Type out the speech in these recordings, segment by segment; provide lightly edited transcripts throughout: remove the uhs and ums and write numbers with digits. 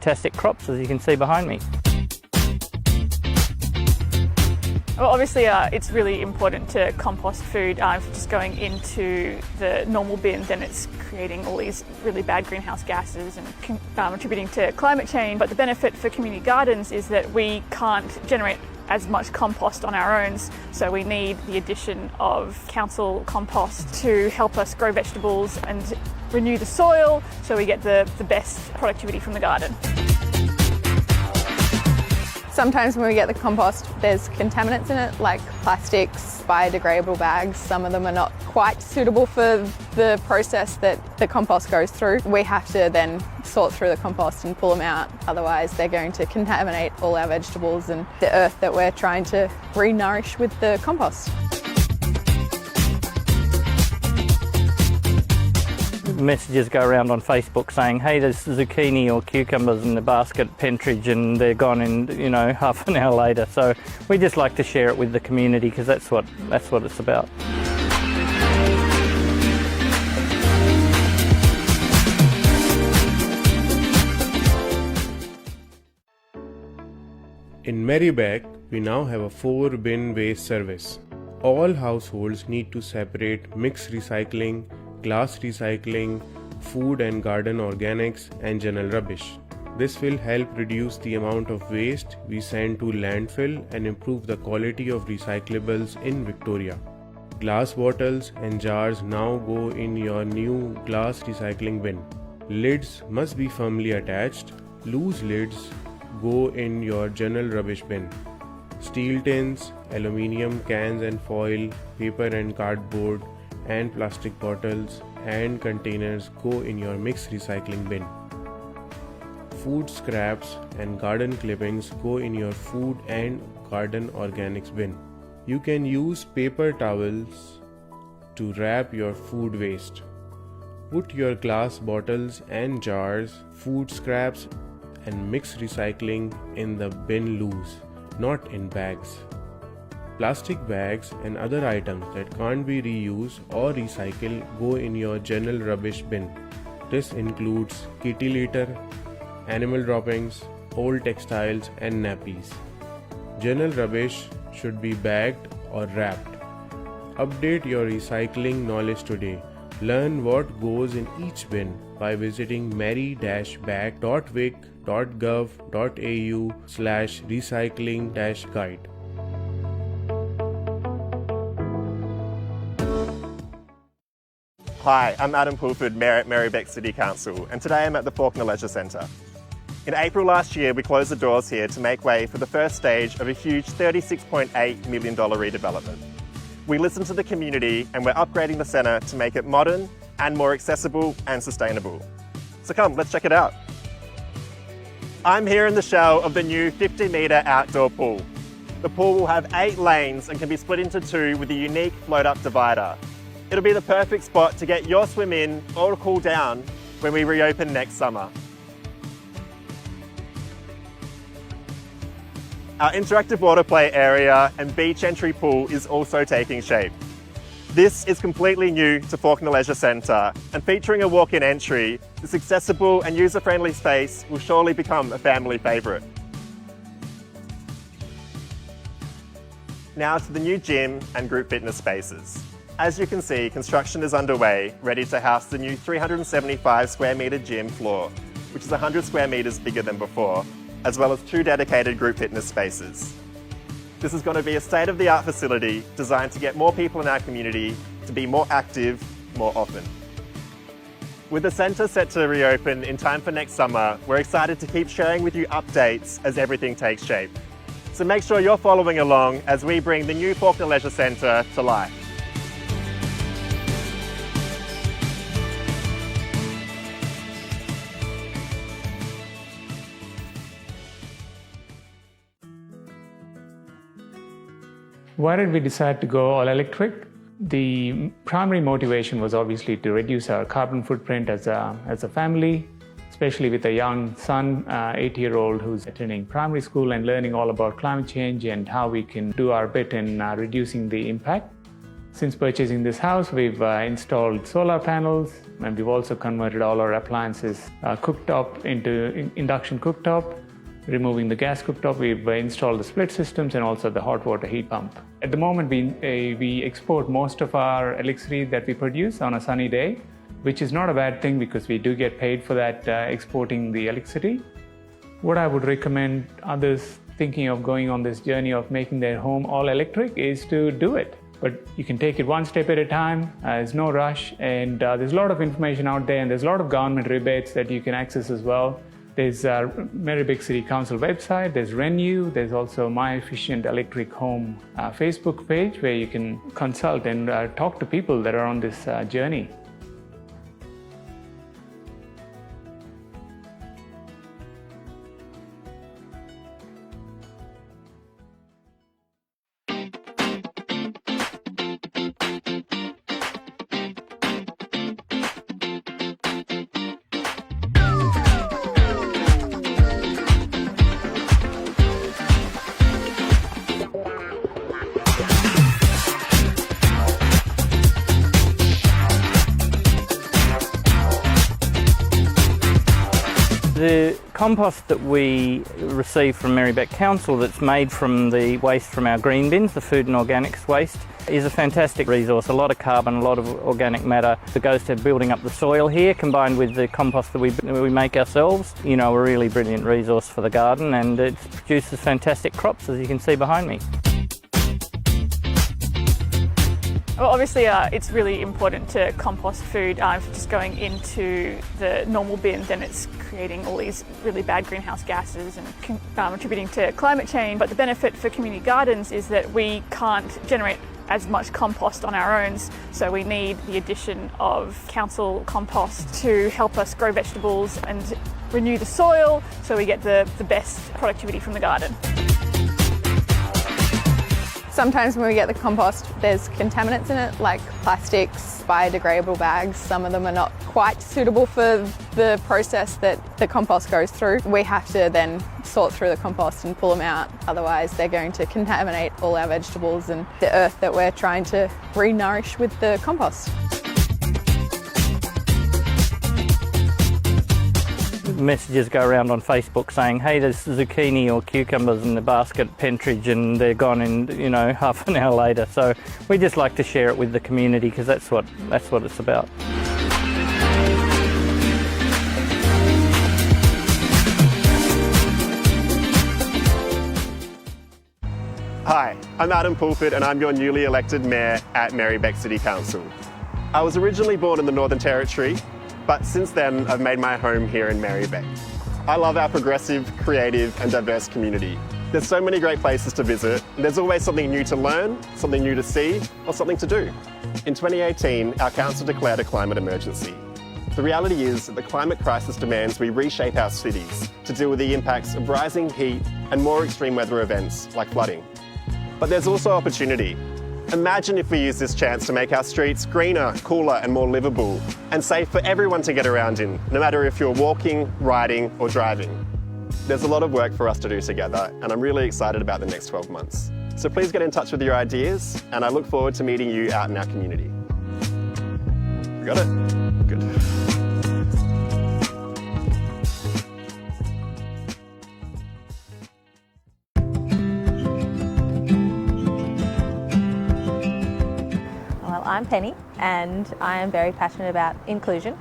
fantastic crops, as you can see behind me. Well, obviously it's really important to compost food. If it's just going into the normal bin, then it's creating all these really bad greenhouse gases and contributing to climate change. But the benefit for community gardens is that we can't generate as much compost on our own, so we need the addition of council compost to help us grow vegetables and renew the soil so we get the best productivity from the garden. Sometimes when we get the compost, there's contaminants in it, like plastics, biodegradable bags. Some of them are not quite suitable for the process that the compost goes through. We have to then sort through the compost and pull them out, otherwise they're going to contaminate all our vegetables and the earth that we're trying to re-nourish with the compost. Messages go around on Facebook saying, hey, there's zucchini or cucumbers in the basket at Pentridge and they're gone in, half an hour later. So we just like to share it with the community because that's what it's about. In Merri-bek, we now have a 4-bin waste service. All households need to separate mixed recycling, glass recycling, food and garden organics, and general rubbish. This will help reduce the amount of waste we send to landfill and improve the quality of recyclables in Victoria. Glass bottles and jars now go in your new glass recycling bin. Lids must be firmly attached. Loose lids go in your general rubbish bin. Steel tins, aluminium cans and foil, paper and cardboard, and plastic bottles and containers go in your mixed recycling bin. Food scraps and garden clippings go in your food and garden organics bin. You can use paper towels to wrap your food waste. Put your glass bottles and jars, food scraps and mixed recycling in the bin loose, not in bags. Plastic bags and other items that can't be reused or recycled go in your general rubbish bin. This includes kitty litter, animal droppings, old textiles and nappies. General rubbish should be bagged or wrapped. Update your recycling knowledge today. Learn what goes in each bin by visiting merri-bek.vic.gov.au/recycling-guide. Hi, I'm Adam Pulford, Mayor at Merri-bek City Council, and today I'm at the Fawkner Leisure Centre. In April last year, we closed the doors here to make way for the first stage of a huge $36.8 million redevelopment. We listened to the community and we're upgrading the centre to make it modern and more accessible and sustainable. So come, let's check it out. I'm here in the shell of the new 50-metre outdoor pool. The pool will have 8 lanes and can be split into 2 with a unique float-up divider. It'll be the perfect spot to get your swim in or to cool down when we reopen next summer. Our interactive water play area and beach entry pool is also taking shape. This is completely new to Fawkner Leisure Centre, and featuring a walk-in entry, this accessible and user-friendly space will surely become a family favourite. Now to the new gym and group fitness spaces. As you can see, construction is underway, ready to house the new 375 square metre gym floor, which is 100 square metres bigger than before, as well as 2 dedicated group fitness spaces. This is going to be a state-of-the-art facility designed to get more people in our community to be more active more often. With the centre set to reopen in time for next summer, we're excited to keep sharing with you updates as everything takes shape. So make sure you're following along as we bring the new Fawkner Leisure Centre to life. Why did we decide to go all electric? The primary motivation was obviously to reduce our carbon footprint as a family, especially with a young son, 8-year-old, who's attending primary school and learning all about climate change and how we can do our bit in reducing the impact. Since purchasing this house, we've installed solar panels, and we've also converted all our appliances cooktop into induction cooktop. Removing the gas cooktop, we've installed the split systems and also the hot water heat pump. At the moment, we export most of our electricity that we produce on a sunny day, which is not a bad thing because we do get paid for that exporting the electricity. What I would recommend others thinking of going on this journey of making their home all electric is to do it. But you can take it one step at a time, there's no rush, and there's a lot of information out there, and there's a lot of government rebates that you can access as well. There's Merri-bek City Council website, there's Renew, there's also My Efficient Electric Home Facebook page where you can consult and talk to people that are on this journey. The compost that we receive from Merri-bek Council that's made from the waste from our green bins, the food and organics waste, is a fantastic resource. A lot of carbon, a lot of organic matter that goes to building up the soil here, combined with the compost that we make ourselves. You know, a really brilliant resource for the garden, and it produces fantastic crops, as you can see behind me. Well, obviously it's really important to compost food. If it's just going into the normal bin, then it's creating all these really bad greenhouse gases and contributing to climate change. But the benefit for community gardens is that we can't generate as much compost on our own, so we need the addition of council compost to help us grow vegetables and renew the soil so we get the best productivity from the garden. Sometimes when we get the compost, there's contaminants in it, like plastics, biodegradable bags. Some of them are not quite suitable for the process that the compost goes through. We have to then sort through the compost and pull them out, otherwise they're going to contaminate all our vegetables and the earth that we're trying to re-nourish with the compost. Messages go around on Facebook saying, hey, there's zucchini or cucumbers in the basket at Pentridge, and they're gone in, you know, half an hour later. So we just like to share it with the community because that's what it's about. Hi, I'm Adam Pulford and I'm your newly elected Mayor at Merri-bek City Council. I was originally born in the Northern Territory, but since then I've made my home here in Merri-bek. I love our progressive, creative and diverse community. There's so many great places to visit, and there's always something new to learn, something new to see, or something to do. In 2018, our council declared a climate emergency. The reality is that the climate crisis demands we reshape our cities to deal with the impacts of rising heat and more extreme weather events like flooding. But there's also opportunity. Imagine if we use this chance to make our streets greener, cooler and more livable, and safe for everyone to get around in, no matter if you're walking, riding or driving. There's a lot of work for us to do together, and I'm really excited about the next 12 months. So please get in touch with your ideas, and I look forward to meeting you out in our community. Got it? Good. I'm Penny and I am very passionate about inclusion.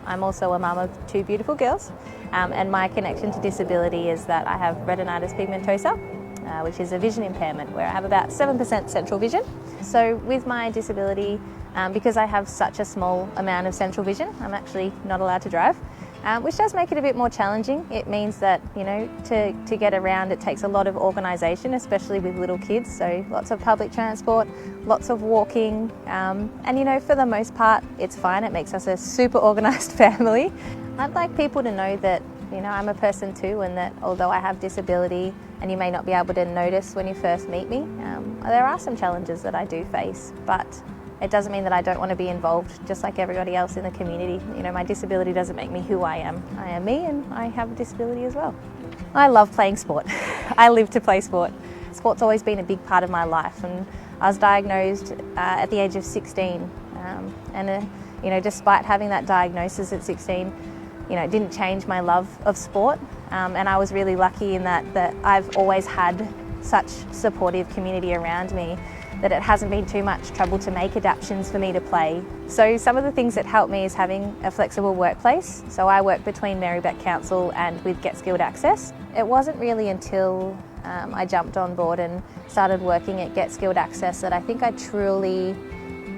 I'm also a mum of two beautiful girls, and my connection to disability is that I have retinitis pigmentosa, which is a vision impairment where I have about 7% central vision. So with my disability, because I have such a small amount of central vision, I'm actually not allowed to drive, which does make it a bit more challenging. It means that, you know, to get around it takes a lot of organisation, especially with little kids, so lots of public transport, lots of walking, and you know, for the most part it's fine. It makes us a super organised family. I'd like people to know that, you know, I'm a person too, and that although I have disability and you may not be able to notice when you first meet me, there are some challenges that I do face, but it doesn't mean that I don't want to be involved just like everybody else in the community. You know, my disability doesn't make me who I am. I am me and I have a disability as well. I love playing sport. I live to play sport. Sport's always been a big part of my life, and I was diagnosed at the age of 16, despite having that diagnosis at 16, it didn't change my love of sport, and I was really lucky in that I've always had such supportive community around me that it hasn't been too much trouble to make adaptations for me to play. So some of the things that help me is having a flexible workplace. So I work between Merri-bek Council and with Get Skilled Access. It wasn't really until I jumped on board and started working at Get Skilled Access that I think I truly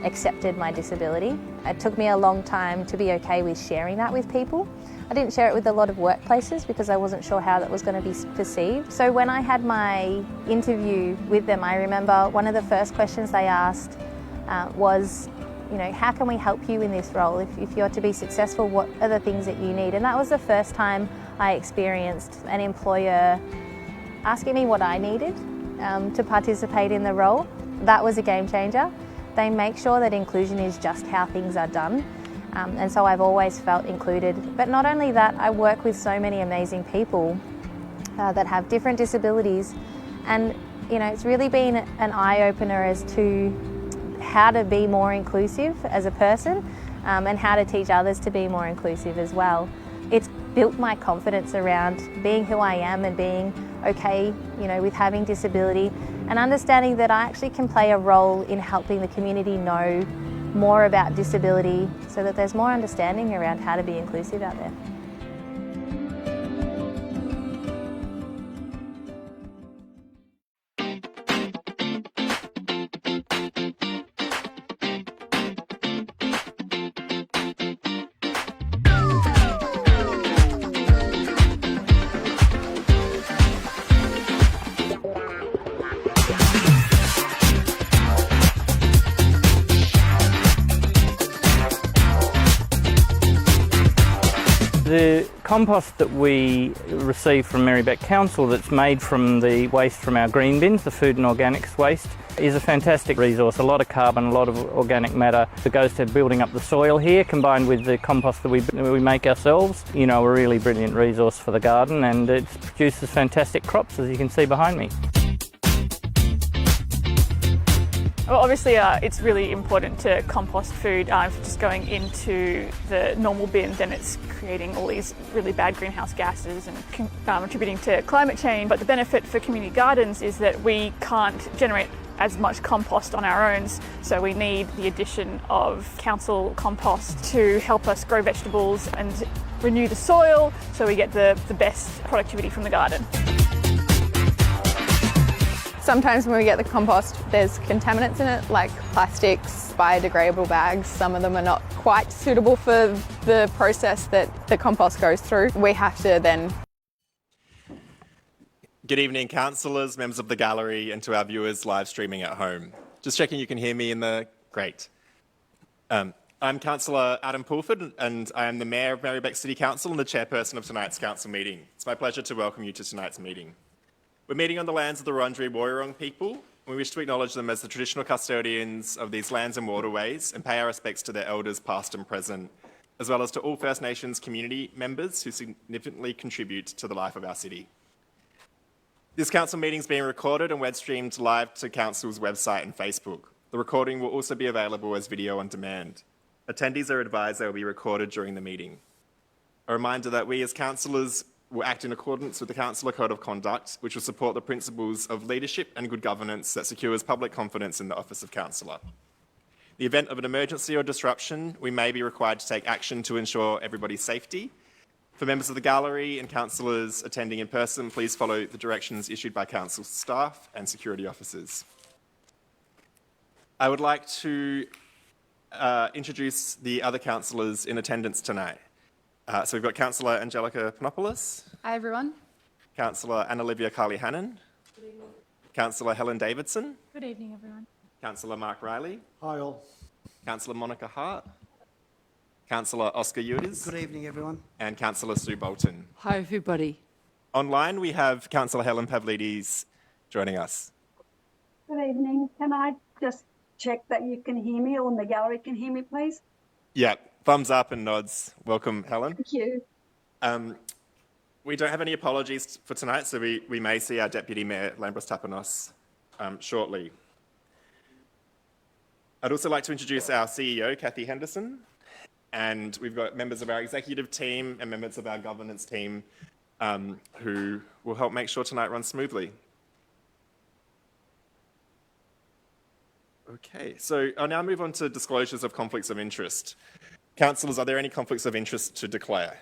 accepted my disability. It took me a long time to be okay with sharing that with people. I didn't share it with a lot of workplaces because I wasn't sure how that was going to be perceived. So when I had my interview with them, I remember one of the first questions they asked was, how can we help you in this role? If you're to be successful, what are the things that you need? And that was the first time I experienced an employer asking me what I needed to participate in the role. That was a game changer. They make sure that inclusion is just how things are done. And so I've always felt included. But not only that, I work with so many amazing people that have different disabilities. And, it's really been an eye-opener as to how to be more inclusive as a person and how to teach others to be more inclusive as well. It's built my confidence around being who I am and being okay, with having disability, and understanding that I actually can play a role in helping the community know more about disability so that there's more understanding around how to be inclusive out there. The compost that we receive from Merri-bek Council that's made from the waste from our green bins, the food and organics waste, is a fantastic resource. A lot of carbon, a lot of organic matter that goes to building up the soil here, combined with the compost that we make ourselves. A really brilliant resource for the garden, and it produces fantastic crops, as you can see behind me. Well, obviously it's really important to compost food. If it's just going into the normal bin, then it's creating all these really bad greenhouse gases and contributing to climate change. But the benefit for community gardens is that we can't generate as much compost on our own, so we need the addition of council compost to help us grow vegetables and renew the soil so we get the best productivity from the garden. Sometimes when we get the compost, there's contaminants in it, like plastics, biodegradable bags. Some of them are not quite suitable for the process that the compost goes through. We have to then... Good evening, councillors, members of the gallery, and to our viewers live streaming at home. Just checking you can hear me in the... Great. I'm Councillor Adam Pulford, and I am the Mayor of Merri-bek City Council and the chairperson of tonight's council meeting. It's my pleasure to welcome you to tonight's meeting. We're meeting on the lands of the Wurundjeri-Woiwurrung people, and we wish to acknowledge them as the traditional custodians of these lands and waterways and pay our respects to their elders past and present, as well as to all First Nations community members who significantly contribute to the life of our city. This council meeting is being recorded and web streamed live to council's website and Facebook. The recording will also be available as video on demand. Attendees are advised they will be recorded during the meeting. A reminder that we as councillors will act in accordance with the Councillor Code of Conduct, which will support the principles of leadership and good governance that secures public confidence in the office of councillor. In the event of an emergency or disruption, we may be required to take action to ensure everybody's safety. For members of the gallery and councillors attending in person, please follow the directions issued by council staff and security officers. I would like to introduce the other councillors in attendance tonight. So we've got Councillor Angelica Panopoulos. Hi everyone. Councillor Anna-Olivia Carley-Hannon. Good evening. Councillor Helen Davidson. Good evening everyone. Councillor Mark Riley. Hi all. Councillor Monica Hart. Councillor Oscar Euders. Good evening everyone. And Councillor Sue Bolton. Hi everybody. Online we have Councillor Helen Pavlidis joining us. Good evening. Can I just check that you can hear me, or in the gallery can hear me, please? Yeah, thumbs up and nods. Welcome, Helen. Thank you. We don't have any apologies for tonight, so we may see our Deputy Mayor, Lambros Tapanos, shortly. I'd also like to introduce our CEO, Kathy Henderson, and we've got members of our executive team and members of our governance team who will help make sure tonight runs smoothly. Okay, so I'll now move on to disclosures of conflicts of interest. Councillors, are there any conflicts of interest to declare?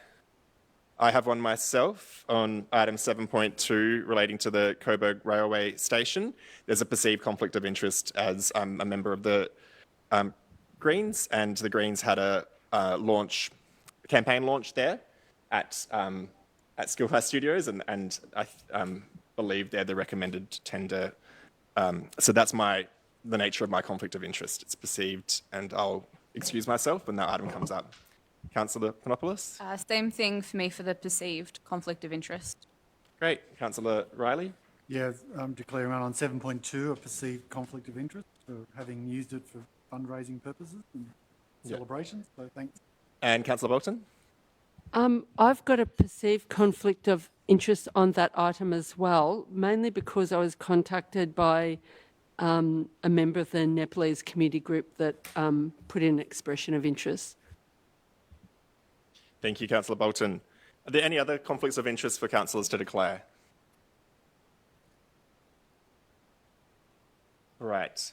I have one myself on item 7.2 relating to the Coburg Railway Station. There's a perceived conflict of interest as a member of the Greens, and the Greens had a campaign launch there at Skillhouse Studios, and I believe they're the recommended tender. So that's the nature of my conflict of interest. It's perceived, and I'll excuse myself when that item comes up. Councillor Panopoulos? Same thing for me for the perceived conflict of interest. Great. Councillor Riley? Yeah, I'm declaring on 7.2 a perceived conflict of interest for having used it for fundraising purposes and celebrations, so thanks. And Councillor Bolton? I've got a perceived conflict of interest on that item as well, mainly because I was contacted by a member of the Nepalese community group that put in an expression of interest. Thank you, Councillor Bolton. Are there any other conflicts of interest for councillors to declare? Right.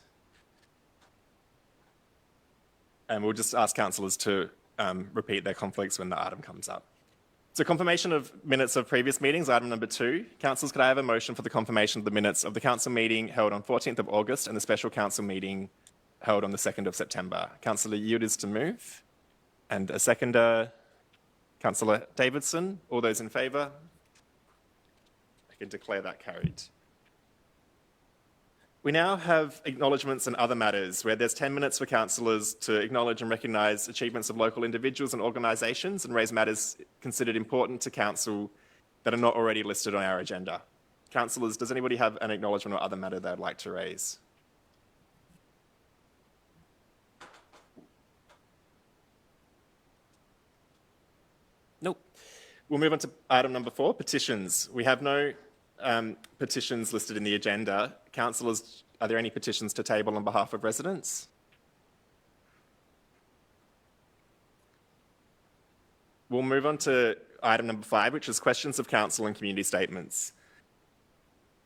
And we'll just ask councillors to repeat their conflicts when the item comes up. So confirmation of minutes of previous meetings, item number 2. Councillors, could I have a motion for the confirmation of the minutes of the council meeting held on 14th of August and the special council meeting held on the 2nd of September? Councillor Yield is to move. And a seconder, Councillor Davidson. All those in favour? I can declare that carried. We now have acknowledgements and other matters where there's 10 minutes for councillors to acknowledge and recognise achievements of local individuals and organisations and raise matters considered important to council that are not already listed on our agenda. Councillors, does anybody have an acknowledgement or other matter they'd like to raise? Nope. We'll move on to item number 4, petitions. We have no petitions listed in the agenda. Councillors, are there any petitions to table on behalf of residents? We'll move on to item number 5, which is questions of council and community statements.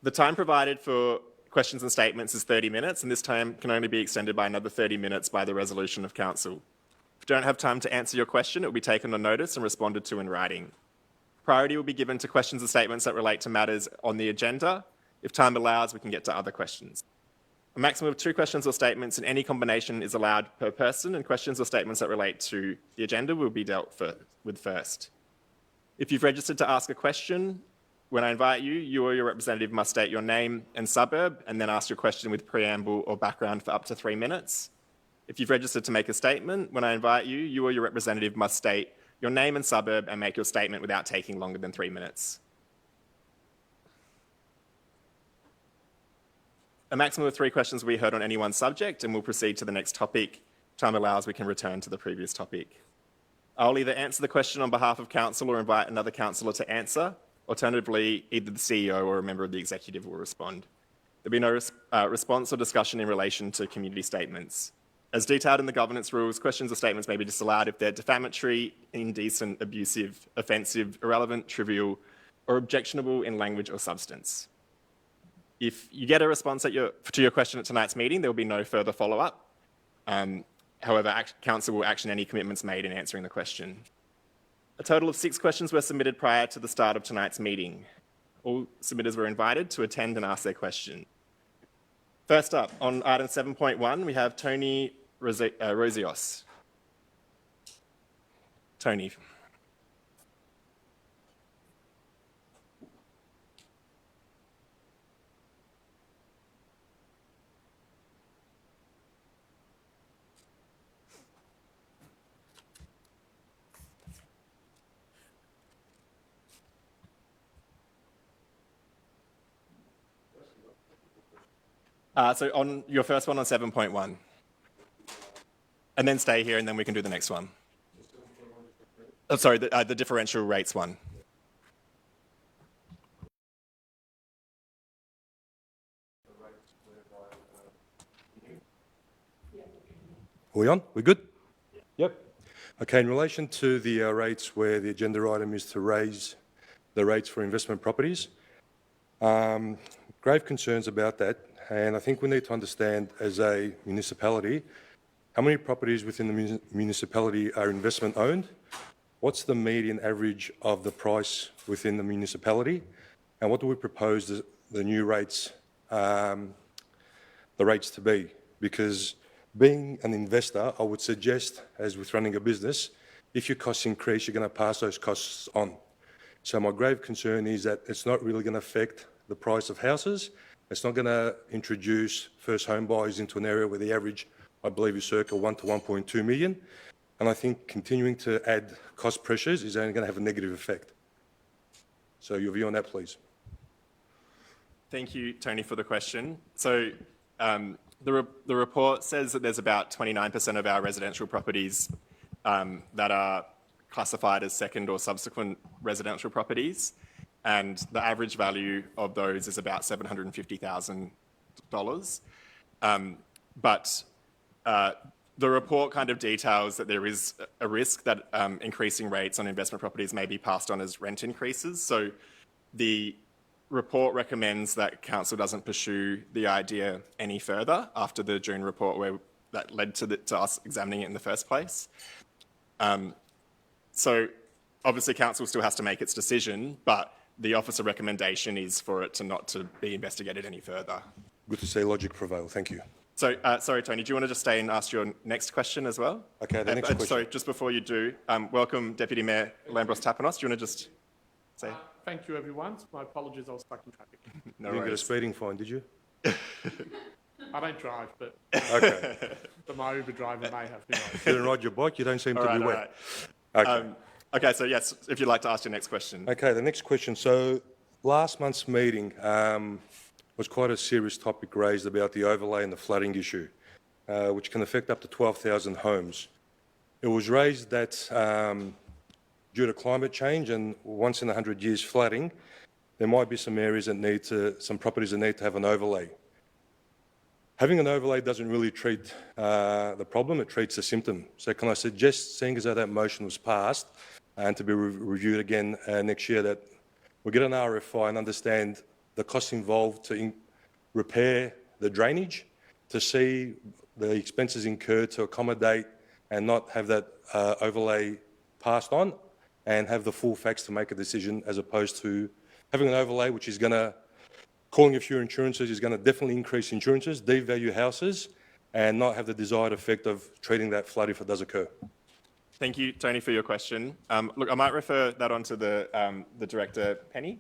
The time provided for questions and statements is 30 minutes, and this time can only be extended by another 30 minutes by the resolution of council. If you don't have time to answer your question, it will be taken on notice and responded to in writing. Priority will be given to questions and statements that relate to matters on the agenda. If time allows, we can get to other questions. A maximum of 2 questions or statements in any combination is allowed per person, and questions or statements that relate to the agenda will be dealt with first. If you've registered to ask a question, when I invite you, you or your representative must state your name and suburb, and then ask your question with preamble or background for up to 3 minutes. If you've registered to make a statement, when I invite you, you or your representative must state your name and suburb and make your statement without taking longer than 3 minutes. A maximum of 3 questions will be heard on any one subject, and we'll proceed to the next topic. If time allows, we can return to the previous topic. I'll either answer the question on behalf of council or invite another councillor to answer. Alternatively, either the CEO or a member of the executive will respond. There'll be no response or discussion in relation to community statements. As detailed in the governance rules, questions or statements may be disallowed if they're defamatory, indecent, abusive, offensive, irrelevant, trivial, or objectionable in language or substance. If you get a response to your question at tonight's meeting, there will be no further follow-up. However, council will action any commitments made in answering the question. A total of 6 questions were submitted prior to the start of tonight's meeting. All submitters were invited to attend and ask their question. First up, on item 7.1, we have Tony Rosios. Tony. So on your first one on 7.1. And then stay here and then we can do the next one. Oh, sorry, the differential rates one. Are we on? We're good? Yep. Okay, in relation to the rates where the agenda item is to raise the rates for investment properties, grave concerns about that, and I think we need to understand as a municipality how many properties within the municipality are investment owned, what's the median average of the price within the municipality, and what do we propose the new rates, the rates to be? Because being an investor, I would suggest, as with running a business, if your costs increase, you're going to pass those costs on. So my grave concern is that it's not really going to affect the price of houses. It's not going to introduce first home buyers into an area where the average, I believe, is circa 1 to 1.2 million. And I think continuing to add cost pressures is only going to have a negative effect. So your view on that, please. Thank you, Tony, for the question. So the report says that there's about 29% of our residential properties that are classified as second or subsequent residential properties, and the average value of those is about $750,000. But the report kind of details that there is a risk that increasing rates on investment properties may be passed on as rent increases. So the report recommends that council doesn't pursue the idea any further after the June report where that led to us examining it in the first place. So obviously council still has to make its decision, but the officer recommendation is for it not to be investigated any further. Good to see logic prevail. Thank you. So, sorry, Tony, do you want to just stay and ask your next question as well? Okay, the next question. Sorry, just before you do, welcome Deputy Mayor Lambros-Tapanos. Do you want to just say? Thank you, everyone. My apologies, I was stuck in traffic. No you didn't get a worries. speeding fine, did you? I don't drive, but Okay. but my Uber driver may have. Who knows? You didn't ride your bike, you don't seem to be wet. Right. Okay. Okay, so yes, if you'd like to ask your next question. Okay, the next question. So last month's meeting was quite a serious topic raised about the overlay and the flooding issue, which can affect up to 12,000 homes. It was raised that due to climate change and once in 100 years flooding, there might be some areas that some properties that need to have an overlay. Having an overlay doesn't really treat the problem, it treats the symptom. So can I suggest, seeing as though that motion was passed and to be reviewed again next year, that we get an RFI and understand the costs involved to repair the drainage, to see the expenses incurred to accommodate and not have that overlay passed on, and have the full facts to make a decision, as opposed to having an overlay which is going to, calling a few insurances is going to definitely increase insurances, devalue houses, and not have the desired effect of treating that flood if it does occur. Thank you, Tony, for your question. Look, I might refer that on to the Director, Penny.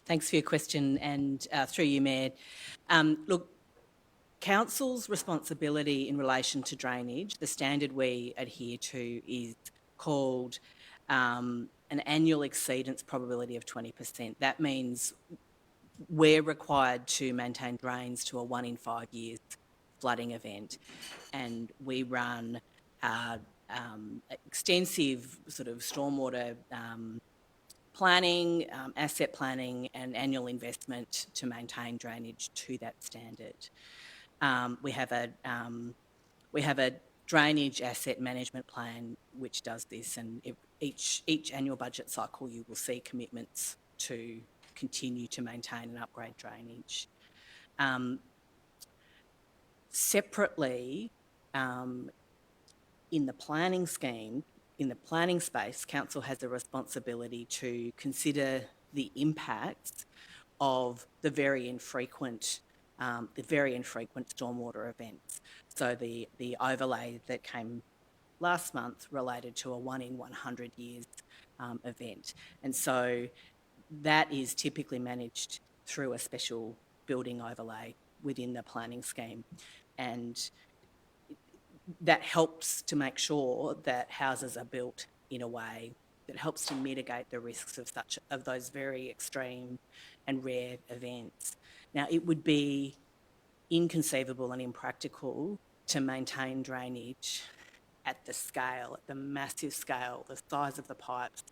Thanks for your question, and through you, Mayor. Look, Council's responsibility in relation to drainage, the standard we adhere to is called an annual exceedance probability of 20%. That means we're required to maintain drains to a 1 in 5 years flooding event, and we run extensive sort of stormwater planning, asset planning and annual investment to maintain drainage to that standard. We have a drainage asset management plan which does this, and each annual budget cycle you will see commitments to continue to maintain and upgrade drainage. Separately, in the planning scheme, in the planning space, Council has a responsibility to consider the impacts of the very infrequent stormwater events. So the overlay that came last month related to a 1 in 100 years event. And so that is typically managed through a special building overlay within the planning scheme. And that helps to make sure that houses are built in a way that helps to mitigate the risks of those very extreme and rare events. Now, it would be inconceivable and impractical to maintain drainage at the scale, at the massive scale, the size of the pipes,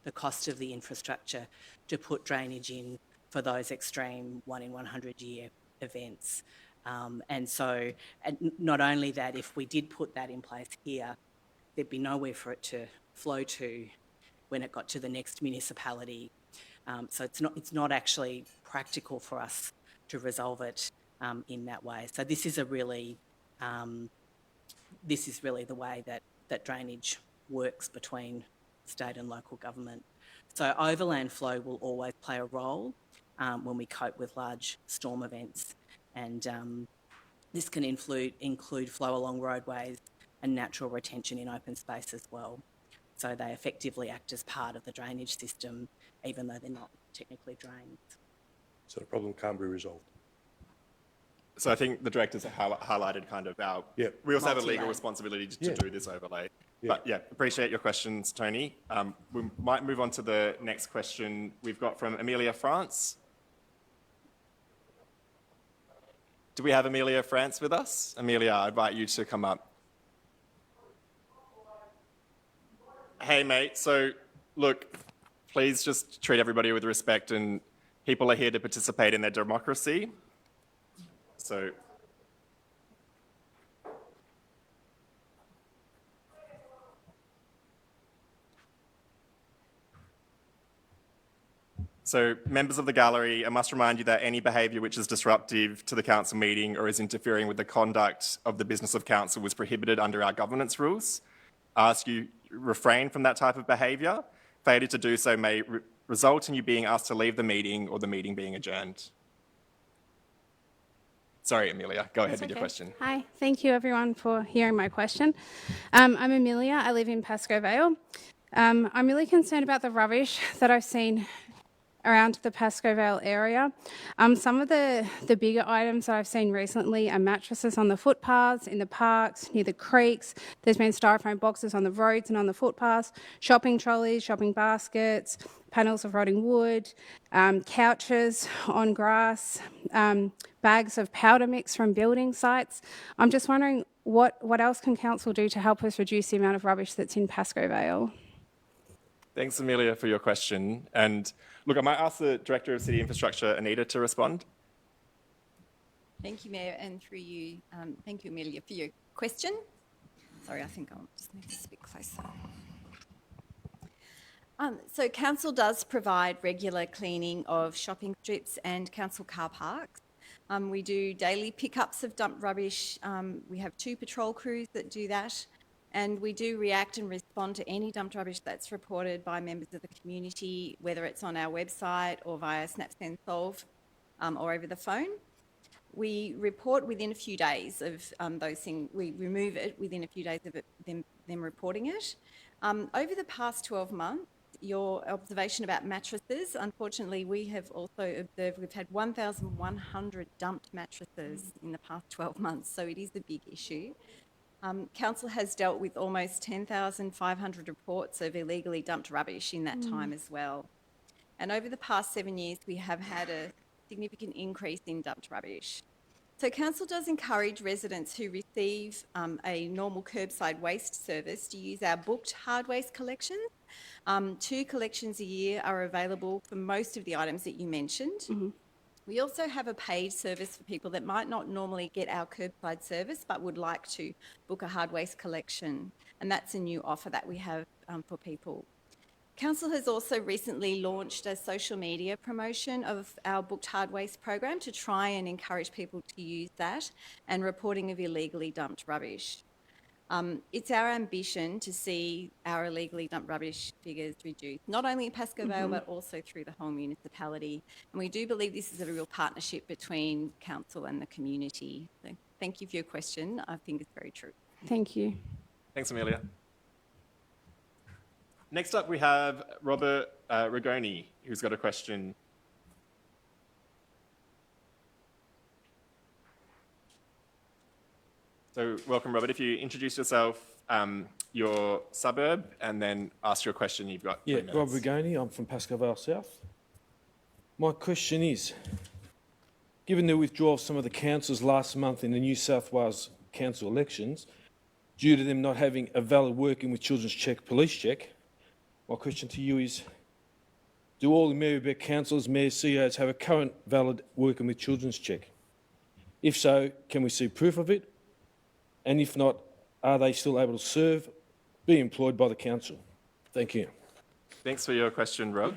the cost of the infrastructure to put drainage in for those extreme 1 in 100 year events. And not only that, if we did put that in place here, there'd be nowhere for it to flow to when it got to the next municipality. So it's not actually practical for us to resolve it in that way. So this is really the way that drainage works between state and local government. So overland flow will always play a role when we cope with large storm events, and this can include flow along roadways and natural retention in open space as well. So they effectively act as part of the drainage system, even though they're not technically drains. So the problem can't be resolved. So I think the directors have highlighted kind of our... Yep. We also have a legal Multi-layer. responsibility to do this overlay. Yeah. But yeah, appreciate your questions, Tony. We might move on to the next question we've got from Amelia France. Do we have Amelia France with us? Amelia, I invite you to come up. Hey, mate. So, look, please just treat everybody with respect, and people are here to participate in their democracy. So members of the gallery, I must remind you that any behaviour which is disruptive to the council meeting or is interfering with the conduct of the business of council is prohibited under our governance rules. I ask you refrain from that type of behaviour. Failure to do so may result in you being asked to leave the meeting or the meeting being adjourned. Sorry, Amelia, go ahead with your question. Hi, thank you everyone for hearing my question. I'm Amelia, I live in Pascoe Vale. I'm really concerned about the rubbish that I've seen around the Pascoe Vale area. Some of the bigger items that I've seen recently are mattresses on the footpaths, in the parks, near the creeks. There's been styrofoam boxes on the roads and on the footpaths, shopping trolleys, shopping baskets, panels of rotting wood, couches on grass, bags of powder mix from building sites. I'm just wondering what else can council do to help us reduce the amount of rubbish that's in Pascoe Vale? Thanks, Amelia, for your question. And look, I might ask the Director of City Infrastructure, Anita, to respond. Thank you, Mayor, and through you, thank you, Amelia, for your question. Sorry, I think I'll just need to speak closer. So council does provide regular cleaning of shopping strips and council car parks. We do daily pickups of dumped rubbish. We have 2 patrol crews that do that. And we do react and respond to any dumped rubbish that's reported by members of the community, whether it's on our website or via Snap Scan Solve or over the phone. We report within a few days of those things. We remove it within a few days of them reporting it. Over the past 12 months, your observation about mattresses, unfortunately, we have also observed we've had 1,100 dumped mattresses in the past 12 months, so it is a big issue. Council has dealt with almost 10,500 reports of illegally dumped rubbish in that time as well. And over the past 7 years, we have had a significant increase in dumped rubbish. So council does encourage residents who receive a normal curbside waste service to use our booked hard waste collections. 2 collections a year are available for most of the items that you mentioned. Mm-hmm. We also have a paid service for people that might not normally get our curbside service but would like to book a hard waste collection, and that's a new offer that we have for people. Council has also recently launched a social media promotion of our booked hard waste program to try and encourage people to use that and reporting of illegally dumped rubbish. It's our ambition to see our illegally dumped rubbish figures reduced, not only in Pascoe Vale, but also through the whole municipality. And we do believe this is a real partnership between council and the community. So thank you for your question. I think it's very true. Thank you. Thanks, Amelia. Next up, we have Robert Rigoni, who's got a question. So welcome, Robert. If you introduce yourself, your suburb, and then ask your question, you've got 3 minutes. Rob Rigoni, I'm from Pascoe Vale South. My question is, given the withdrawal of some of the councils last month in the New South Wales council elections, due to them not having a valid working with children's check police check, my question to you is, do all the Merri-bek councils, mayors, CEOs have a current valid working with children's check? If so, can we see proof of it? And if not, are they still able to serve, be employed by the council? Thank you. Thanks for your question, Rob.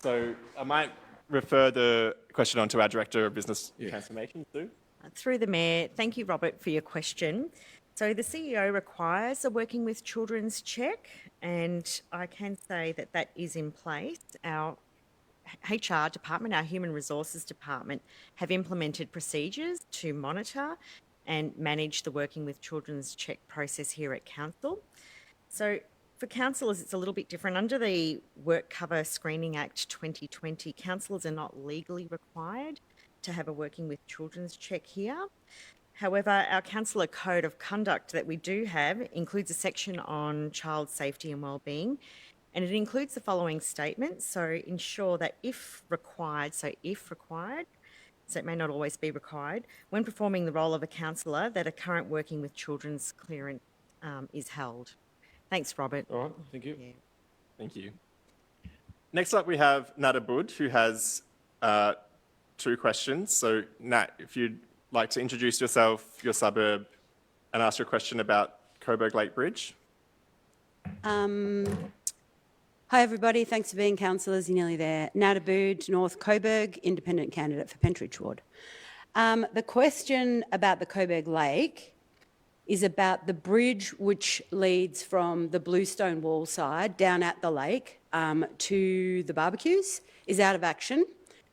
So I might refer the question on to our Director of Business Transformation, Sue. Through the Mayor, thank you, Robert, for your question. So the CEO requires a working with children's check, and I can say that that is in place. Our HR department, our Human Resources department, have implemented procedures to monitor and manage the working with children's check process here at Council. So for councillors, it's a little bit different. Under the Work Cover Screening Act 2020, councillors are not legally required to have a working with children's check here. However, our councillor code of conduct that we do have includes a section on child safety and wellbeing, and it includes the following statements. So ensure that if required, so it may not always be required, when performing the role of a councillor, that a current working with children's clearance is held. Thanks, Robert. All right, thank you. Yeah. Thank you. Next up, we have Nat Aboud, who has 2 questions. So, Nat, if you'd like to introduce yourself, your suburb, and ask your question about Coburg Lake Bridge. Hi everybody, thanks for being councillors, you're nearly there. Nat Aboud, North Coburg, independent candidate for Pentridge Ward. The question about the Coburg Lake is about the bridge which leads from the Bluestone Wall side down at the lake to the barbecues is out of action.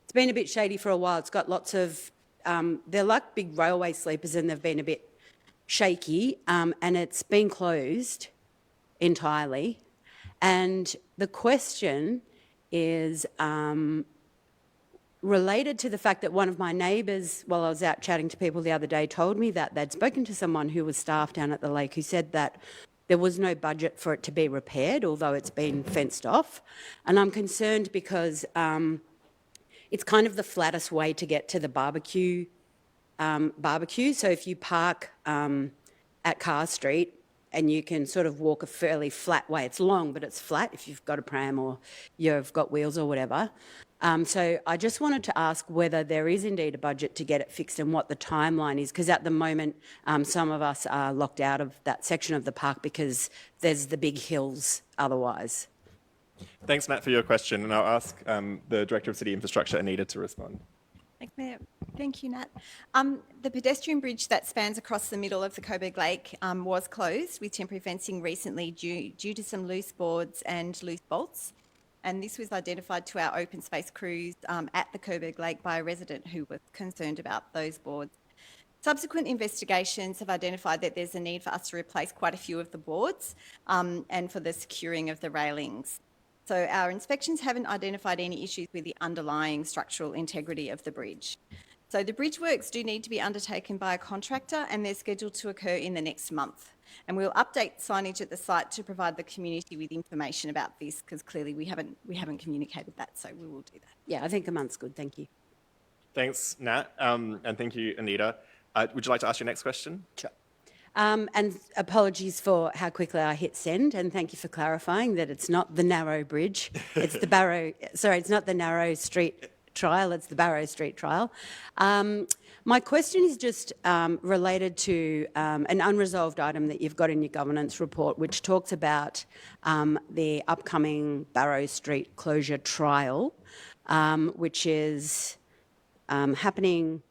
It's been a bit shady for a while. It's got lots of, they're like big railway sleepers and they've been a bit shaky and it's been closed entirely. And the question is related to the fact that one of my neighbours, while I was out chatting to people the other day, told me that they'd spoken to someone who was staff down at the lake who said that there was no budget for it to be repaired, although it's been fenced off. And I'm concerned because it's kind of the flattest way to get to the barbecue. So if you park at Carr Street, and you can sort of walk a fairly flat way. It's long, but it's flat if you've got a pram or you've got wheels or whatever. So I just wanted to ask whether there is indeed a budget to get it fixed and what the timeline is, because at the moment some of us are locked out of that section of the park because there's the big hills otherwise. Thanks, Nat, for your question, and I'll ask the Director of City Infrastructure, Anita, to respond. Thanks, Mayor. Thank you, Nat. The pedestrian bridge that spans across the middle of the Coburg Lake was closed with temporary fencing recently due to some loose boards and loose bolts. And this was identified to our open space crews at the Coburg Lake by a resident who was concerned about those boards. Subsequent investigations have identified that there's a need for us to replace quite a few of the boards and for the securing of the railings. So our inspections haven't identified any issues with the underlying structural integrity of the bridge. So the bridge works do need to be undertaken by a contractor and they're scheduled to occur in the next month. And we'll update signage at the site to provide the community with information about this because clearly we haven't communicated that, so we will do that. Yeah, I think a month's good, thank you. Thanks, Nat, and thank you, Anita. Would you like to ask your next question? Sure. And apologies for how quickly I hit send, and thank you for clarifying that it's not the narrow bridge, it's the it's not the narrow street trial, it's the Barrow Street trial. My question is just related to an unresolved item that you've got in your governance report, which talks about the upcoming Barrow Street closure trial, which is happening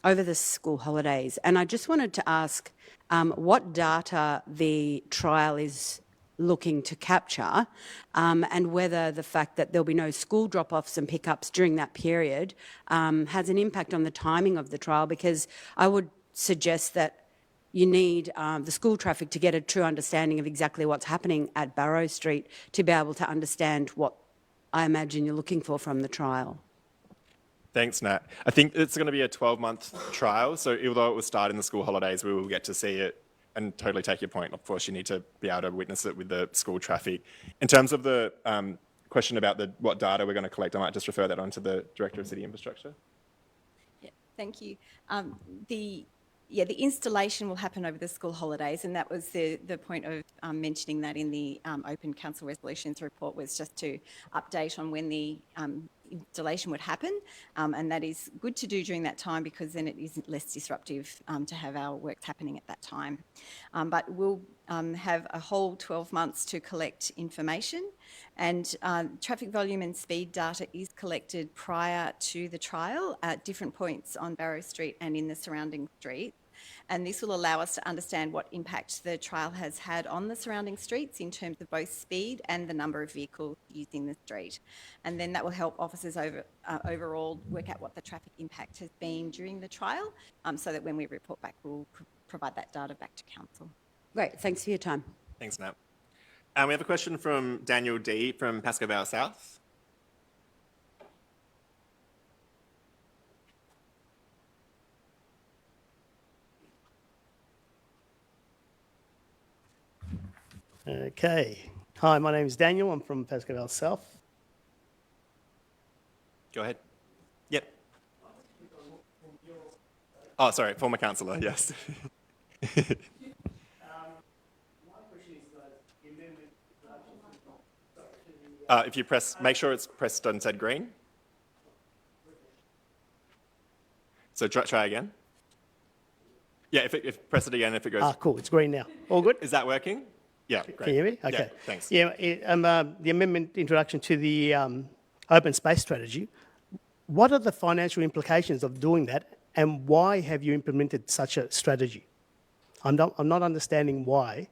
over the school holidays. And I just wanted to ask what data the trial is looking to capture and whether the fact that there'll be no school drop-offs and pickups during that period has an impact on the timing of the trial, because I would suggest that you need the school traffic to get a true understanding of exactly what's happening at Barrow Street to be able to understand what I imagine you're looking for from the trial. Thanks, Nat. I think it's going to be a 12-month trial, so although it will start in the school holidays, we will get to see it and totally take your point. Of course, you need to be able to witness it with the school traffic. In terms of the question about what data we're going to collect, I might just refer that on to the Director of City Infrastructure. Yeah, thank you. The installation will happen over the school holidays, and that was the point of mentioning that in the Open Council Resolutions report, was just to update on when the installation would happen, and that is good to do during that time because then it is less disruptive to have our works happening at that time. But we'll have a whole 12 months to collect information, and traffic volume and speed data is collected prior to the trial at different points on Barrow Street and in the surrounding streets. And this will allow us to understand what impact the trial has had on the surrounding streets in terms of both speed and the number of vehicles using the street. And then that will help officers overall work out what the traffic impact has been during the trial, so that when we report back, we'll provide that data back to council. Great, thanks for your time. Thanks, Nat. We have a question from Daniel D from Pascoe Vale South. Okay. Hi, my name is Daniel. I'm from Pascoe Vale South. Go ahead. Yep. Oh, sorry, former councillor, yes. If you press, make sure it's pressed and said green. So try again. Yeah, if press it again, if it goes. Cool, it's green now. All good? Is that working? Yeah, great. Can you hear me? Okay. Yeah, thanks. Yeah, the amendment introduction to the open space strategy. What are the financial implications of doing that, and why have you implemented such a strategy? I'm not understanding why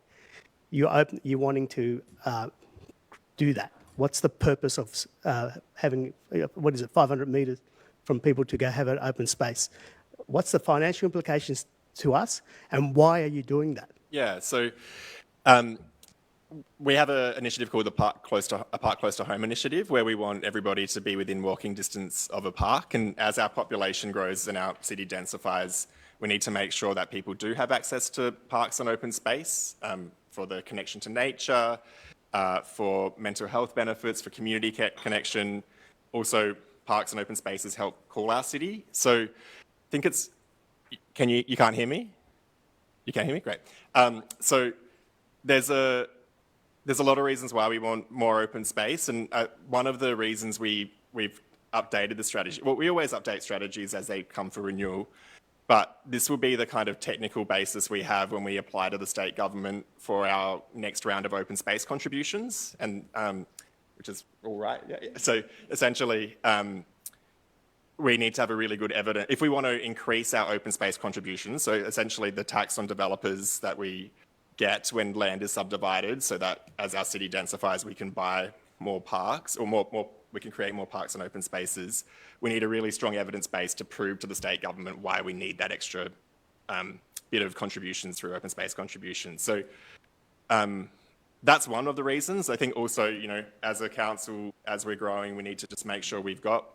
you're wanting to do that. What's the purpose of having 500 metres from people to go have an open space? What's the financial implications to us, and why are you doing that? Yeah, so we have an initiative called the Park Close to Home initiative, where we want everybody to be within walking distance of a park. And as our population grows and our city densifies, we need to make sure that people do have access to parks and open space for the connection to nature, for mental health benefits, for community connection. Also, parks and open spaces help cool our city. So I think it's, you can't hear me? You can't hear me? Great. So there's a lot of reasons why we want more open space, and one of the reasons we've updated the strategy, well, we always update strategies as they come for renewal, but this will be the kind of technical basis we have when we apply to the state government for our next round of open space contributions, and which is all right. Yeah. So essentially, we need to have a really good evidence. If we want to increase our open space contributions, so essentially the tax on developers that we get when land is subdivided, so that as our city densifies, we can buy more parks, or we can create more parks and open spaces. We need a really strong evidence base to prove to the state government why we need that extra bit of contributions through open space contributions. So that's one of the reasons. I think also, as a council, as we're growing, we need to just make sure we've got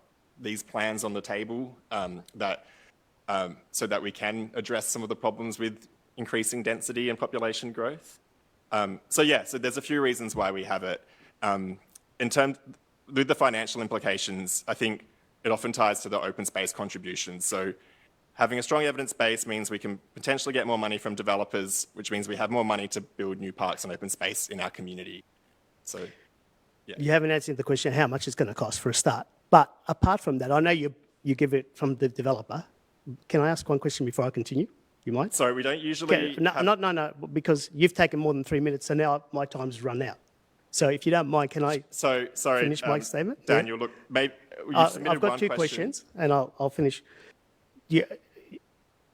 these plans on the table so that we can address some of the problems with increasing density and population growth. So there's a few reasons why we have it. In terms with the financial implications, I think it often ties to the open space contributions. So having a strong evidence base means we can potentially get more money from developers, which means we have more money to build new parks and open space in our community. So, yeah. You haven't answered the question how much it's going to cost for a start. But apart from that, I know you give it from the developer. Can I ask one question before I continue? You mind? Sorry, we don't usually... No, because you've taken more than 3 minutes, so now my time's run out. So if you don't mind, can I finish my statement? Daniel, look, maybe you've submitted I've got one two questions, and I'll finish. You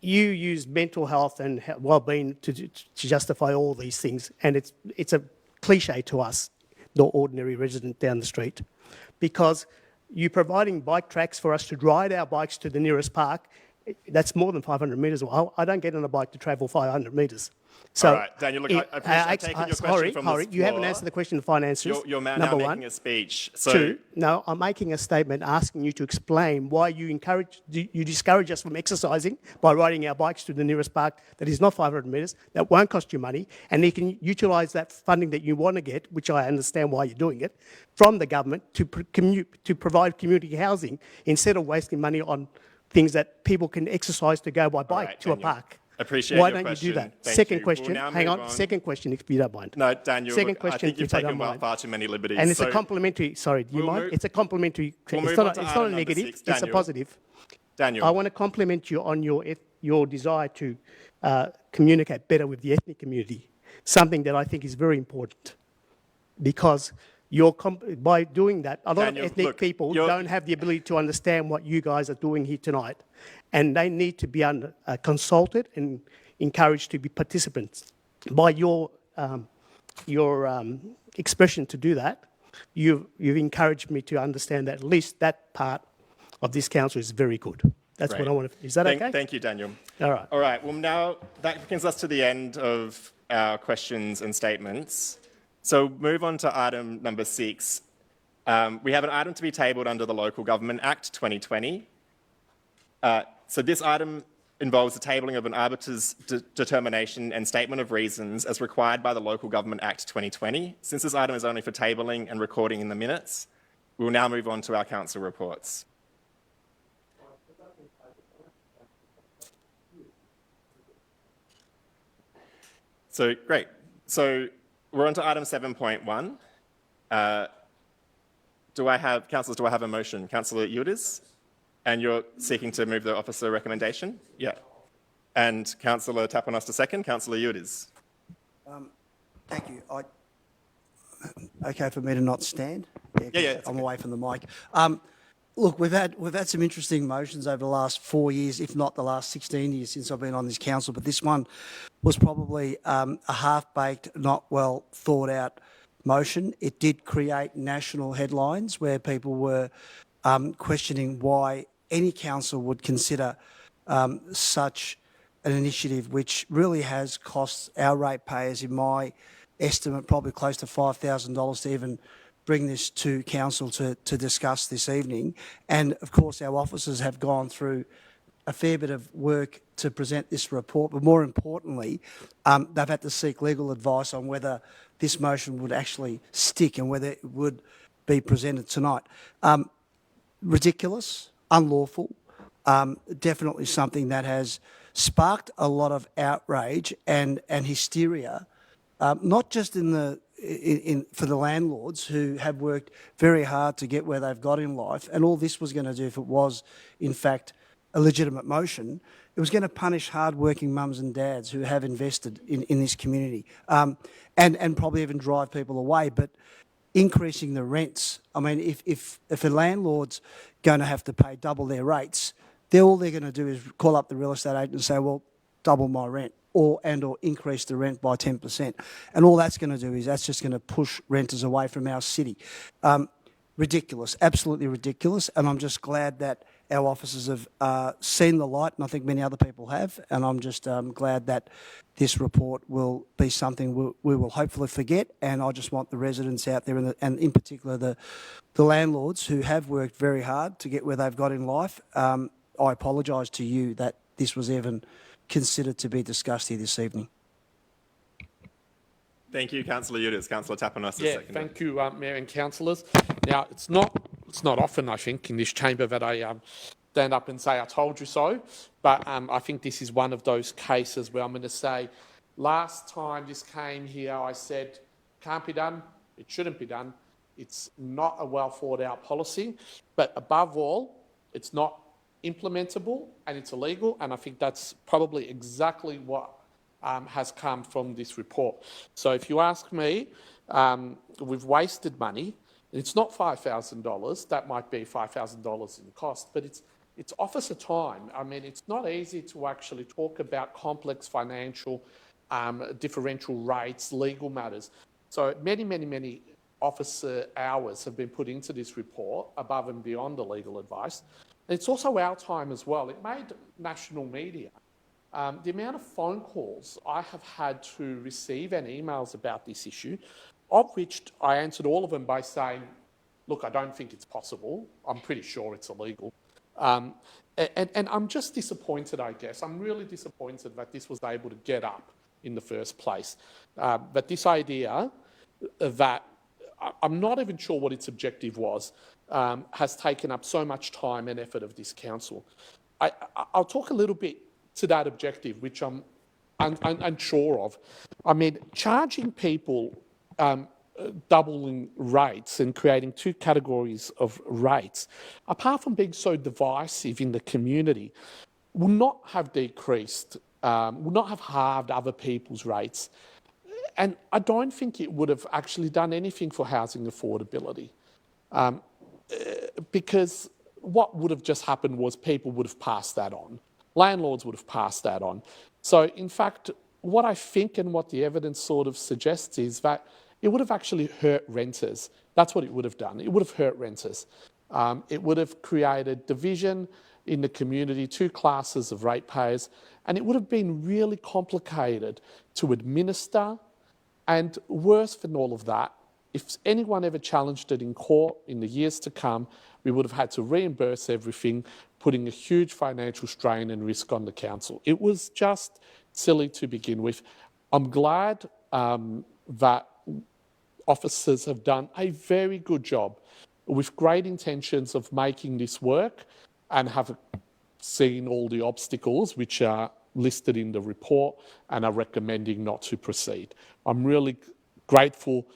use mental health and well-being to justify all these things, and it's a cliche to us, the ordinary resident down the street, because you're providing bike tracks for us to ride our bikes to the nearest park. That's more than 500 metres. I don't get on a bike to travel 500 metres. So, all right, Daniel, look, I appreciate taking your question from the floor. You haven't answered the question of finances. You're now making a speech. So. Two, no, I'm making a statement asking you to explain why you discourage us from exercising by riding our bikes to the nearest park that is not 500 metres, that won't cost you money, and you can utilise that funding that you want to get, which I understand why you're doing it, from the government to provide community housing instead of wasting money on things that people can exercise to go by bike to a park. Appreciate Why your don't question. you do that? Thank Second you. question. We'll now Hang move on. on. Second question, if you don't mind. No, Daniel, Second look, I question, think you've if I don't taken mind. far too many liberties. And it's So a complimentary. Sorry, do you we'll mind? move- It's a complimentary. we'll It's move not. on to It's item not a number negative. 6. It's a Daniel. positive. Daniel. I want to compliment you on your desire to communicate better with the ethnic community. Something that I think is very important, because by doing that, a lot Daniel, of ethnic look, people don't have the ability to understand what you guys are doing here tonight, and they need to be consulted and encouraged to be participants. By your expression to do that, you've encouraged me to understand that at least that part of this council is very good. That's Great. what I want to. Is that okay? Thank you, Daniel. All right. All right. Well, now that brings us to the end of our questions and statements. So move on to item number 6. We have an item to be tabled under the Local Government Act 2020. So this item involves the tabling of an arbiter's determination and statement of reasons as required by the Local Government Act 2020. Since this item is only for tabling and recording in the minutes, we will now move on to our council reports. So, great. So we're on to item 7.1. Councillors, do I have a motion? Councillor Yildiz? And you're seeking to move the officer recommendation? Yeah. And Councillor Tapanos to second. Councillor Yildiz. Thank you. Okay for me to not stand? Yeah, I'm away from the mic. Look, we've had some interesting motions over the last 4 years, if not the last 16 years since I've been on this council, but this one was probably a half-baked, not well thought out motion. It did create national headlines where people were questioning why any council would consider such an initiative, which really has cost our ratepayers, in my estimate, probably close to $5,000 to even bring this to council to discuss this evening. And of course, our officers have gone through a fair bit of work to present this report, but more importantly, they've had to seek legal advice on whether this motion would actually stick and whether it would be presented tonight. Ridiculous, unlawful, definitely something that has sparked a lot of outrage and hysteria, not just for the landlords who have worked very hard to get where they've got in life, and all this was going to do, if it was in fact a legitimate motion, it was going to punish hard-working mums and dads who have invested in this community, and probably even drive people away. But increasing the rents, I mean, if a landlord's going to have to pay double their rates, all they're going to do is call up the real estate agent and say, well, double my rent, or increase the rent by 10%. And all that's going to do is that's just going to push renters away from our city. Ridiculous, absolutely ridiculous. And I'm just glad that our officers have seen the light, and I think many other people have. And I'm just glad that this report will be something we will hopefully forget. And I just want the residents out there, and in particular the landlords who have worked very hard to get where they've got in life. I apologise to you that this was even considered to be discussed here this evening. Thank you, Councillor Yildiz. Councillor Tapanos is second. Thank you, Mayor and councillors. Now, it's not often, I think, in this chamber that I stand up and say, I told you so, but I think this is one of those cases where I'm going to say, last time this came here, I said, can't be done, it shouldn't be done, it's not a well thought out policy, but above all, it's not implementable and it's illegal, and I think that's probably exactly what has come from this report. So if you ask me, we've wasted money. It's not $5,000. That might be $5,000 in cost, but it's officer time. I mean, it's not easy to actually talk about complex financial differential rates, legal matters. So many officer hours have been put into this report above and beyond the legal advice. It's also our time as well. It made national media. The amount of phone calls I have had to receive and emails about this issue, of which I answered all of them by saying, look, I don't think it's possible. I'm pretty sure it's illegal. And I'm just disappointed, I guess. I'm really disappointed that this was able to get up in the first place. But this idea that I'm not even sure what its objective was, has taken up so much time and effort of this council. I'll talk a little bit to that objective, which I'm unsure of. I mean, charging people doubling rates and creating two categories of rates, apart from being so divisive in the community, will not have decreased, will not have halved other people's rates. And I don't think it would have actually done anything for housing affordability. Because what would have just happened was people would have passed that on. Landlords would have passed that on. So in fact, what I think and what the evidence sort of suggests is that it would have actually hurt renters. That's what it would have done. It would have hurt renters. It would have created division in the community, two classes of ratepayers, and it would have been really complicated to administer. And worse than all of that, if anyone ever challenged it in court in the years to come, we would have had to reimburse everything, putting a huge financial strain and risk on the council. It was just silly to begin with. I'm glad that officers have done a very good job with great intentions of making this work and have seen all the obstacles which are listed in the report and are recommending not to proceed. I'm really grateful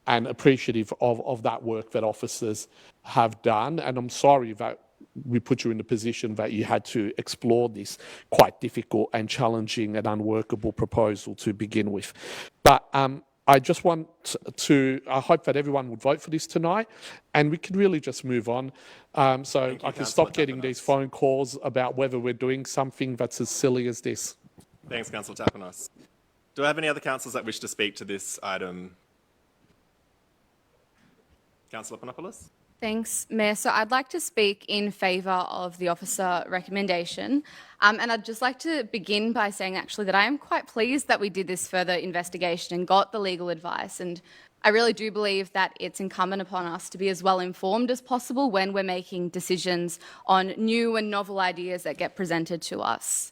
and appreciative of that work that officers have done, and I'm sorry that we put you in the position that you had to explore this quite difficult and challenging and unworkable proposal to begin with. But I just want to, I hope that everyone would vote for this tonight and we can really just move on. So I can stop getting these phone calls about whether we're doing something that's as silly as this. Thanks, Councillor Tapanos. Do I have any other councillors that wish to speak to this item? Councillor Panopoulos? Thanks, Mayor. So I'd like to speak in favour of the officer recommendation. And I'd just like to begin by saying actually that I am quite pleased that we did this further investigation and got the legal advice. And I really do believe that it's incumbent upon us to be as well informed as possible when we're making decisions on new and novel ideas that get presented to us.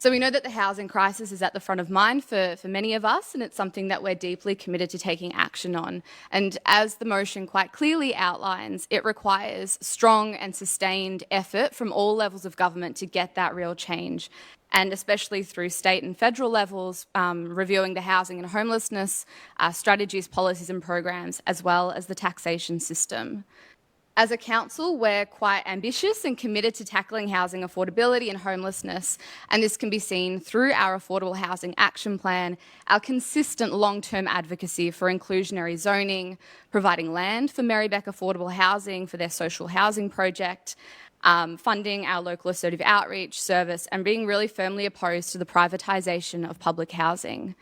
So we know that the housing crisis is at the front of mind for many of us, and it's something that we're deeply committed to taking action on. And as the motion quite clearly outlines, it requires strong and sustained effort from all levels of government to get that real change, and especially through state and federal levels, reviewing the housing and homelessness strategies, policies and programs, as well as the taxation system. As a council, we're quite ambitious and committed to tackling housing affordability and homelessness, and this can be seen through our Affordable Housing Action Plan, our consistent long-term advocacy for inclusionary zoning, providing land for Merri-bek affordable housing for their social housing project, funding our local assertive outreach service, and being really firmly opposed to the privatisation of public housing.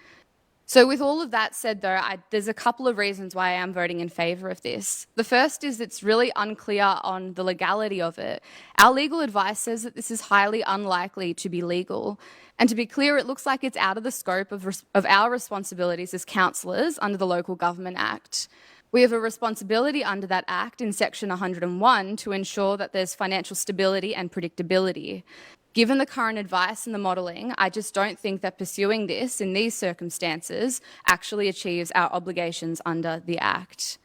So with all of that said, though, there's a couple of reasons why I am voting in favour of this. The first is it's really unclear on the legality of it. Our legal advice says that this is highly unlikely to be legal. And to be clear, it looks like it's out of the scope of our responsibilities as councillors under the Local Government Act. We have a responsibility under that Act in Section 101 to ensure that there's financial stability and predictability. Given the current advice and the modelling, I just don't think that pursuing this in these circumstances actually achieves our obligations under the Act.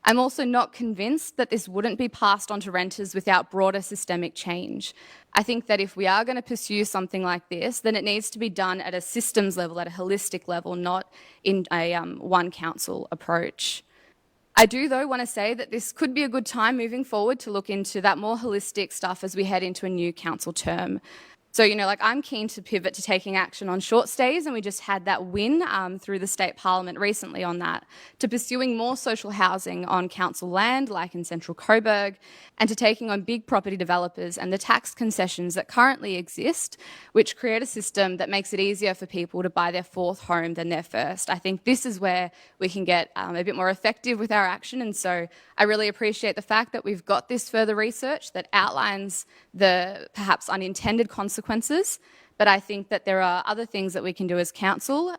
I'm also not convinced that this wouldn't be passed on to renters without broader systemic change. I think that if we are going to pursue something like this, then it needs to be done at a systems level, at a holistic level, not in a one council approach. I do, though, want to say that this could be a good time moving forward to look into that more holistic stuff as we head into a new council term. So, I'm keen to pivot to taking action on short stays, and we just had that win through the state parliament recently on that, to pursuing more social housing on council land, like in central Coburg, and to taking on big property developers and the tax concessions that currently exist, which create a system that makes it easier for people to buy their fourth home than their first. I think this is where we can get a bit more effective with our action, and so I really appreciate the fact that we've got this further research that outlines the perhaps unintended consequences, but I think that there are other things that we can do as council,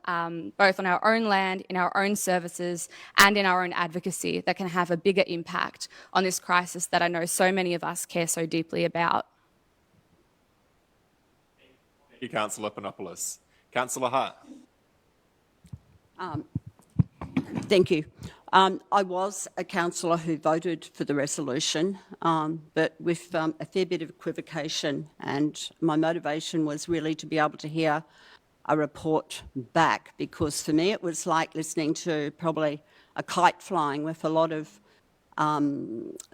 both on our own land, in our own services, and in our own advocacy that can have a bigger impact on this crisis that I know so many of us care so deeply about. Thank you, Councillor Panopoulos. Councillor Hart. Thank you. I was a councillor who voted for the resolution, but with a fair bit of equivocation, and my motivation was really to be able to hear a report back, because for me it was like listening to probably a kite flying with a lot of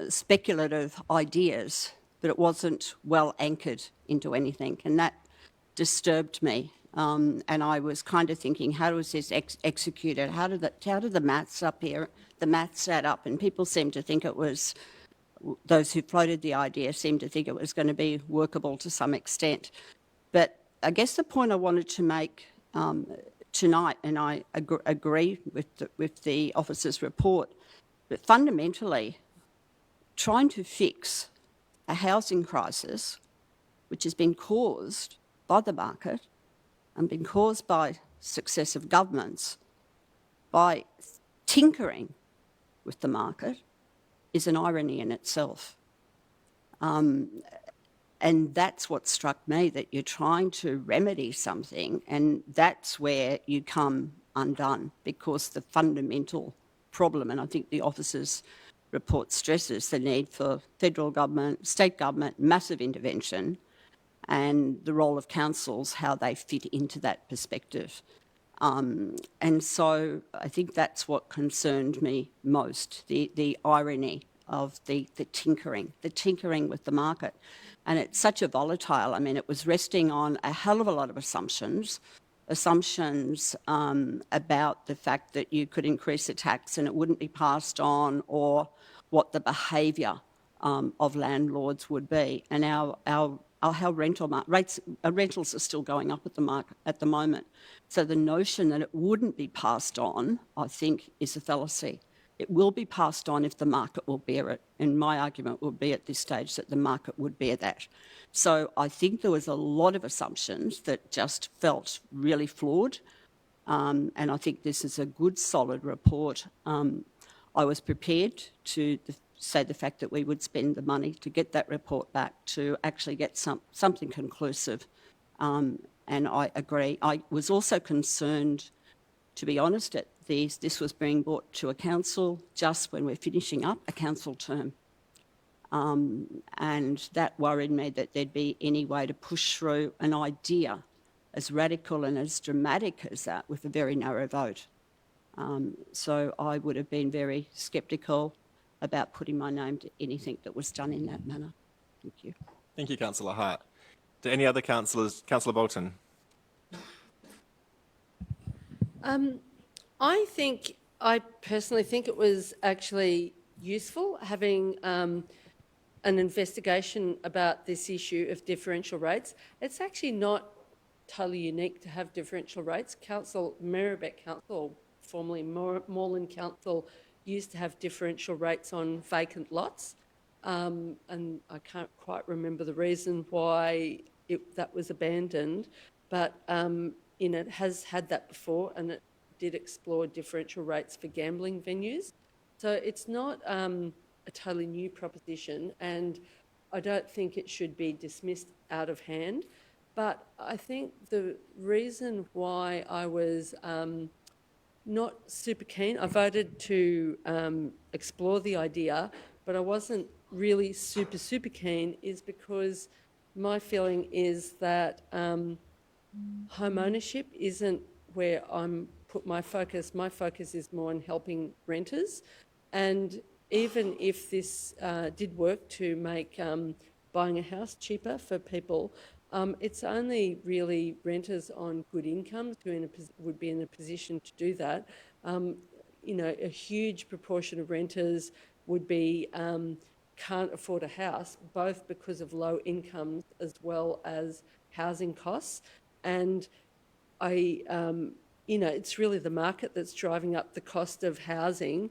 speculative ideas, but it wasn't well anchored into anything, and that disturbed me. And I was kind of thinking, how was this executed? How did the maths up here, the maths add up? And people seemed to think it was, those who floated the idea seemed to think it was going to be workable to some extent. But I guess the point I wanted to make tonight, and I agree with the officer's report, but fundamentally, trying to fix a housing crisis which has been caused by the market and been caused by successive governments by tinkering with the market is an irony in itself. And that's what struck me, that you're trying to remedy something, and that's where you come undone, because the fundamental problem, and I think the officer's report stresses the need for federal government, state government, massive intervention, and the role of councils, how they fit into that perspective. And so I think that's what concerned me most, the irony of the tinkering with the market. And it's such a volatile, I mean, it was resting on a hell of a lot of assumptions about the fact that you could increase the tax and it wouldn't be passed on, or what the behaviour of landlords would be. And our rentals are still going up at the moment. So the notion that it wouldn't be passed on, I think, is a fallacy. It will be passed on if the market will bear it. And my argument would be at this stage that the market would bear that. So I think there was a lot of assumptions that just felt really flawed. And I think this is a good, solid report. I was prepared to say the fact that we would spend the money to get that report back to actually get something conclusive. And I agree. I was also concerned, to be honest, at this was being brought to a council just when we're finishing up a council term. And that worried me, that there'd be any way to push through an idea as radical and as dramatic as that with a very narrow vote. So I would have been very sceptical about putting my name to anything that was done in that manner. Thank you. Thank you, Councillor Hart. Do any other councillors? Councillor Bolton. I personally think it was actually useful having an investigation about this issue of differential rates. It's actually not totally unique to have differential rates. Merri-bek Council, formerly Moreland Council, used to have differential rates on vacant lots, and I can't quite remember the reason why that was abandoned, but it has had that before, and it did explore differential rates for gambling venues. So it's not a totally new proposition, and I don't think it should be dismissed out of hand. But I think the reason why I was not super keen, I voted to explore the idea, but I wasn't really super keen, is because my feeling is that home ownership isn't where I'm put my focus. My focus is more on helping renters. And even if this did work to make buying a house cheaper for people, it's only really renters on good incomes who would be in a position to do that. A huge proportion of renters would be can't afford a house, both because of low incomes as well as housing costs. And it's really the market that's driving up the cost of housing,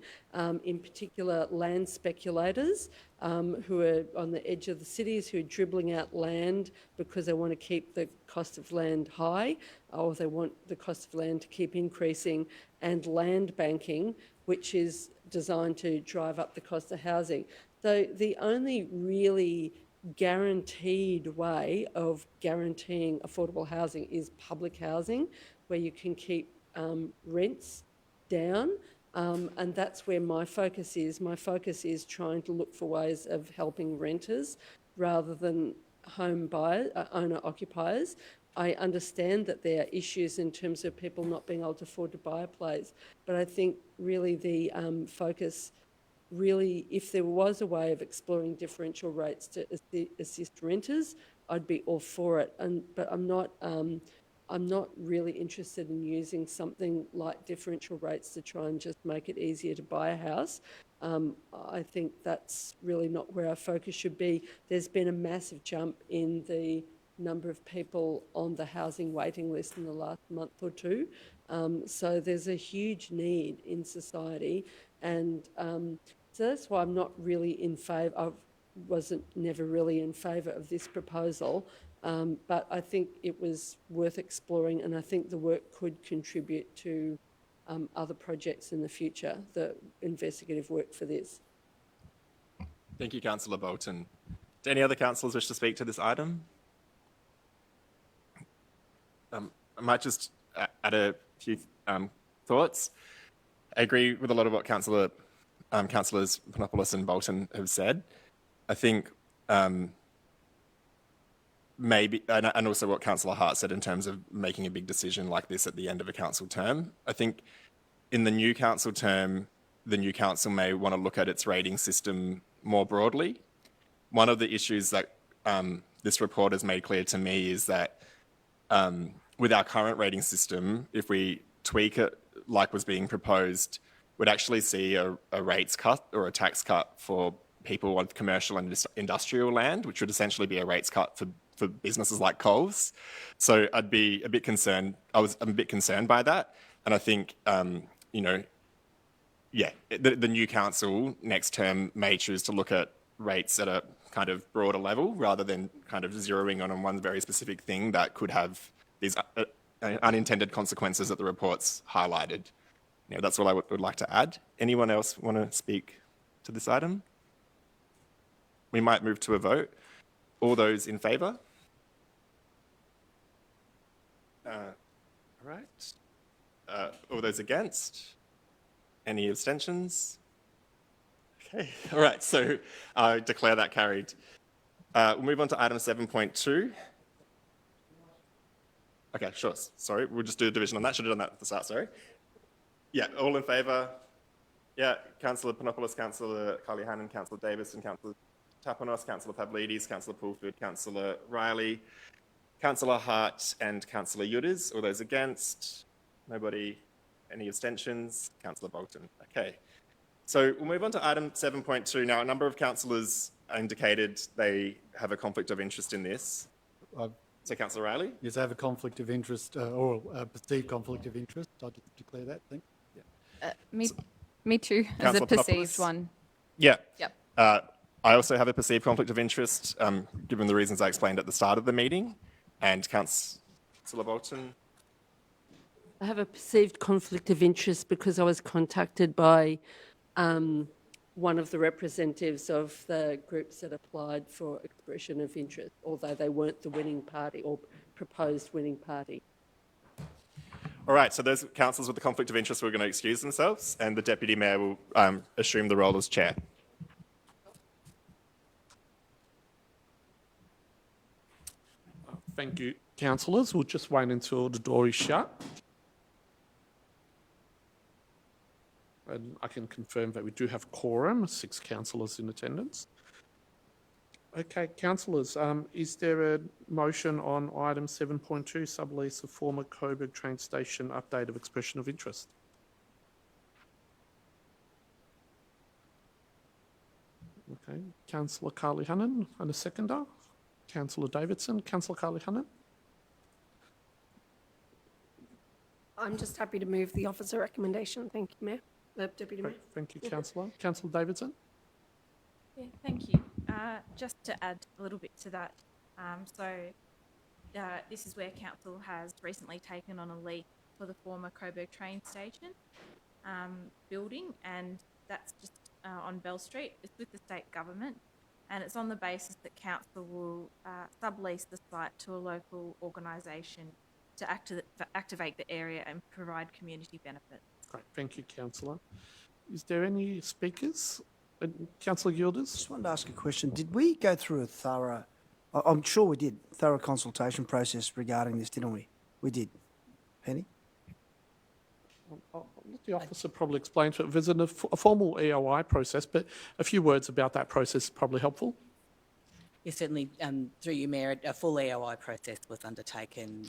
in particular land speculators who are on the edge of the cities, who are dribbling out land because they want to keep the cost of land high, or they want the cost of land to keep increasing, and land banking, which is designed to drive up the cost of housing. So the only really guaranteed way of guaranteeing affordable housing is public housing, where you can keep rents down And that's where my focus is. My focus is trying to look for ways of helping renters rather than home buyers, owner-occupiers. I understand that there are issues in terms of people not being able to afford to buy a place, but I think really the focus, really, if there was a way of exploring differential rates to assist renters, I'd be all for it. But I'm not really interested in using something like differential rates to try and just make it easier to buy a house. I think that's really not where our focus should be. There's been a massive jump in the number of people on the housing waiting list in the last month or two. So there's a huge need in society, and so that's why I'm not really in favour. I wasn't never really in favour of this proposal, but I think it was worth exploring, and I think the work could contribute to other projects in the future, the investigative work for this. Thank you, Councillor Bolton. Do any other councillors wish to speak to this item? I might just add a few thoughts. I agree with a lot of what Councillors Panopoulos and Bolton have said. I think maybe, and also what Councillor Hart said in terms of making a big decision like this at the end of a council term. I think in the new council term, the new council may want to look at its rating system more broadly. One of the issues that this report has made clear to me is that with our current rating system, if we tweak it like was being proposed, we'd actually see a rates cut or a tax cut for people with commercial and industrial land, which would essentially be a rates cut for businesses like Coles. So I'd be a bit concerned. I'm a bit concerned by that. And I think, you know, yeah, the new council next term may choose to look at rates at a kind of broader level rather than kind of zeroing on one very specific thing that could have these unintended consequences that the report's highlighted. You know, that's all I would like to add. Anyone else want to speak to this item? We might move to a vote. All those in favour? All right. All those against? Any abstentions? Okay, all right, so I declare that carried. We'll move on to item 7.2. Okay, sure, sorry, we'll just do a division on that. Should have done that at the start, sorry. Yeah, all in favour? Yeah, Councillor Panopoulos, Councillor Carly-Hannon, Councillor Davis and Councillor Tapanos, Councillor Pavlidis, Councillor Pulford, Councillor Riley, Councillor Hart and Councillor Yudis. All those against? Nobody? Any abstentions? Councillor Bolton. Okay. So we'll move on to item 7.2. Now, a number of councillors indicated they have a conflict of interest in this. So, Councillor Riley? Yes, I have a conflict of interest, or a perceived conflict of interest. I'll just declare that, thank you. Me too, as a Councillor perceived Panopoulos? one. Yeah. Yep. I also have a perceived conflict of interest, given the reasons I explained at the start of the meeting. And Councillor Bolton? I have a perceived conflict of interest because I was contacted by one of the representatives of the groups that applied for expression of interest, although they weren't the winning party or proposed winning party. All right, so those councillors with the conflict of interest were going to excuse themselves, and the Deputy Mayor will assume the role as Chair. Thank you, councillors. We'll just wait until the door is shut. And I can confirm that we do have quorum, 6 councillors in attendance. Okay, councillors, is there a motion on item 7.2, sublease of former Coburg train station, update of expression of interest? Okay, Councillor Carly-Hannon and a seconder. Councillor Davidson. Councillor Carly-Hannon. I'm just happy to move the officer recommendation. Thank you, Mayor. Deputy Mayor. Thank you, Councillor. Councillor Davidson. Yeah, thank you. Just to add a little bit to that, this is where Council has recently taken on a lease for the former Coburg train station building, and that's just on Bell Street. It's with the state government, and it's on the basis that Council will sublease the site to a local organisation to activate the area and provide community benefits. Great, thank you, Councillor. Is there any speakers? Councillor Gilders? Just wanted to ask a question. Did we go through a thorough, I'm sure we did, thorough consultation process regarding this, didn't we? We did. Penny? I'll let the officer probably explain to it. There's a formal EOI process, but a few words about that process is probably helpful. Yes, certainly, through you, Mayor, a full EOI process was undertaken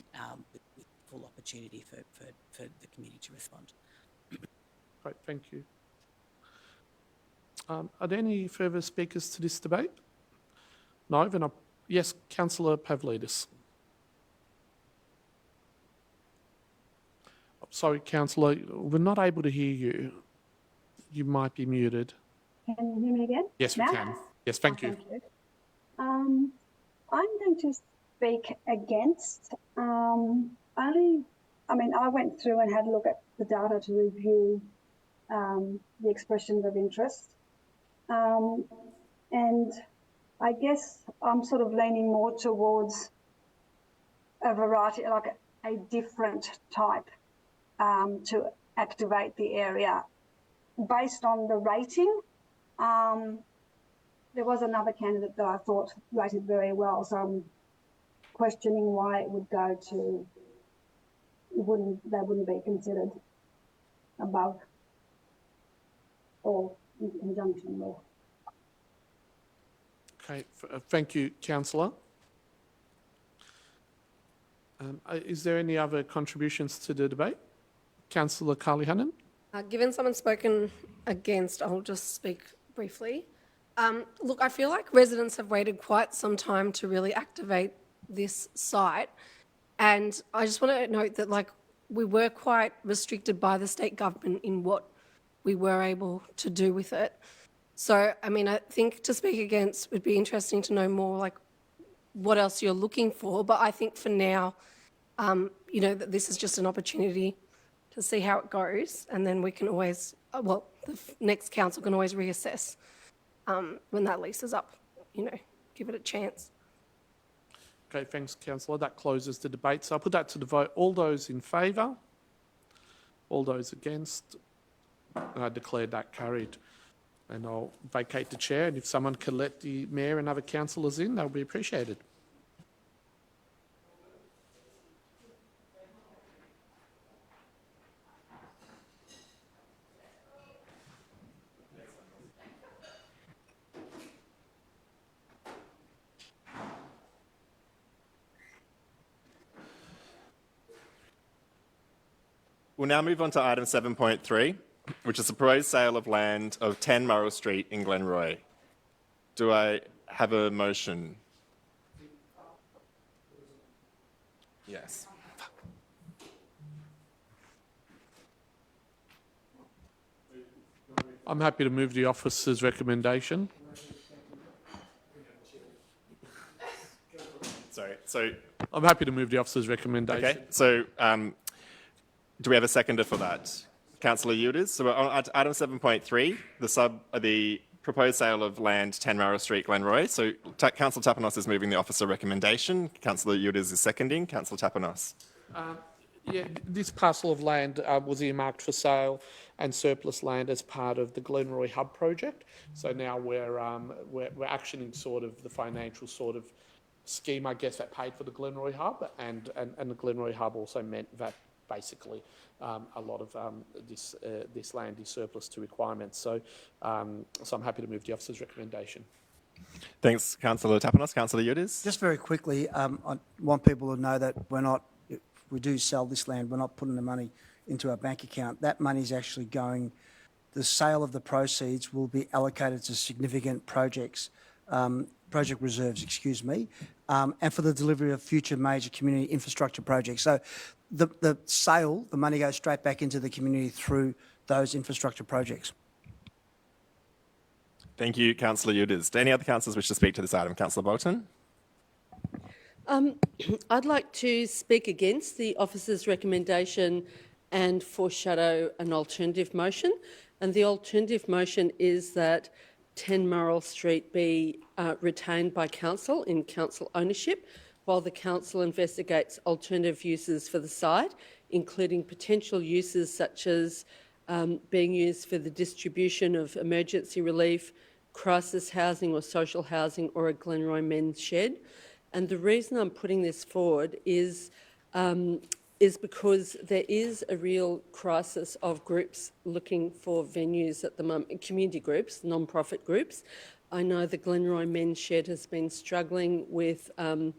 with full opportunity for the community to respond. Great, thank you. Are there any further speakers to this debate? No, then yes, Councillor Pavlidis. Sorry, Councillor, we're not able to hear you. You might be muted. Can you hear me again? Yes, we can. Yes, thank you. Thank you. I'm going to speak against I went through and had a look at the data to review the expressions of interest. And I guess I'm sort of leaning more towards a variety, like a different type to activate the area. Based on the rating, there was another candidate that I thought rated very well, so I'm questioning why it would go to, they wouldn't be considered above or in conjunction with. Okay, thank you, Councillor. Is there any other contributions to the debate? Councillor Carly Hannon? Given someone's spoken against, I'll just speak briefly. Look, I feel like residents have waited quite some time to really activate this site. And I just want to note that, like, we were quite restricted by the state government in what we were able to do with it. So, I mean, I think to speak against would be interesting to know more, like, what else you're looking for. But I think for now, that this is just an opportunity to see how it goes. And then we can always, the next council can always reassess when that lease is up, give it a chance. Okay, thanks, Councillor. That closes the debate. So I'll put that to the vote. All those in favour? All those against? I declare that carried. And I'll vacate the chair, and if someone can let the Mayor and other councillors in, that would be appreciated. We'll now move on to item 7.3, which is the proposed sale of land of 10 Murrell Street in Glenroy. Do I have a motion? Yes. I'm happy to move the officer's recommendation. Sorry, so... I'm happy to move the officer's recommendation. Okay, so do we have a seconder for that? Councillor Yildiz. So we're on item 7.3, the proposed sale of land 10 Murrell Street, Glenroy. So Councillor Tapanos is moving the officer recommendation. Councillor Yildiz is seconding. Councillor Tapanos. Yeah, this parcel of land was earmarked for sale and surplus land as part of the Glenroy Hub project. So now we're actioning sort of the financial sort of scheme, I guess, that paid for the Glenroy Hub, and the Glenroy Hub also meant that basically a lot of this land is surplus to requirements. So I'm happy to move the officer's recommendation. Thanks, Councillor Tapanos. Councillor Yildiz. Just very quickly, I want people to know that if we do sell this land, we're not putting the money into our bank account. That money is actually going, the sale of the proceeds will be allocated to significant projects, project reserves, and for the delivery of future major community infrastructure projects. So the sale, the money goes straight back into the community through those infrastructure projects. Thank you, Councillor Yildiz. Do any other councillors wish to speak to this item? Councillor Bolton. I'd like to speak against the officer's recommendation and foreshadow an alternative motion. And the alternative motion is that 10 Murrell Street be retained by council in council ownership while the council investigates alternative uses for the site, including potential uses such as being used for the distribution of emergency relief, crisis housing or social housing, or a Glenroy men's shed. And the reason I'm putting this forward is because there is a real crisis of groups looking for venues at the moment, community groups, non-profit groups. I know the Glenroy men's shed has been struggling with a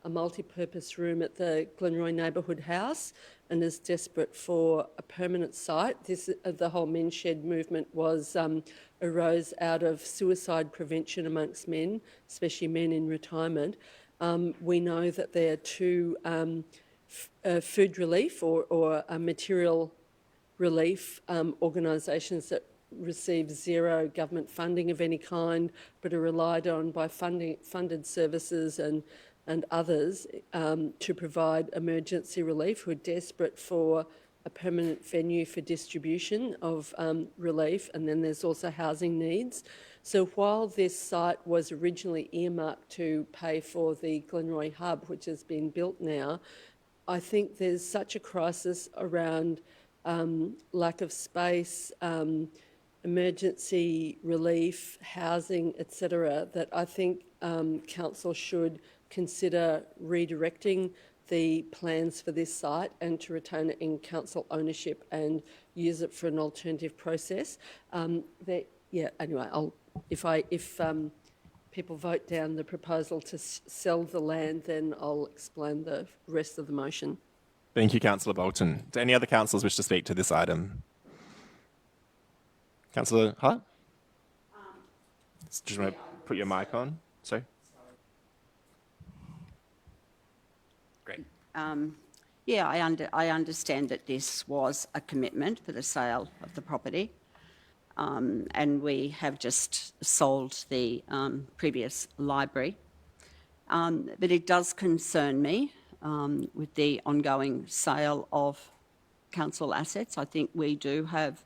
multi-purpose room at the Glenroy Neighbourhood House and is desperate for a permanent site. The whole men's shed movement arose out of suicide prevention amongst men, especially men in retirement. We know that there are two food relief or material relief organisations that receive zero government funding of any kind, but are relied on by funded services and others to provide emergency relief, who are desperate for a permanent venue for distribution of relief, and then there's also housing needs. So while this site was originally earmarked to pay for the Glenroy Hub, which has been built now, I think there's such a crisis around lack of space, emergency relief, housing, etc., that I think Council should consider redirecting the plans for this site and to retain it in council ownership and use it for an alternative process. Anyway, if people vote down the proposal to sell the land, then I'll explain the rest of the motion. Thank you, Councillor Bolton. Do any other councillors wish to speak to this item? Councillor Hart? Do you want to put your mic on? Sorry. Great. I understand that this was a commitment for the sale of the property, and we have just sold the previous library. But it does concern me with the ongoing sale of council assets. I think we do have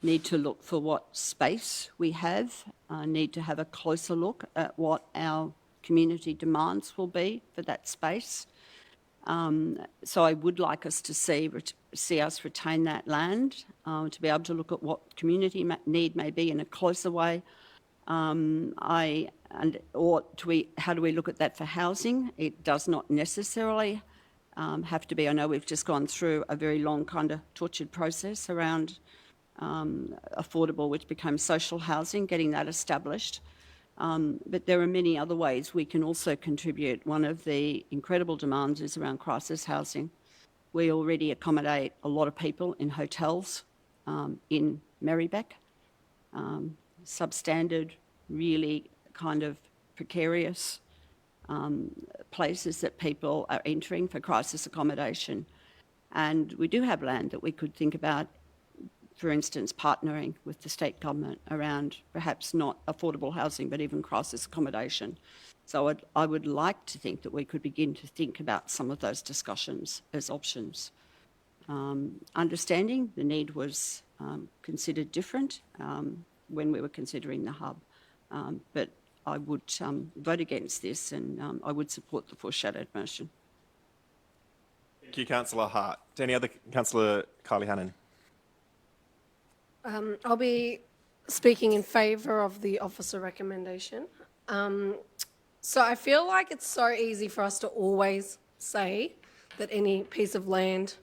need to look for what space we have, need to have a closer look at what our community demands will be for that space. So I would like us to see us retain that land, to be able to look at what community need may be in a closer way. How do we look at that for housing? It does not necessarily have to be. I know we've just gone through a very long kind of tortured process around affordable, which became social housing, getting that established. But there are many other ways we can also contribute. One of the incredible demands is around crisis housing. We already accommodate a lot of people in hotels in Merri-bek, substandard, really kind of precarious places that people are entering for crisis accommodation. And we do have land that we could think about, for instance, partnering with the state government around perhaps not affordable housing, but even crisis accommodation. So I would like to think that we could begin to think about some of those discussions as options. Understanding the need was considered different when we were considering the hub, but I would vote against this, and I would support the foreshadowed motion. Thank you, Councillor Hart. Do any other Councillor Kylie Hannon? I'll be speaking in favour of the officer recommendation. So I feel like it's so easy for us to always say that any piece of land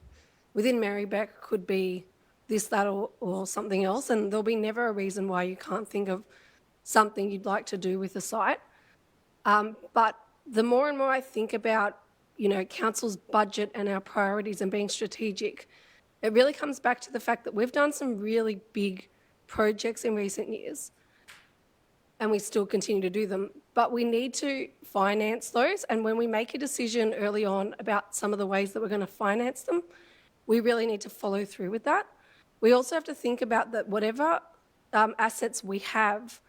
within Merri-bek could be this, that, or something else, and there'll be never a reason why you can't think of something you'd like to do with the site. But the more and more I think about, council's budget and our priorities and being strategic, it really comes back to the fact that we've done some really big projects in recent years, and we still continue to do them, but we need to finance those. And when we make a decision early on about some of the ways that we're going to finance them, we really need to follow through with that. We also have to think about that whatever assets we have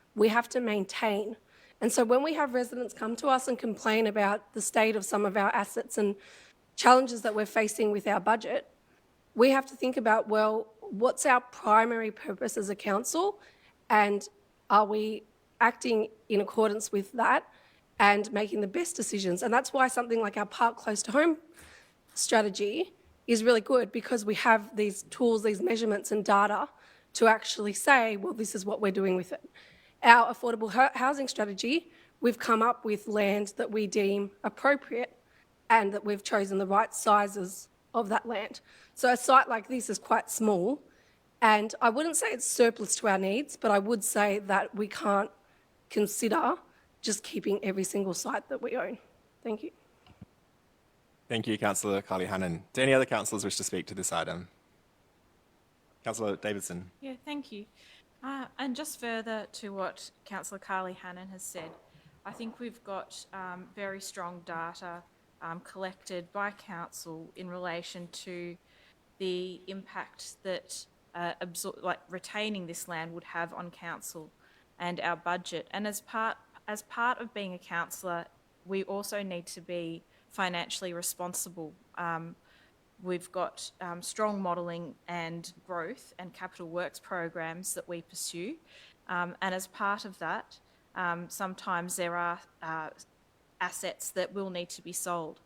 to maintain. And so when we have residents come to us and complain about the state of some of our assets and challenges that we're facing with our budget, we have to think about, well, what's our primary purpose as a council, and are we acting in accordance with that and making the best decisions? And that's why something like our Park Close to Home strategy is really good because we have these tools, these measurements and data to actually say, well, this is what we're doing with it. Our affordable housing strategy, we've come up with land that we deem appropriate and that we've chosen the right sizes of that land. So a site like this is quite small, and I wouldn't say it's surplus to our needs, but I would say that we can't consider just keeping every single site that we own. Thank you. Thank you, Councillor Carly Hannon. Do any other councillors wish to speak to this item? Councillor Davidson. Yeah, thank you. And just further to what Councillor Carly Hannon has said, I think we've got very strong data collected by council in relation to the impact that retaining this land would have on council and our budget. And as part of being a councillor, we also need to be financially responsible. We've got strong modelling and growth and capital works programs that we pursue. And as part of that, sometimes there are assets that will need to be sold.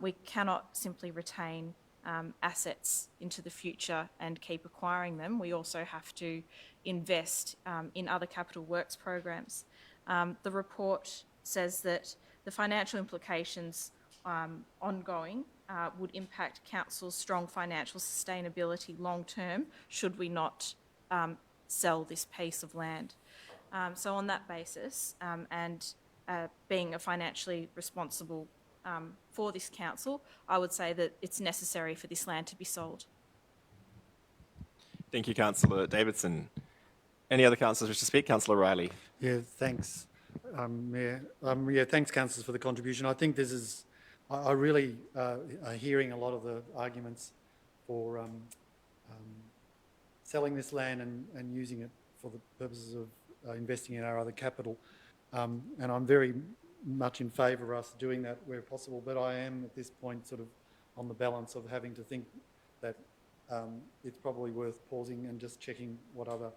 We cannot simply retain assets into the future and keep acquiring them. We also have to invest in other capital works programs. The report says that the financial implications ongoing would impact council's strong financial sustainability long term should we not sell this piece of land. So on that basis, and being a financially responsible for this council, I would say that it's necessary for this land to be sold. Thank you, Councillor Davidson. Any other councillors wish to speak? Councillor Riley. Yeah, thanks, Mayor. Yeah, thanks, councillors, for the contribution. I think this is, I really are hearing a lot of the arguments for selling this land and using it for the purposes of investing in our other capital. And I'm very much in favour of us doing that where possible, but I am at this point sort of on the balance of having to think that it's probably worth pausing and just checking what other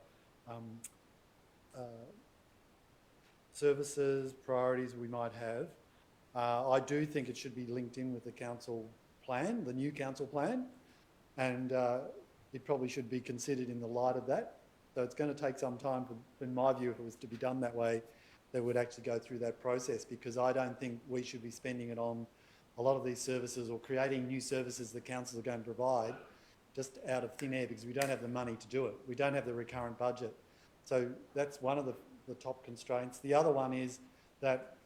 services, priorities we might have. I do think it should be linked in with the council plan, the new council plan, and it probably should be considered in the light of that. So it's going to take some time, in my view, if it was to be done that way, that would actually go through that process, because I don't think we should be spending it on a lot of these services or creating new services the councils are going to provide just out of thin air, because we don't have the money to do it. We don't have the recurrent budget. So that's one of the top constraints. The other one is that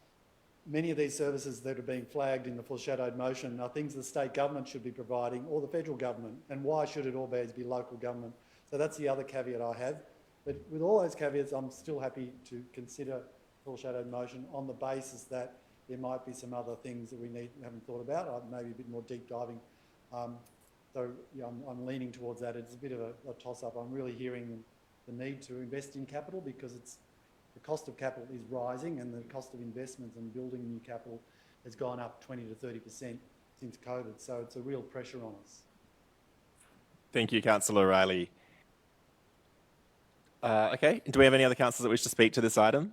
many of these services that are being flagged in the foreshadowed motion are things the state government should be providing or the federal government. And why should it always be local government? So that's the other caveat I have. But with all those caveats, I'm still happy to consider foreshadowed motion on the basis that there might be some other things that we haven't thought about, maybe a bit more deep diving. So yeah, I'm leaning towards that. It's a bit of a toss-up. I'm really hearing the need to invest in capital because the cost of capital is rising and the cost of investments and building new capital has gone up 20 to 30% since COVID. So it's a real pressure on us. Thank you, Councillor Riley. Okay, do we have any other councillors that wish to speak to this item?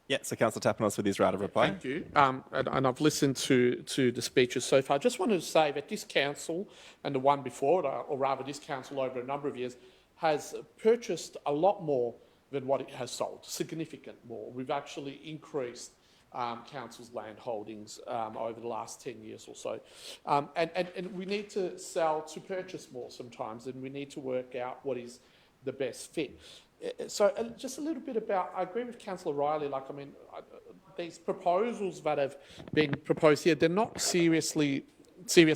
Yeah, so Councillor Tapanos with his right of reply. Thank you. And I've listened to the speeches so far. I just wanted to say that this council and the one before it, or rather this council over a number of years, has purchased a lot more than what it has sold, significant more. We've actually increased council's land holdings over the last 10 years or so. And we need to sell to purchase more sometimes, and we need to work out what is the best fit. So just a little bit about, I agree with Councillor Riley, these proposals that have been proposed here, they're not serious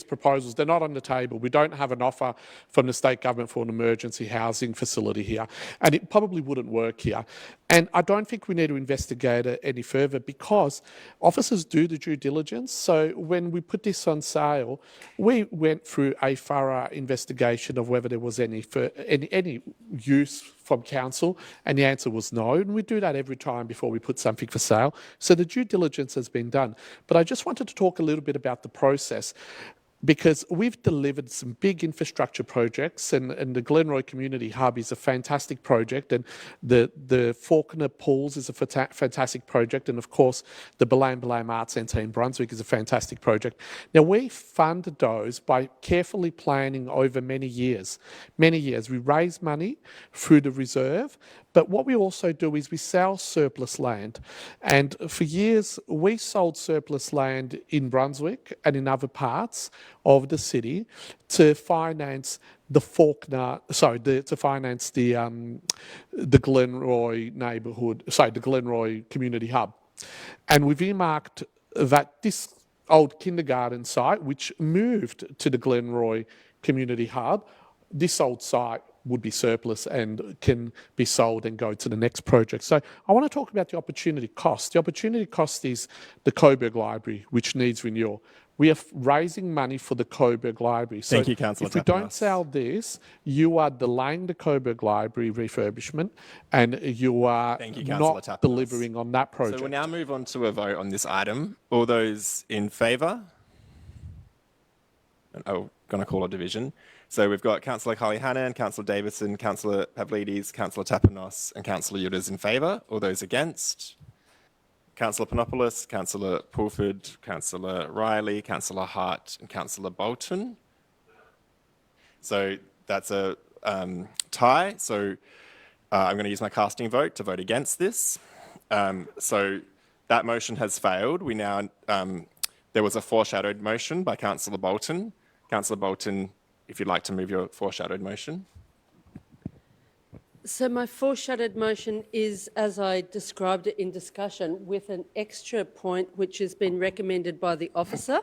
proposals. They're not on the table. We don't have an offer from the state government for an emergency housing facility here, and it probably wouldn't work here. And I don't think we need to investigate it any further because officers do the due diligence. So when we put this on sale, we went through a thorough investigation of whether there was any use from council, and the answer was no. And we do that every time before we put something for sale. So the due diligence has been done. But I just wanted to talk a little bit about the process. because we've delivered some big infrastructure projects, and the Glenroy Community Hub is a fantastic project, and the Faulkner Pools is a fantastic project, and of course the Balam Arts Centre in Brunswick is a fantastic project. Now we fund those by carefully planning over many years. We raise money through the reserve, but what we also do is we sell surplus land, and for years we sold surplus land in Brunswick and in other parts of the city to finance the to finance the Glenroy the Glenroy Community Hub. And we've earmarked that this old kindergarten site, which moved to the Glenroy Community Hub, this old site would be surplus and can be sold and go to the next project. So I want to talk about the opportunity cost. The opportunity cost is the Coburg Library, which needs renewal. We are raising money for the Coburg Library. So Thank you, Councillor if we don't sell this, you are delaying the Coburg Library refurbishment, and you are not delivering on that project. So we'll now move on to a vote on this item. All those in favour? I'm going to call a division. So we've got Councillor Carly Hannan, Councillor Davidson, Councillor Pavlidis, Councillor Tapanos and Councillor Yutas in favour. All those against? Councillor Panopoulos, Councillor Pulford, Councillor Riley, Councillor Hart and Councillor Bolton. So that's a tie. So I'm going to use my casting vote to vote against this. So that motion has failed. We now, there was a foreshadowed motion by Councillor Bolton. Councillor Bolton, if you'd like to move your foreshadowed motion. So my foreshadowed motion is, as I described it in discussion, with an extra point which has been recommended by the officer,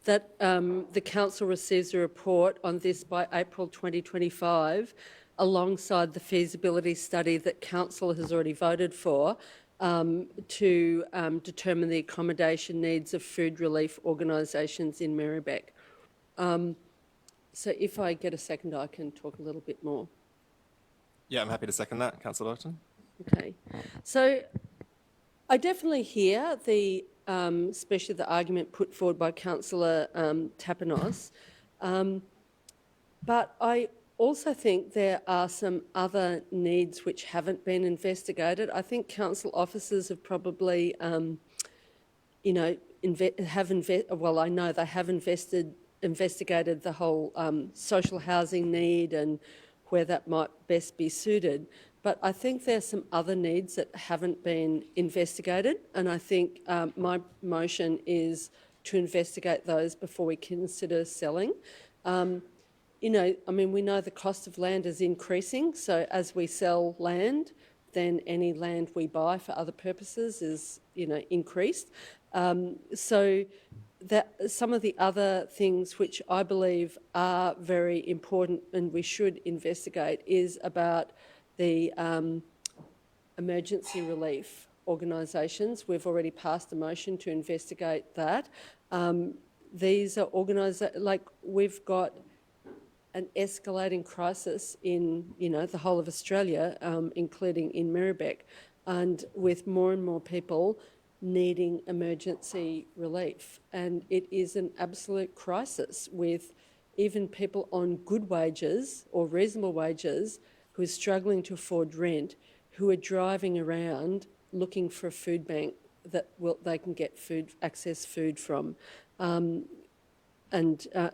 that the council receives a report on this by April 2025, alongside the feasibility study that council has already voted for, to determine the accommodation needs of food relief organisations in Merri-bek. So if I get a second, I can talk a little bit more. Yeah, I'm happy to second that, Councillor Dalton. Okay. So I definitely hear the, especially the argument put forward by Councillor Tapanos, but I also think there are some other needs which haven't been investigated. I think council officers have probably, you know, I know they have investigated the whole social housing need and where that might best be suited. But I think there's some other needs that haven't been investigated, and I think my motion is to investigate those before we consider selling. You know, I mean, we know the cost of land is increasing, so as we sell land, then any land we buy for other purposes is, you know, increased. So that some of the other things which I believe are very important and we should investigate is about the emergency relief organisations. We've already passed a motion to investigate that. These are like we've got an escalating crisis in, you know, the whole of Australia, including in Merri-bek, and with more and more people needing emergency relief. And it is an absolute crisis with even people on good wages or reasonable wages who are struggling to afford rent, who are driving around looking for a food bank that they can get access food from. And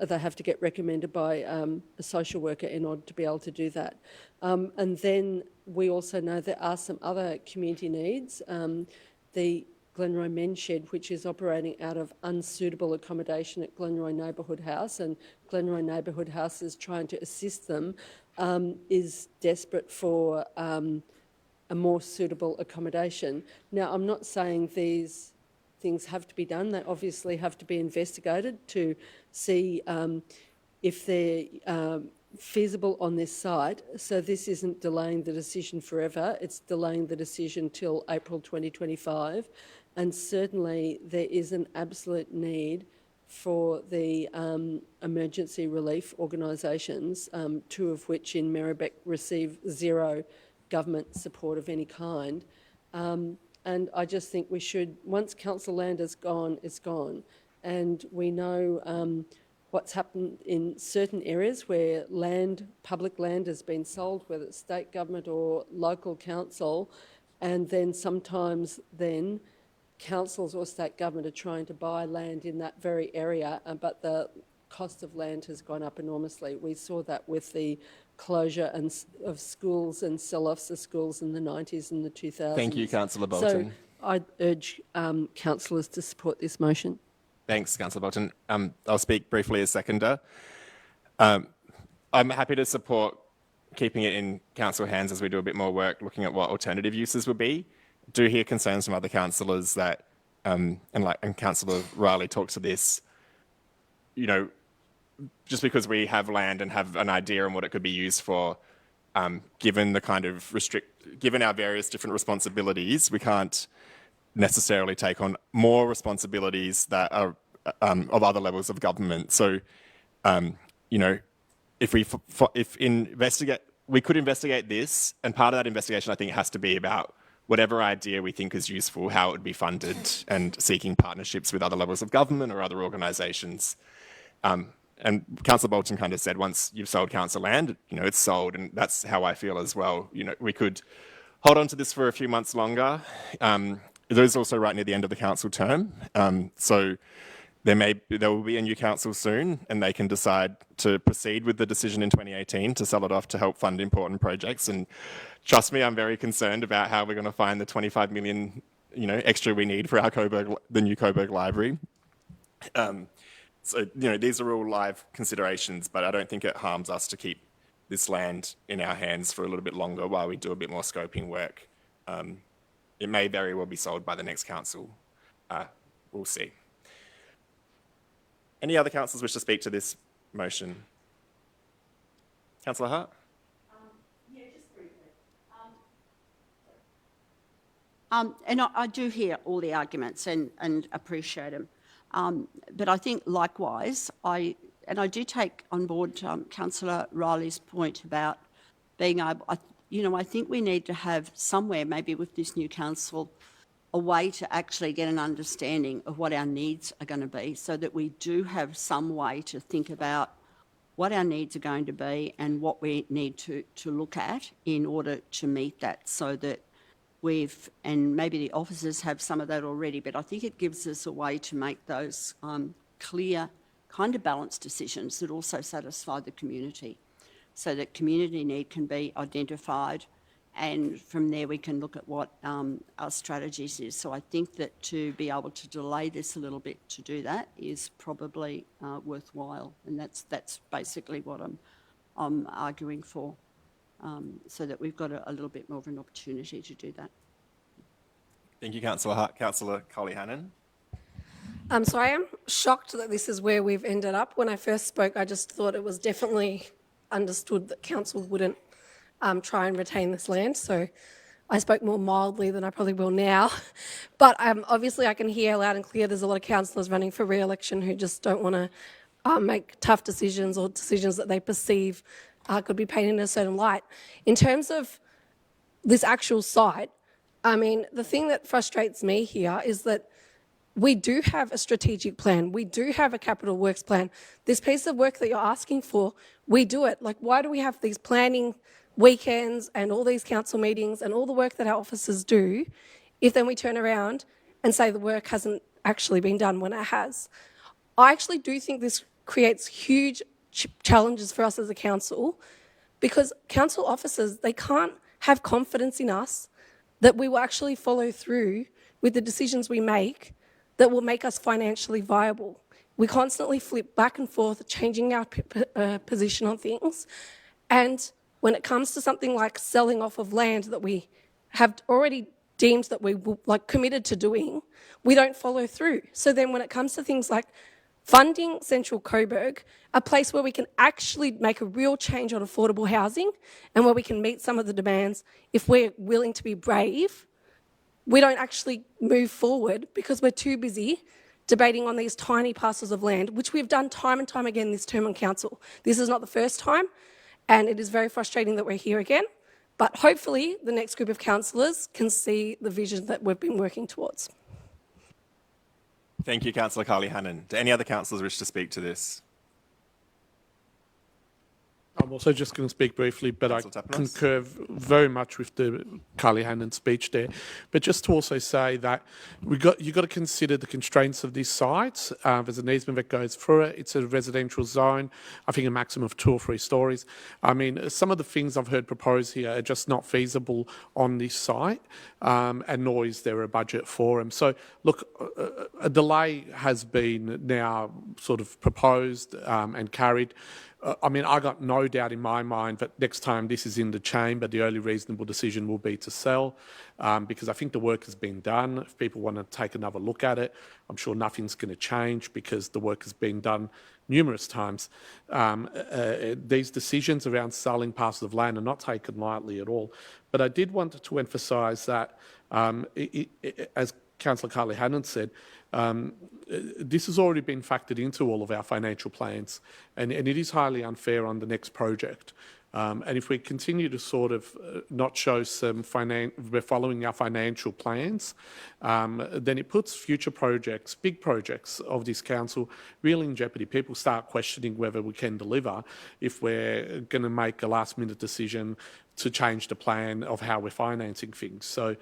they have to get recommended by a social worker in order to be able to do that. And then we also know there are some other community needs. The Glenroy Men's Shed, which is operating out of unsuitable accommodation at Glenroy Neighbourhood House, and Glenroy Neighbourhood House is trying to assist them, is desperate for a more suitable accommodation. Now, I'm not saying these things have to be done. They obviously have to be investigated to see if they're feasible on this site. So this isn't delaying the decision forever, it's delaying the decision till April 2025. And certainly there is an absolute need for the emergency relief organisations, two of which in Merri-bek receive zero government support of any kind. And I just think we should, once council land is gone, it's gone. And we know what's happened in certain areas where public land has been sold, whether it's state government or local council, and then sometimes councils or state government are trying to buy land in that very area, but the cost of land has gone up enormously. We saw that with the closure of schools and sell-offs of schools in the 90s and the 2000s. Thank you, Councillor Bolton. So I'd urge councillors to support this motion. Thanks, Councillor Bolton. I'll speak briefly as seconder. I'm happy to support keeping it in council hands as we do a bit more work looking at what alternative uses would be. Do hear concerns from other councillors that, and Councillor Riley talks to this, just because we have land and have an idea on what it could be used for, given the kind of given our various different responsibilities, we can't necessarily take on more responsibilities that are of other levels of government. So, if we could investigate this, and part of that investigation, I think, has to be about whatever idea we think is useful, how it would be funded, and seeking partnerships with other levels of government or other organisations. And Councillor Bolton kind of said, once you've sold council land, it's sold, and that's how I feel as well. We could hold on to this for a few months longer. It is also right near the end of the council term, so there will be a new council soon, and they can decide to proceed with the decision in 2018 to sell it off to help fund important projects. And trust me, I'm very concerned about how we're going to find the 25 million, extra we need for our the new Coburg Library. So, these are all live considerations, but I don't think it harms us to keep this land in our hands for a little bit longer while we do a bit more scoping work. It may very well be sold by the next council. We'll see. Any other councillors wish to speak to this motion? Councillor Hart? Yeah, just briefly. And I do hear all the arguments and appreciate them. But I think likewise, I do take on board Councillor Riley's point about being able, I think we need to have somewhere, maybe with this new council, a way to actually get an understanding of what our needs are going to be, so that we do have some way to think about what our needs are going to be and what we need to look at in order to meet that, so that and maybe the officers have some of that already, but I think it gives us a way to make those clear, kind of balanced decisions that also satisfy the community, so that community need can be identified, and from there we can look at what our strategies is. So I think that to be able to delay this a little bit to do that is probably worthwhile, and that's basically what I'm arguing for. So that we've got a little bit more of an opportunity to do that. Thank you, Councillor Hart. Councillor Colley-Hannon? So I am shocked that this is where we've ended up. When I first spoke, I just thought it was definitely understood that council wouldn't try and retain this land. So I spoke more mildly than I probably will now. But obviously I can hear loud and clear there's a lot of councillors running for re-election who just don't want to make tough decisions, or decisions that they perceive could be painted in a certain light. In terms of this actual site, I mean, the thing that frustrates me here is that we do have a strategic plan. We do have a capital works plan. This piece of work that you're asking for, we do it. Like, why do we have these planning weekends and all these council meetings and all the work that our officers do if then we turn around and say the work hasn't actually been done when it has? I actually do think this creates huge challenges for us as a council, because council officers, they can't have confidence in us that we will actually follow through with the decisions we make that will make us financially viable. We constantly flip back and forth, changing our position on things. And when it comes to something like selling off of land that we have already deemed that we committed to doing, we don't follow through. So then when it comes to things like funding Central Coburg, a place where we can actually make a real change on affordable housing and where we can meet some of the demands, if we're willing to be brave, we don't actually move forward because we're too busy debating on these tiny parcels of land, which we've done time and time again this term on council. This is not the first time, and it is very frustrating that we're here again. But hopefully the next group of councillors can see the vision that we've been working towards. Thank you, Councillor Colley-Hannon. Do any other councillors wish to speak to this? I'm also just going to speak briefly, but I concur very much with the Carly Hannon speech there. But just to also say that you've got to consider the constraints of this site. There's an easement that goes through it. It's a residential zone. I think a maximum of 2 or 3 stories. I mean, some of the things I've heard proposed here are just not feasible on this site, and nor is there a budget for them. So, look, a delay has been now sort of proposed and carried. I mean, I got no doubt in my mind that next time this is in the chamber, the only reasonable decision will be to sell, because I think the work has been done. If people want to take another look at it, I'm sure nothing's going to change because the work has been done numerous times. These decisions around selling parcels of land are not taken lightly at all. But I did want to emphasise that, as Councillor Carly Hannon said, this has already been factored into all of our financial plans, and it is highly unfair on the next project. And if we continue to sort of not show some we're following our financial plans, then it puts future projects, big projects of this council, really in jeopardy. People start questioning whether we can deliver if we're going to make a last-minute decision to change the plan of how we're financing things. So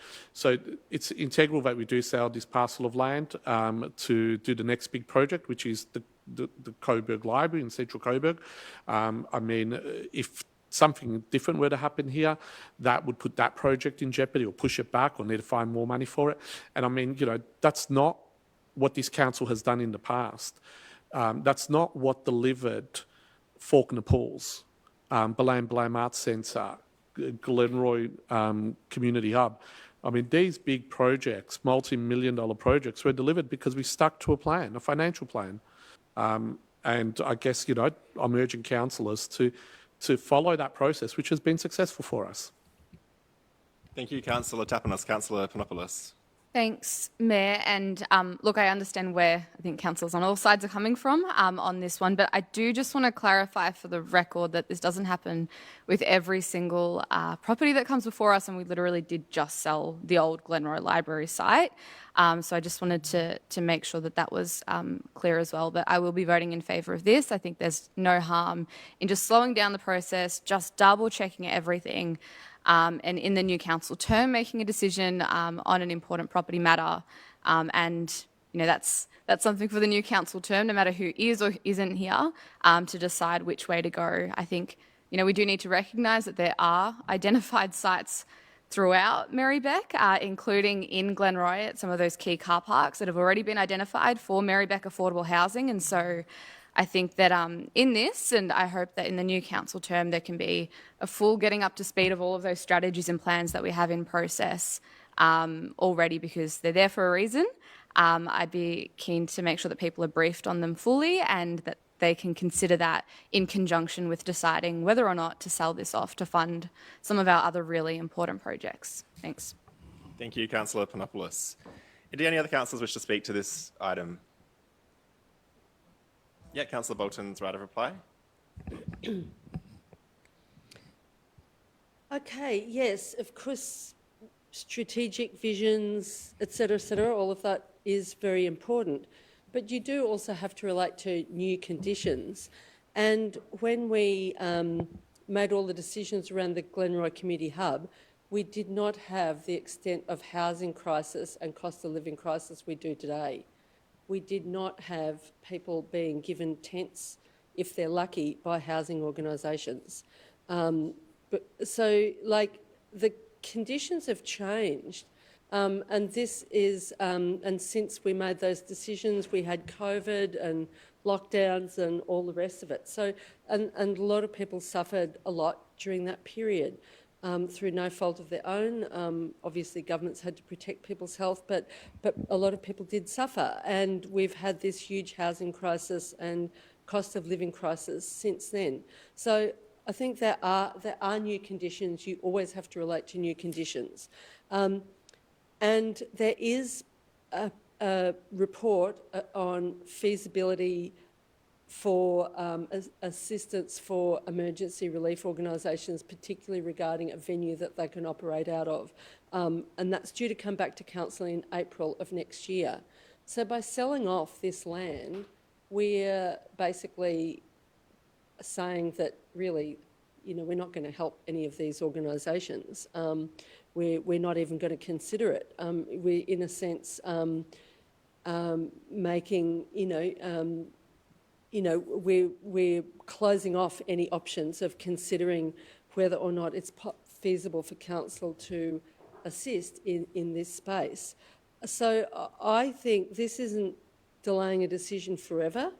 it's integral that we do sell this parcel of land to do the next big project, which is the Coburg Library in central Coburg. I mean, if something different were to happen here, that would put that project in jeopardy or push it back or need to find more money for it. And I mean, that's not what this council has done in the past. That's not what delivered Fawkner Pools, Balam Arts Centre, Glenroy Community Hub. I mean, these big projects, multi-million-dollar projects, were delivered because we stuck to a plan, a financial plan. And I guess, I'm urging councillors to follow that process, which has been successful for us. Thank you, Councillor Tapanos. Councillor Panopoulos. Thanks, Mayor. And look, I understand where I think councillors on all sides are coming from on this one, but I do just want to clarify for the record that this doesn't happen with every single property that comes before us, and we literally did just sell the old Glenroy Library site. So I just wanted to make sure that was clear as well. But I will be voting in favour of this. I think there's no harm in just slowing down the process, just double checking everything, and in the new council term making a decision on an important property matter. And that's something for the new council term, no matter who is or isn't here, to decide which way to go. I think we do need to recognise that there are identified sites throughout Merri-bek, including in Glenroy at some of those key car parks that have already been identified for Merri-bek affordable housing. And so I think that in this, and I hope that in the new council term, there can be a full getting up to speed of all of those strategies and plans that we have in process already, because they're there for a reason. I'd be keen to make sure that people are briefed on them fully and that they can consider that in conjunction with deciding whether or not to sell this off to fund some of our other really important projects. Thanks. Thank you, Councillor Panopoulos. Do any other councillors wish to speak to this item? Yeah, Councillor Bolton's right of reply. Okay, yes, of course, strategic visions, etc., all of that is very important. But you do also have to relate to new conditions. And when we made all the decisions around the Glenroy Community Hub, we did not have the extent of housing crisis and cost of living crisis we do today. We did not have people being given tents, if they're lucky, by housing organisations. The conditions have changed. And this is, and since we made those decisions, we had COVID and lockdowns and all the rest of it. So, and a lot of people suffered a lot during that period through no fault of their own. Obviously, governments had to protect people's health, but a lot of people did suffer. And we've had this huge housing crisis and cost of living crisis since then. So I think there are new conditions. You always have to relate to new conditions. And there is a report on feasibility for assistance for emergency relief organisations, particularly regarding a venue that they can operate out of. And that's due to come back to council in April of next year. So by selling off this land, we're basically saying that really we're not going to help any of these organisations. We're not even going to consider it. We're, in a sense, making, we're closing off any options of considering whether or not it's feasible for council to assist in this space. So I think this isn't delaying a decision forever.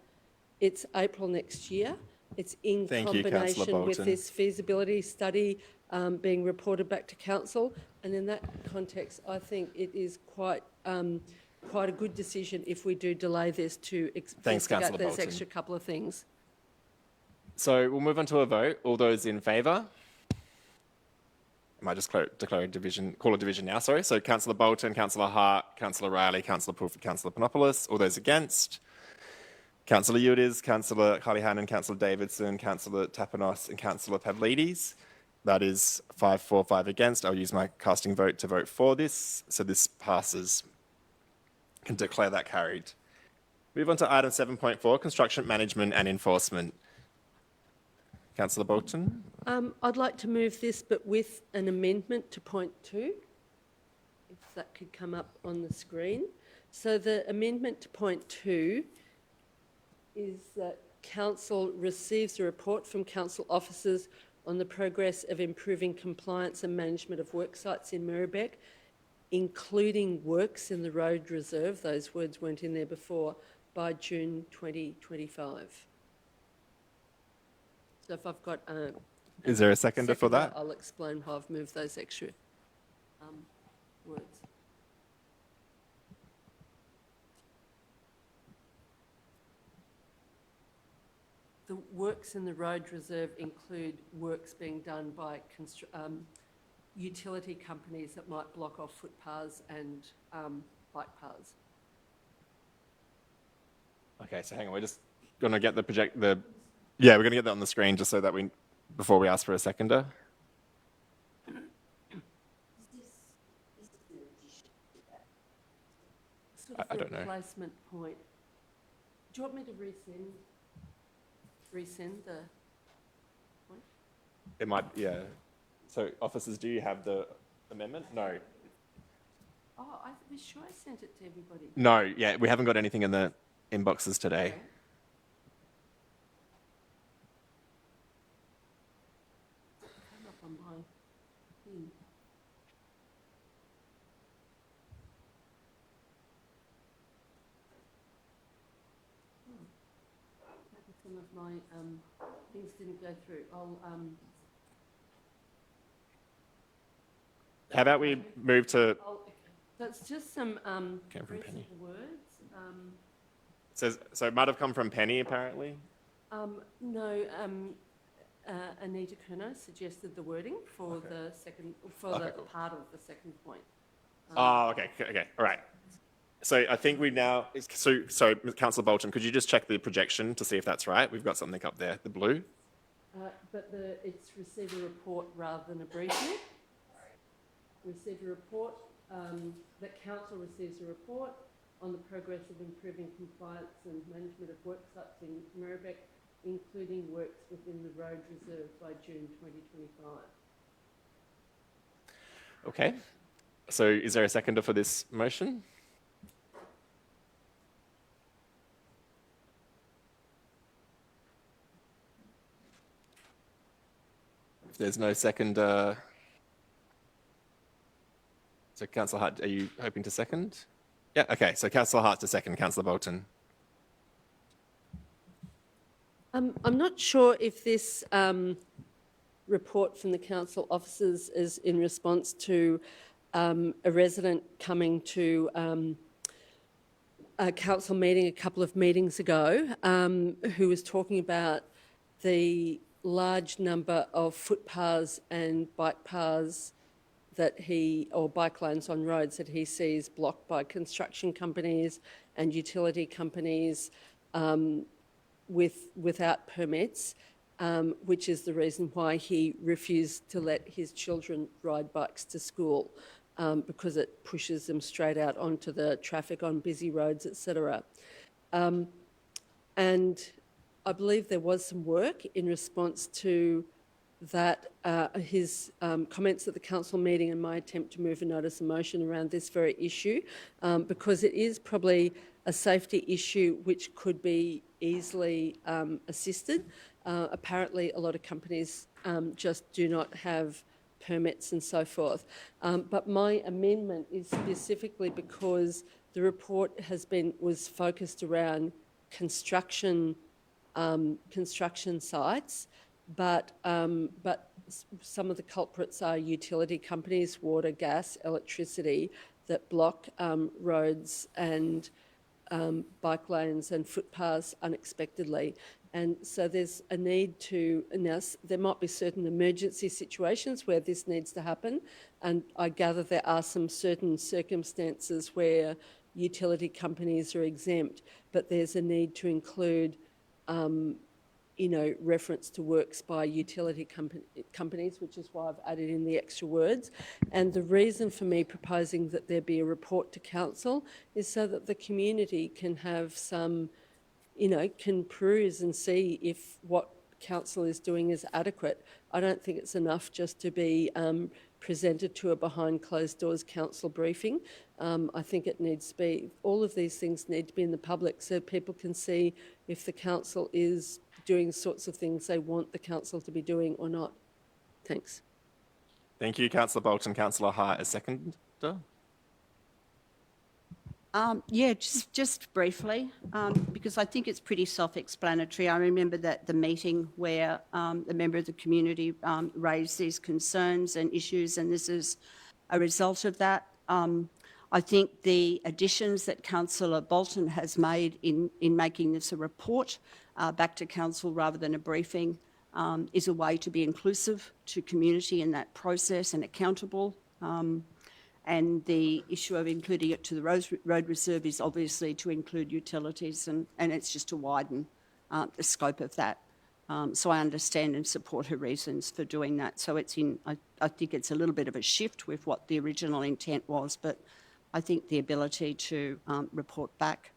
It's April next year. It's in combination with this feasibility study being reported back to council. And in that context, I think it is quite a good decision if we do delay this to investigate those extra couple of things. So we'll move on to a vote. All those in favour? I might just call a division now, sorry. So Councillor Bolton, Councillor Hart, Councillor Riley, Councillor Pulford, Councillor Panopoulos. All those against? Councillor Yildiz, Councillor Carly-Hannon, Councillor Davidson, Councillor Tapanos and Councillor Pavlidis. That is 5-4, 5 against. I'll use my casting vote to vote for this. So this passes. I can declare that carried. Move on to item 7.4, construction management and enforcement. Councillor Bolton. I'd like to move this, but with an amendment to point 2, if that could come up on the screen. So the amendment to point 2 is that council receives a report from council officers on the progress of improving compliance and management of work sites in Merri-bek, including works in the road reserve, those words weren't in there before, by June 2025. So if I've got is there a seconder for that? I'll explain why I've moved those extra words. The works in the road reserve include works being done by utility companies that might block off footpaths and bike paths. Okay, so hang on, we're just going to get yeah, we're going to get that on the screen just so that before we ask for a seconder. I don't know. Replacement point. Do you want me to resend the point? It might, yeah. So, officers, do you have the amendment? No. Oh, I was sure I sent it to everybody. No, yeah, we haven't got anything in the inboxes today. Okay. Come up on my thing. Some of my things didn't go through. How about we move to... That's just some came from Penny. words. So it might have come from Penny, apparently? No, Anita Kerno suggested the wording for the second, the part of the second point. Okay, all right. So I think we now... So Councillor Bolton, could you just check the projection to see if that's right? We've got something up there, the blue. But it's receive a report rather than a briefing. Receive a report, that council receives a report on the progress of improving compliance and management of work sites in Merri-bek, including works within the road reserve by June 2025. Okay. So is there a seconder for this motion? If there's no seconder... So Councillor Hart, are you hoping to second? Yeah, okay. So Councillor Hart to second, Councillor Bolton. I'm not sure if this report from the council officers is in response to a resident coming to a council meeting a couple of meetings ago who was talking about the large number of footpaths and bike paths or bike lanes on roads that he sees blocked by construction companies and utility companies without permits, which is the reason why he refused to let his children ride bikes to school because it pushes them straight out onto the traffic on busy roads, etc. And I believe there was some work in response to that his comments at the council meeting and my attempt to move a notice of motion around this very issue, because it is probably a safety issue which could be easily assisted. Apparently, a lot of companies just do not have permits and so forth. But my amendment is specifically because the report was focused around construction sites, but some of the culprits are utility companies, water, gas, electricity, that block roads and bike lanes and footpaths unexpectedly. And so there's a need to, now there might be certain emergency situations where this needs to happen, and I gather there are some certain circumstances where utility companies are exempt, but there's a need to include reference to works by utility companies, which is why I've added in the extra words. And the reason for me proposing that there be a report to council is so that the community can have some, can peruse and see if what council is doing is adequate. I don't think it's enough just to be presented to a behind closed doors council briefing. I think it needs to be, all of these things need to be in the public so people can see if the council is doing sorts of things they want the council to be doing or not. Thanks. Thank you, Councillor Bolton. Councillor Hart, a seconder? Yeah, just briefly, because I think it's pretty self-explanatory. I remember that the meeting where a member of the community raised these concerns and issues, and this is a result of that. I think the additions that Councillor Bolton has made in making this a report back to council rather than a briefing is a way to be inclusive to community in that process and accountable. And the issue of including it to the road reserve is obviously to include utilities, and it's just to widen the scope of that. So I understand and support her reasons for doing that. So it's I think it's a little bit of a shift with what the original intent was, but I think the ability to report back,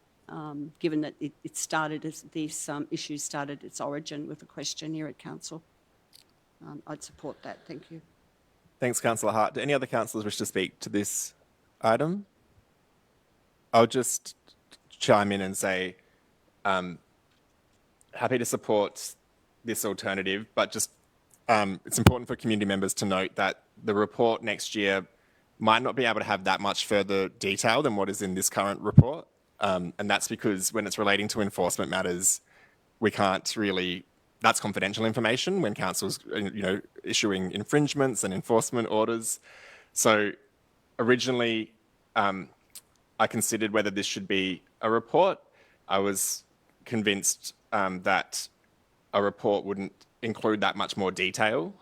given that it started as these issues started its origin with a question here at council, I'd support that. Thank you. Thanks, Councillor Hart. Do any other councillors wish to speak to this item? I'll just chime in and say, happy to support this alternative, but just it's important for community members to note that the report next year might not be able to have that much further detail than what is in this current report. And that's because when it's relating to enforcement matters, we can't really, that's confidential information when council's, issuing infringements and enforcement orders. So originally, I considered whether this should be a report. I was convinced that a report wouldn't include that much more detail,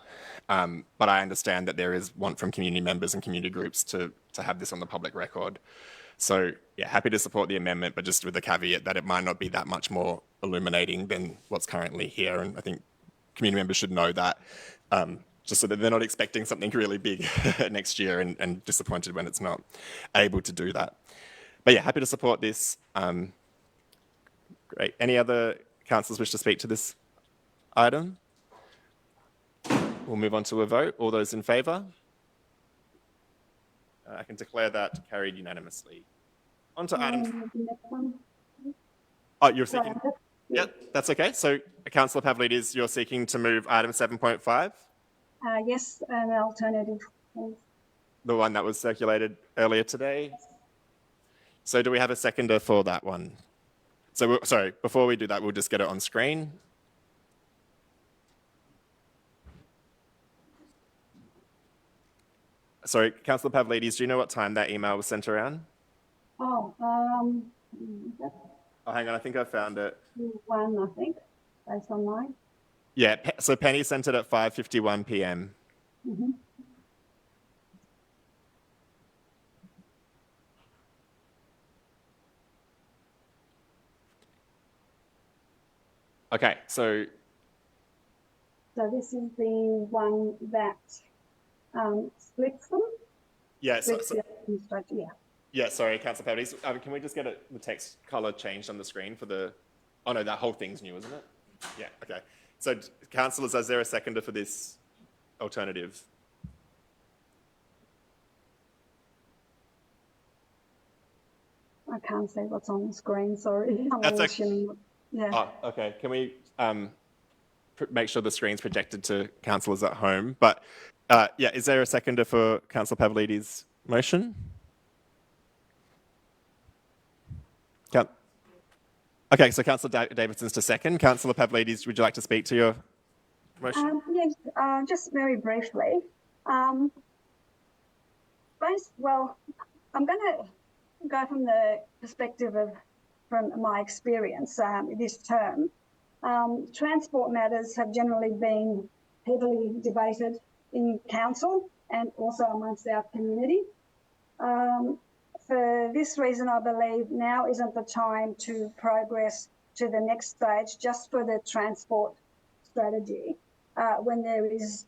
but I understand that there is want from community members and community groups to have this on the public record. So yeah, happy to support the amendment, but just with the caveat that it might not be that much more illuminating than what's currently here. And I think community members should know that, just so that they're not expecting something really big next year and disappointed when it's not able to do that. But yeah, happy to support this. Great. Any other councillors wish to speak to this item? We'll move on to a vote. All those in favour? I can declare that carried unanimously. On to item... Oh, you're seeking... Yep, that's okay. So, Councillor Pavlidis, you're seeking to move item 7.5? Yes, an alternative. The one that was circulated earlier today? So do we have a seconder for that one? So, sorry, before we do that, we'll just get it on screen. Sorry, Councillor Pavlidis, do you know what time that email was sent around? Oh, Oh, hang on, I think I found it. one, I think, based on mine. Yeah, so Penny sent it at 5:51 p.m. Mm-hmm. Okay, so this is the one that splits them? yeah, Yeah. Yeah, sorry, Councillor Pavlidis. Can we just get the text colour changed on the screen for the... Oh no, that whole thing's new, isn't it? Yeah, okay. So councillors, is there a seconder for this alternative? I can't see what's on the screen, sorry. I'm That's only okay. assuming, yeah. Oh, okay. Can we make sure the screen's projected to councillors at home? But yeah, is there a seconder for Councillor Pavlidis' motion? Okay, so Councillor Davidson's to second. Councillor Pavlidis, would you like to speak to your motion? Yes, just very briefly. Well, I'm going to go from the perspective of, from my experience this term. Transport matters have generally been heavily debated in council and also amongst our community. For this reason, I believe now isn't the time to progress to the next stage just for the transport strategy when there isn't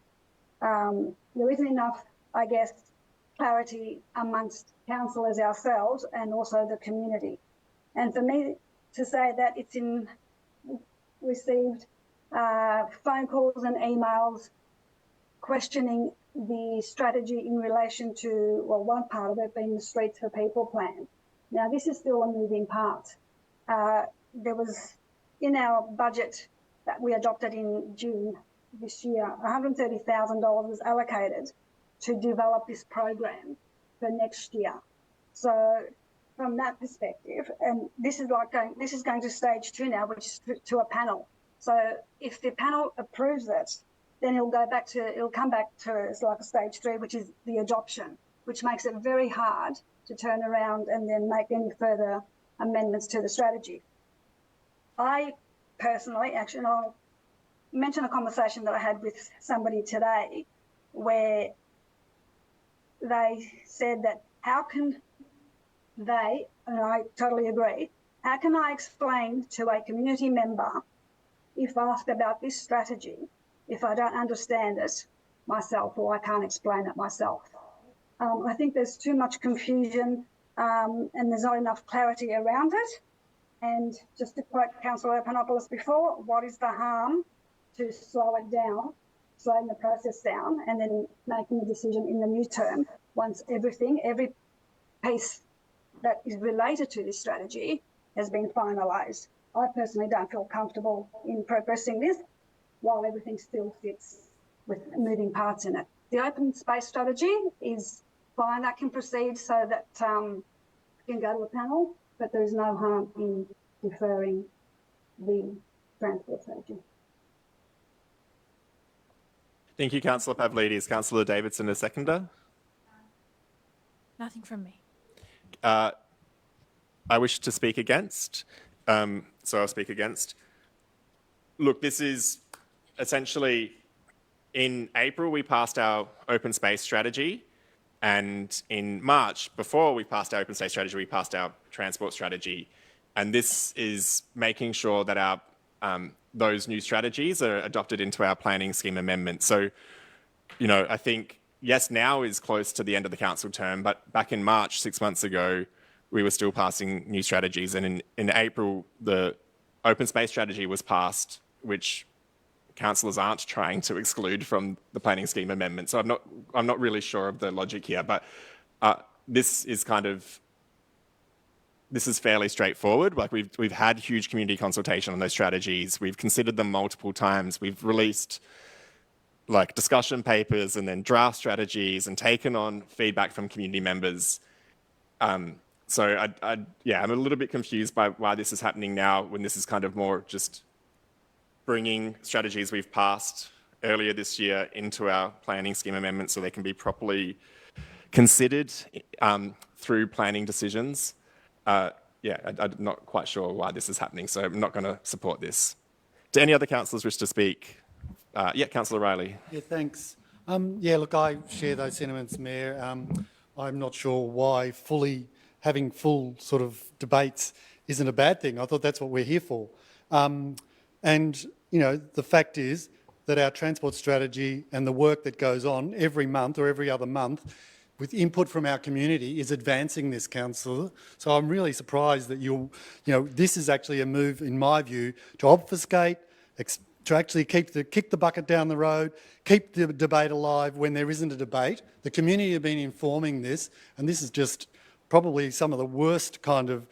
enough, I guess, clarity amongst councillors ourselves and also the community. And for me to say that it's received phone calls and emails questioning the strategy in relation to, well, one part of it being the Streets for People plan. Now, this is still a moving part. There was, in our budget that we adopted in June this year, $130,000 was allocated to develop this program for next year. So from that perspective, and this is going to stage 2 now, which is to a panel. So if the panel approves it, then it'll come back to like a stage 3, which is the adoption, which makes it very hard to turn around and then make any further amendments to the strategy. I personally, actually, I'll mention a conversation that I had with somebody today where they said that how can they, and I totally agree, how can I explain to a community member if asked about this strategy if I don't understand it myself or I can't explain it myself? I think there's too much confusion and there's not enough clarity around it. And just to quote Councillor Panopoulos before, what is the harm to slow it down, slowing the process down, and then making a decision in the new term once every piece that is related to this strategy has been finalised. I personally don't feel comfortable in progressing this while everything still sits with moving parts in it. The open space strategy is fine, that can proceed so that it can go to a panel, but there is no harm in deferring the transport strategy. Thank you, Councillor Pavlidis. Councillor Davidson, a seconder. Nothing from me. I wish to speak against, so I'll speak against. Look, this is essentially, in April, we passed our open space strategy, and in March, before we passed our open space strategy, we passed our transport strategy. And this is making sure that our those new strategies are adopted into our planning scheme amendment. So, you know, I think, yes, now is close to the end of the council term, but back in March, 6 months ago, we were still passing new strategies. And in April, the open space strategy was passed, which councillors aren't trying to exclude from the planning scheme amendment. So I'm not really sure of the logic here, but this is fairly straightforward. Like we've had huge community consultation on those strategies. We've considered them multiple times. We've released like discussion papers and then draft strategies and taken on feedback from community members. So I'm a little bit confused by why this is happening now when this is kind of more just bringing strategies we've passed earlier this year into our planning scheme amendment so they can be properly considered through planning decisions. I'm not quite sure why this is happening, so I'm not going to support this. Do any other councillors wish to speak? Councillor Riley. Yeah, thanks. Look, I share those sentiments, Mayor. I'm not sure why having full sort of debates isn't a bad thing. I thought that's what we're here for. And, you know, the fact is that our transport strategy and the work that goes on every month or every other month with input from our community is advancing this, councillor. So I'm really surprised that this is actually a move, in my view, to obfuscate, to actually kick the bucket down the road, keep the debate alive when there isn't a debate. The community have been informing this, and this is just probably some of the worst kind of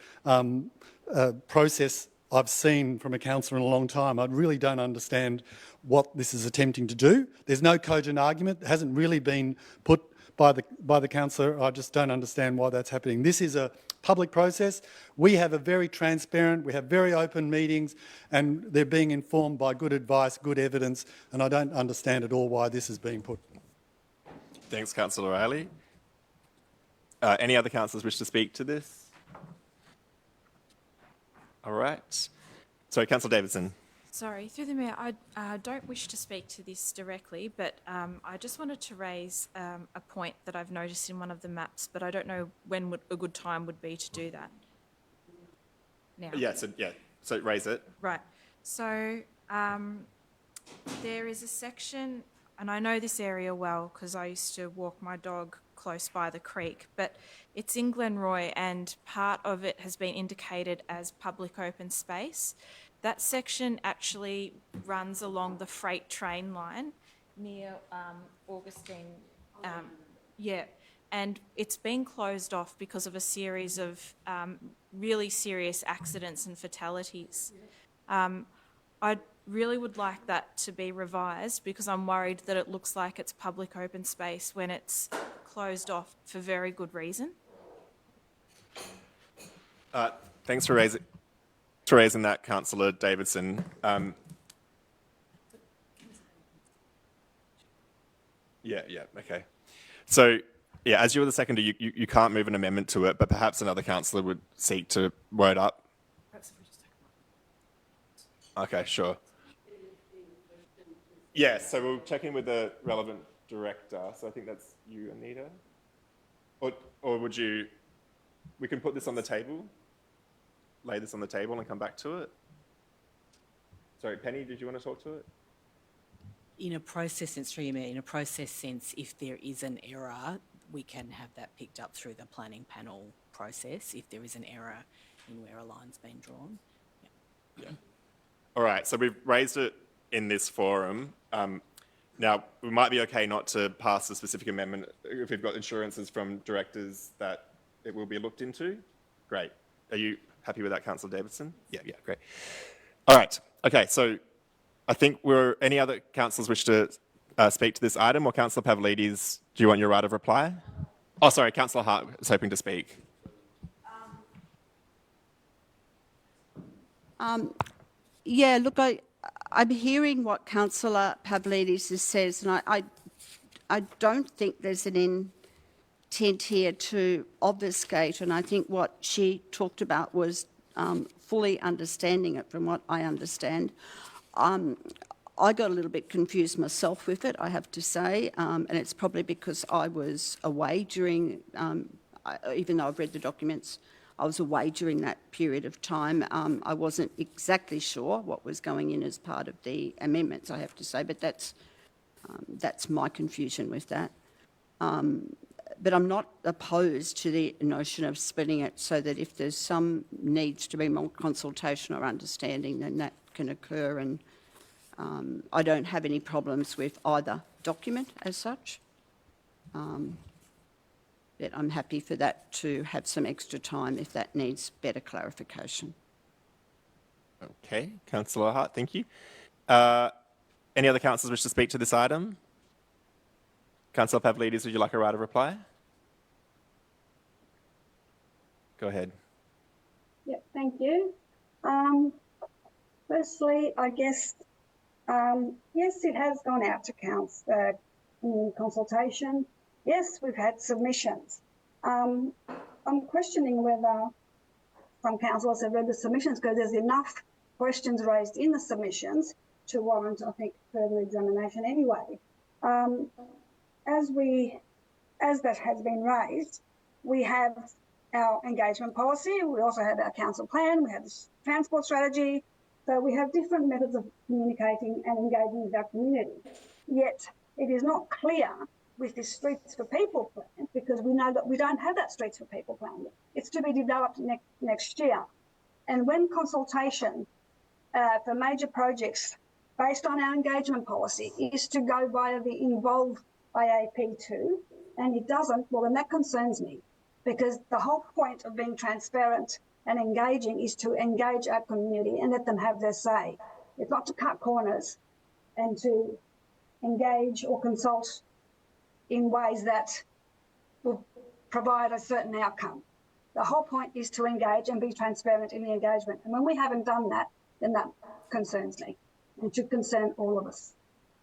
process I've seen from a councillor in a long time. I really don't understand what this is attempting to do. There's no cogent argument. It hasn't really been put by the councillor. I just don't understand why that's happening. This is a public process. We have a very transparent, we have very open meetings, and they're being informed by good advice, good evidence, and I don't understand at all why this is being put. Thanks, Councillor Riley. Any other councillors wish to speak to this? All right. Sorry, Councillor Davidson. Sorry, through the Mayor, I don't wish to speak to this directly, but I just wanted to raise a point that I've noticed in one of the maps, but I don't know when a good time would be to do that. Now. So raise it. Right. So there is a section, and I know this area well because I used to walk my dog close by the creek, but it's in Glenroy and part of it has been indicated as public open space. That section actually runs along the freight train line near Augustine. And it's been closed off because of a series of really serious accidents and fatalities. I really would like that to be revised because I'm worried that it looks like it's public open space when it's closed off for very good reason. Thanks for raising that, Councillor Davidson. Okay. So, as you were the seconder, you can't move an amendment to it, but perhaps another councillor would seek to word up. Okay, sure. Yes, so we'll check in with the relevant director. So I think that's you, Anita. Or would you, we can put this on the table, lay this on the table and come back to it. Sorry, Penny, did you want to talk to it? In a process sense, through you, Mayor, in a process sense, if there is an error, we can have that picked up through the planning panel process if there is an error in where a line's been drawn. Yeah. All right, so we've raised it in this forum. Now, we might be okay not to pass a specific amendment if we've got assurances from directors that it will be looked into. Great. Are you happy with that, Councillor Davidson? Yeah, great. All right, okay, so I think any other councillors wish to speak to this item, or Councillor Pavlidis, do you want your right of reply? Oh, sorry, Councillor Hart is hoping to speak. Look, I'm hearing what Councillor Pavlidis says, and I don't think there's an intent here to obfuscate, and I think what she talked about was fully understanding it from what I understand. I got a little bit confused myself with it, I have to say, and it's probably because I was away during, even though I've read the documents, I was away during that period of time. I wasn't exactly sure what was going in as part of the amendments, I have to say, but that's my confusion with that. But I'm not opposed to the notion of splitting it so that if there's some needs to be more consultation or understanding, then that can occur. And I don't have any problems with either document as such. But I'm happy for that to have some extra time if that needs better clarification. Okay, Councillor Hart, thank you. Any other councillors wish to speak to this item? Councillor Pavlidis, would you like a right of reply? Go ahead. Yep, thank you. Firstly, I guess, yes, it has gone out to in consultation. Yes, we've had submissions. I'm questioning whether some councillors have read the submissions because there's enough questions raised in the submissions to warrant, I think, further examination anyway. As that has been raised, we have our engagement policy, we also have our council plan, we have the transport strategy, so we have different methods of communicating and engaging with our community. Yet it is not clear with this Streets for People plan, because we know that we don't have that Streets for People plan yet. It's to be developed next year. And when consultation for major projects based on our engagement policy, is to go via the involved IAP2, and it doesn't, well, then that concerns me, because the whole point of being transparent and engaging is to engage our community and let them have their say. It's not to cut corners and to engage or consult in ways that will provide a certain outcome. The whole point is to engage and be transparent in the engagement. And when we haven't done that, then that concerns me. It should concern all of us,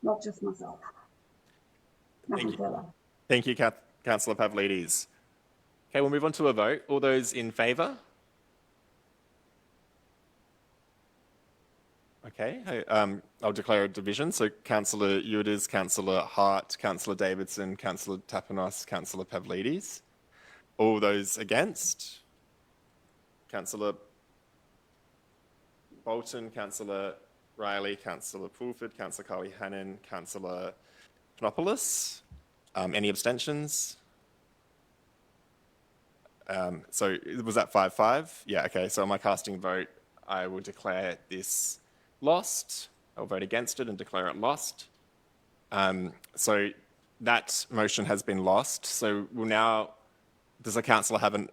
not just myself. Nothing further. Thank you, Councillor Pavlidis. Okay, we'll move on to a vote. All those in favour? Okay, I'll declare a division. So Councillor Euders, Councillor Hart, Councillor Davidson, Councillor Tapanos, Councillor Pavlidis. All those against? Councillor Bolton, Councillor Riley, Councillor Fulford, Councillor Carly Hannon, Councillor Panopoulos. Any abstentions? So was that 5-5? Yeah, okay, so on my casting vote, I will declare this lost. I'll vote against it and declare it lost. So that motion has been lost. So we'll now, does the councillor have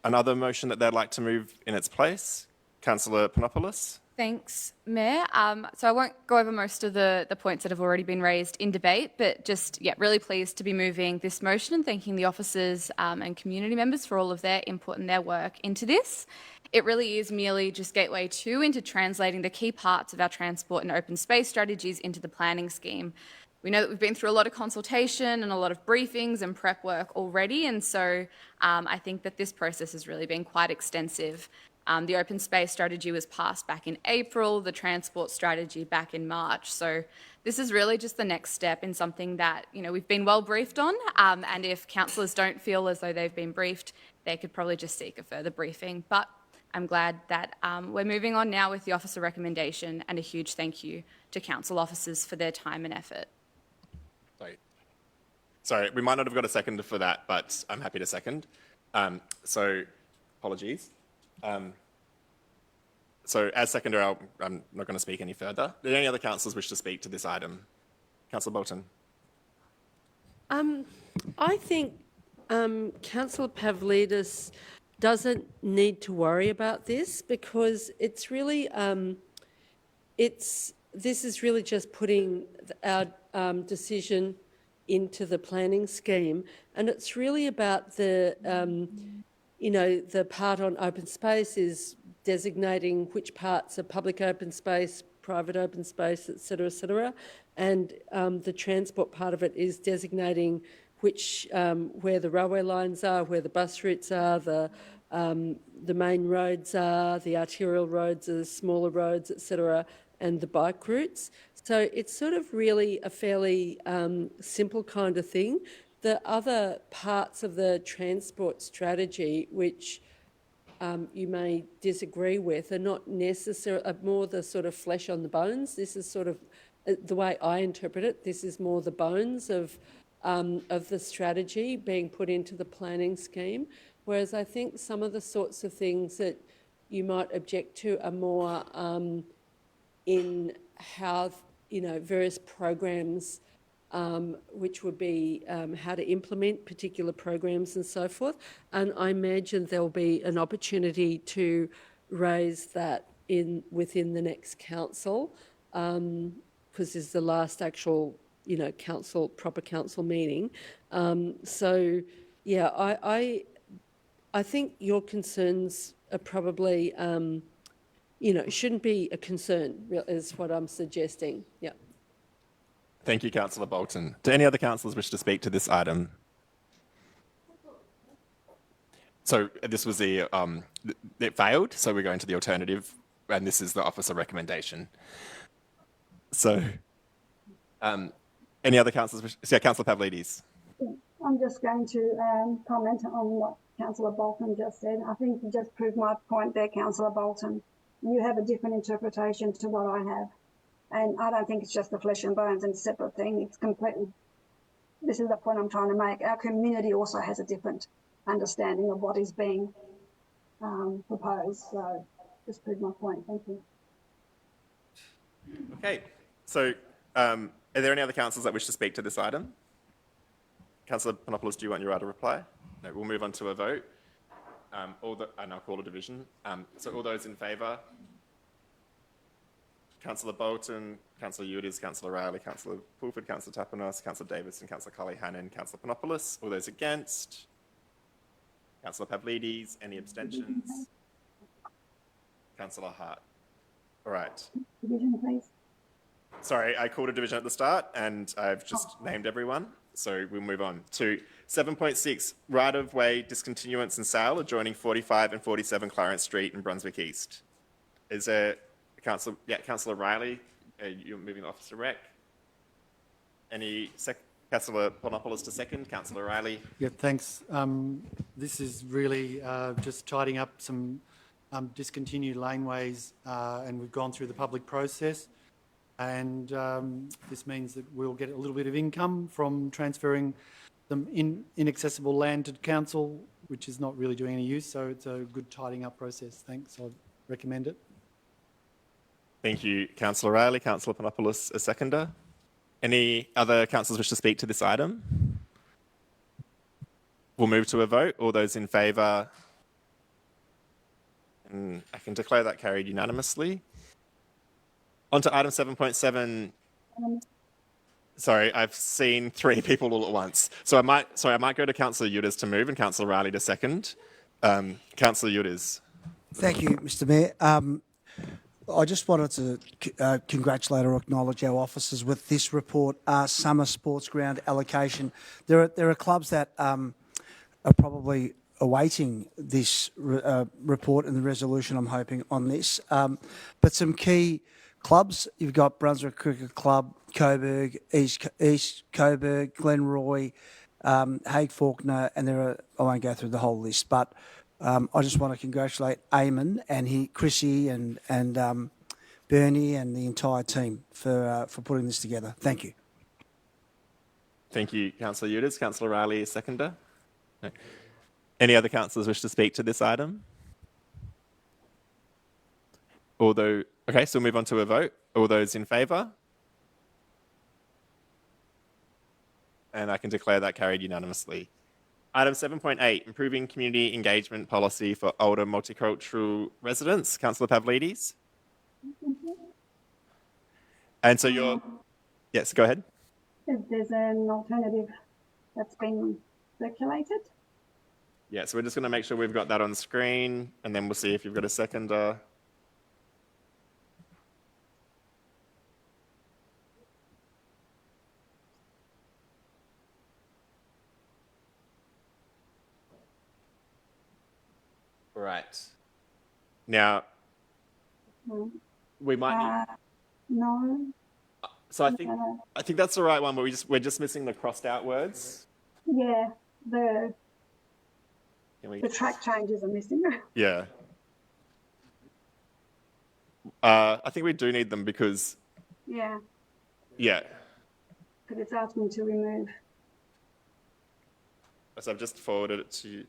another motion that they'd like to move in its place? Councillor Panopoulos? Thanks, Mayor. So I won't go over most of the points that have already been raised in debate, but just, really pleased to be moving this motion and thanking the officers and community members for all of their input and their work into this. It really is merely just gateway 2 into translating the key parts of our transport and open space strategies into the planning scheme. We know that we've been through a lot of consultation and a lot of briefings and prep work already, and so I think that this process has really been quite extensive. The open space strategy was passed back in April, the transport strategy back in March. So this is really just the next step in something that, we've been well briefed on. And if councillors don't feel as though they've been briefed, they could probably just seek a further briefing. But I'm glad that we're moving on now with the officer recommendation, and a huge thank you to council officers for their time and effort. Sorry, we might not have got a second for that, but I'm happy to second. So apologies. So as seconder, I'm not going to speak any further. Do any other councillors wish to speak to this item? Councillor Bolton. I think Councillor Pavlidis doesn't need to worry about this, because it's really, this is really just putting our decision into the planning scheme, and it's really about the, the part on open space is designating which parts are public open space, private open space, et cetera, and the transport part of it is designating which, where the railway lines are, where the bus routes are, the main roads are, the arterial roads, the smaller roads, et cetera, and the bike routes. So it's sort of really a fairly simple kind of thing. The other parts of the transport strategy, which you may disagree with, are not necessarily, are more the sort of flesh on the bones. This is sort of the way I interpret it. This is more the bones of the strategy being put into the planning scheme, whereas I think some of the sorts of things that you might object to are more in how, various programs, which would be how to implement particular programs and so forth. And I imagine there'll be an opportunity to raise that within the next council, because this is the last actual, proper council meeting. So, yeah, I think your concerns are probably, shouldn't be a concern, is what I'm suggesting. Yeah. Thank you, Councillor Bolton. Do any other councillors wish to speak to this item? So this was it failed, so we're going to the alternative, and this is the officer recommendation. So, any other councillors? Yeah, Councillor Pavlidis. I'm just going to comment on what Councillor Bolton just said. I think you just proved my point there, Councillor Bolton. You have a different interpretation to what I have. And I don't think it's just the flesh and bones and a separate thing. It's completely, this is the point I'm trying to make. Our community also has a different understanding of what is being proposed. So just prove my point. Thank you. Okay, so are there any other councillors that wish to speak to this item? Councillor Panopoulos, do you want your right to reply? No, we'll move on to a vote. And I'll call a division. So all those in favour? Councillor Bolton, Councillor Udis, Councillor Riley, Councillor Pulford, Councillor Tapanos, Councillor Davidson, Councillor Cully-Hannon, Councillor Panopoulos. All those against? Councillor Pavlidis, any abstentions? Councillor Hart. All right. Division, please. Sorry, I called a division at the start and I've just named everyone. So we'll move on to 7.6, right-of-way discontinuance and sale adjoining 45 and 47 Clarence Street in Brunswick East. Is there Councillor Riley, you're moving Officer Rec. Councillor Panopoulos to second. Councillor Riley. Yeah, thanks. This is really just tidying up some discontinued laneways, and we've gone through the public process. And this means that we'll get a little bit of income from transferring some inaccessible land to council, which is not really doing any use. So it's a good tidying up process. Thanks. I recommend it. Thank you, Councillor Riley. Councillor Panopoulos, a seconder. Any other councillors wish to speak to this item? We'll move to a vote. All those in favour? And I can declare that carried unanimously. On to item 7.7. Sorry, I've seen 3 people all at once. So I might go to Councillor Udis to move and Councillor Riley to second. Councillor Udis. Thank you, Mr. Mayor. I just wanted to congratulate or acknowledge our officers with this report, summer sports ground allocation. There are clubs that are probably awaiting this report and the resolution, I'm hoping, on this. But some key clubs, you've got Brunswick Cricket Club, Coburg, East Coburg, Glenroy, Hague Faulkner, and I won't go through the whole list, but I just want to congratulate Eamon and Chrissy and Bernie and the entire team for putting this together. Thank you. Thank you, Councillor Udis. Councillor Riley, a seconder. No. Any other councillors wish to speak to this item? Okay, so we'll move on to a vote. All those in favour? And I can declare that carried unanimously. Item 7.8, improving community engagement policy for older multicultural residents. Councillor Pavlidis. And so yes, go ahead. If there's an alternative that's been circulated. Yeah, so we're just going to make sure we've got that on screen and then we'll see if you've got a seconder. Right. Now, we might need... No. So I think that's the right one, but we're just missing the crossed out words. Yeah, the track changes are missing. Yeah. I think we do need them because... Yeah. Yeah. Because it's asking to remove. So I've just forwarded it to you.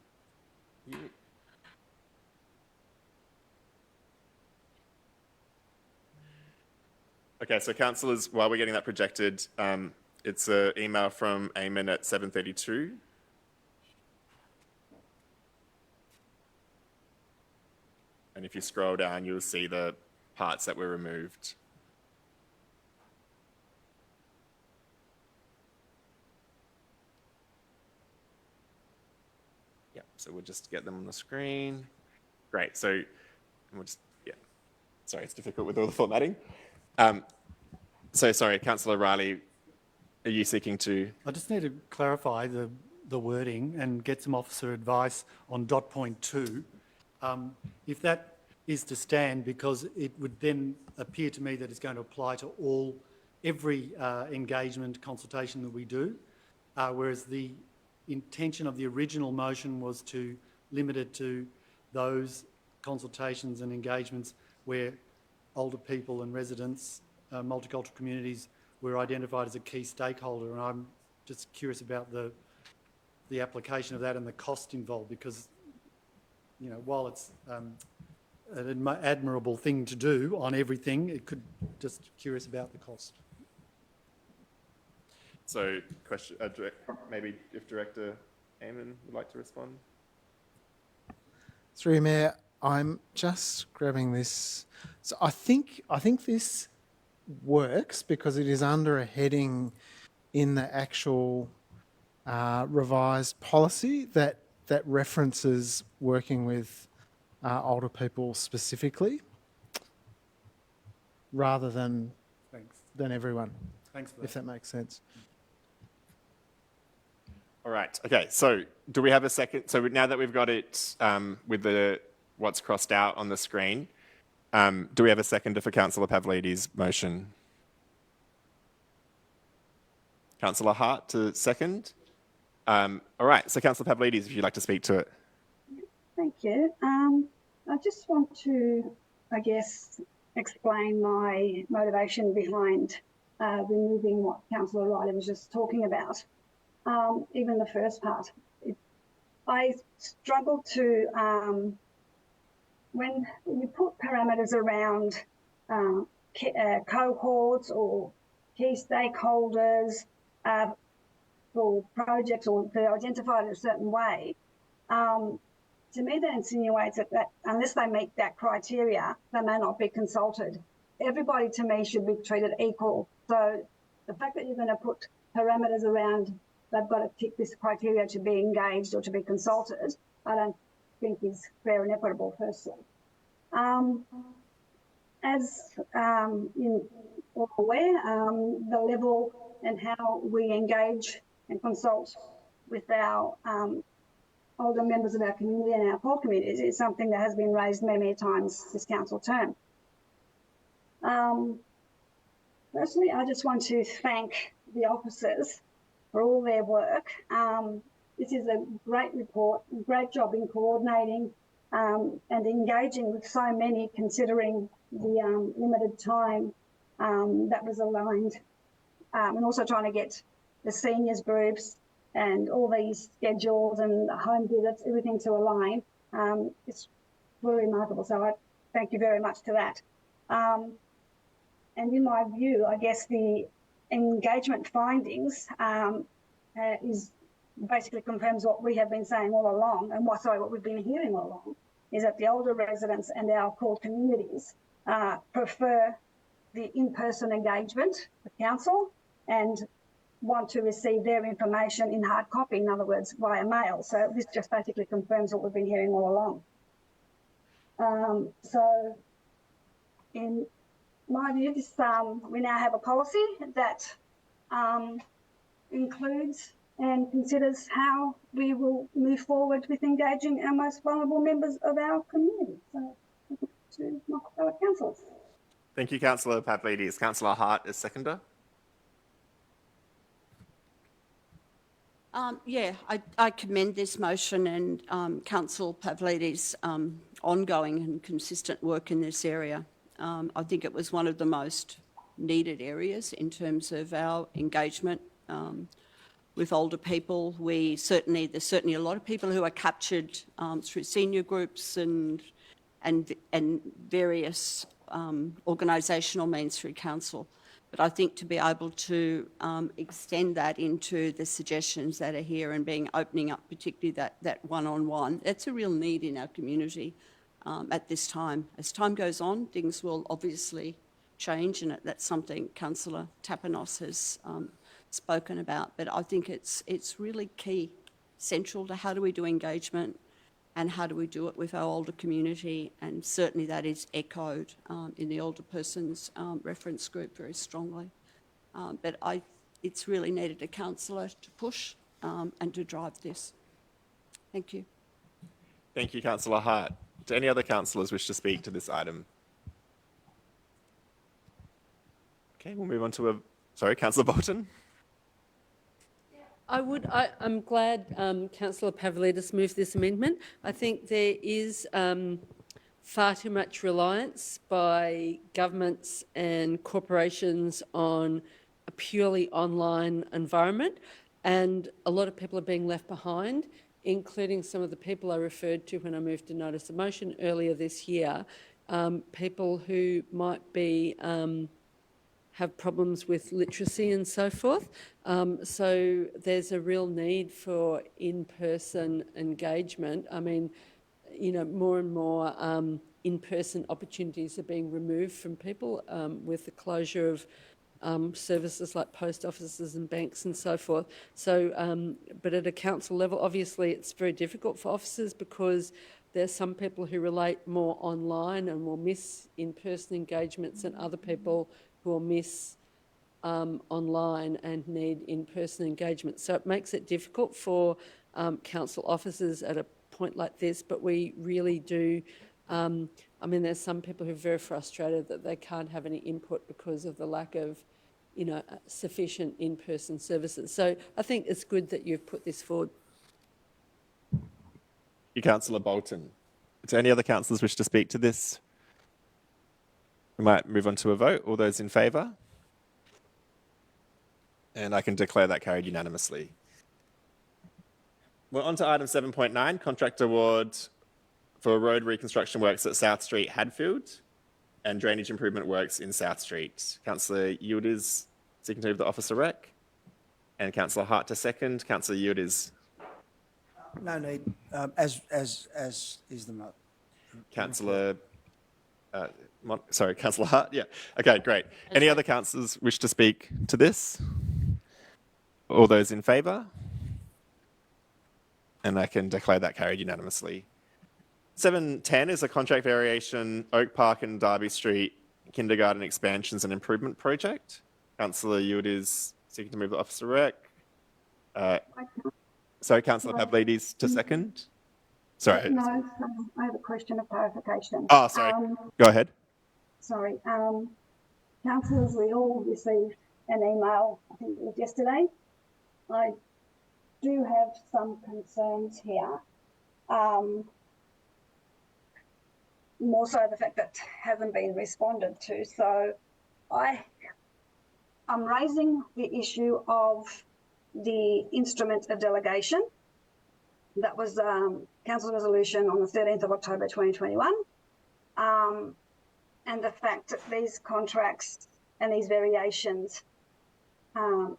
Okay, so councillors, while we're getting that projected, it's an email from Eamon at 7:32. And if you scroll down, you'll see the parts that were removed. Yeah, so we'll just get them on the screen. Great, so we'll just, yeah. Sorry, it's difficult with all the formatting. So sorry, Councillor Riley, are you seeking to... I just need to clarify the wording and get some officer advice on dot point 2. If that is to stand, because it would then appear to me that it's going to apply to every engagement consultation that we do, whereas the intention of the original motion was to limit it to those consultations and engagements where older people and residents, multicultural communities, were identified as a key stakeholder. And I'm just curious about the application of that and the cost involved, because, you know, while it's an admirable thing to do on everything. It could, just curious about the cost. So, question, maybe if Director Amon would like to respond. Through you, Mayor, I'm just grabbing this. So I think this works because it is under a heading in the actual revised policy that references working with older people specifically, rather than everyone. Thanks for that. If that makes sense. All right. Okay. So, do we have a second? So now that we've got it with what's crossed out on the screen, do we have a seconder for Councillor Pavlidis' motion? Councillor Hart to second. All right. So, Councillor Pavlidis, if you'd like to speak to it. Thank you. I just want to, I guess, explain my motivation behind removing what Councillor Riley was just talking about. Even the first part. I struggle to, when you put parameters around cohorts or key stakeholders for projects, or they're identified in a certain way, to me that insinuates that unless they meet that criteria, they may not be consulted. Everybody to me should be treated equal. So the fact that you're going to put parameters around they've got to tick this criteria to be engaged or to be consulted, I don't think is fair and equitable, firstly. As you're all aware, the level and how we engage and consult with our older members of our community and our core communities is something that has been raised many, many times this council term. Personally, I just want to thank the officers for all their work. This is a great report, great job in coordinating and engaging with so many, considering the limited time that was aligned, and also trying to get the seniors groups and all these schedules and home visits, everything to align. It's really remarkable. So I thank you very much to that. And in my view, I guess the engagement findings is basically confirms what we have been saying all along, and what we've been hearing all along, is that the older residents and our core communities prefer the in-person engagement with council and want to receive their information in hard copy, in other words, via mail. So this just basically confirms what we've been hearing all along. So in my view, this, we now have a policy that includes and considers how we will move forward with engaging our most vulnerable members of our community. So, to my fellow councillors. Thank you, Councillor Pavlidis. Councillor Hart is seconder. Yeah, I commend this motion and Councillor Pavlidis' ongoing and consistent work in this area. I think it was one of the most needed areas in terms of our engagement with older people. There's certainly a lot of people who are captured through senior groups and various organisational means through council. But I think to be able to extend that into the suggestions that are here and opening up particularly that one-on-one, that's a real need in our community at this time. As time goes on, things will obviously change, and that's something Councillor Tapanos has spoken about. But I think it's really key, central to how do we do engagement and how do we do it with our older community, and certainly that is echoed in the older persons reference group very strongly. But it's really needed a councillor to push and to drive this. Thank you. Thank you, Councillor Hart. Do any other councillors wish to speak to this item? Okay, we'll move on to Councillor Bolton. I'm glad Councillor Pavlidis moved this amendment. I think there is far too much reliance by governments and corporations on a purely online environment, and a lot of people are being left behind including some of the people I referred to when I moved to notice of motion earlier this year, people who might be have problems with literacy and so forth. So there's a real need for in-person engagement. I mean, you know, more and more in-person opportunities are being removed from people with the closure of services like post offices and banks and so forth. So, but at a council level, obviously it's very difficult for officers because there's some people who relate more online and will miss in-person engagements and other people who will miss online and need in-person engagement. So it makes it difficult for council officers at a point like this, but we really do, I mean, there's some people who are very frustrated that they can't have any input because of the lack of, you know, sufficient in-person services. So I think it's good that you've put this forward. You, Councillor Bolton. Do any other councillors wish to speak to this? We might move on to a vote. All those in favour? And I can declare that carried unanimously. We're on to item 7.9, contract award for road reconstruction works at South Street, Hadfield, and drainage improvement works in South Street. Councillor Yildiz seeking to move the officer rec, and Councillor Hart to second. Councillor Yildiz. No need, as is the motion. Councillor, Councillor Hart. Yeah. Okay, great. Any other councillors wish to speak to this? All those in favour? And I can declare that carried unanimously. 7.10 is a contract variation, Oak Park and Derby Street kindergarten expansions and improvement project. Councillor Yildiz seeking to move the officer rec. Sorry, Councillor Pavlidis to second. Sorry. No, I have a question of clarification. Oh, sorry. Go ahead. Sorry. Councillors, we all received an email, I think it was yesterday. I do have some concerns here. More so the fact that it hasn't been responded to. So I'm raising the issue of the instrument of delegation. That was Council resolution on the 13th of October 2021. And the fact that these contracts and these variations have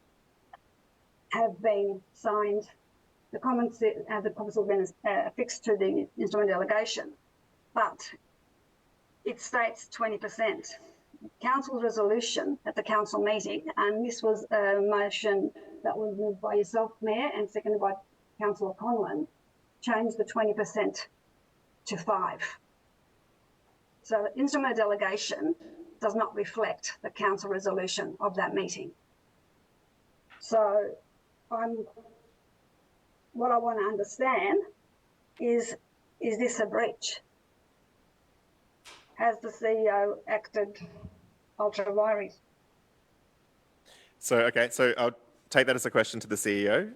been signed, the comments the comments have been affixed to the instrument delegation, but it states 20%. Council resolution at the council meeting, and this was a motion that was moved by yourself, Mayor, and seconded by Councillor Conlon, changed the 20% to 5%. So the instrument of delegation does not reflect the council resolution of that meeting. So what I want to understand is this a breach? Has the CEO acted ultra vires? So, okay, so I'll take that as a question to the CEO.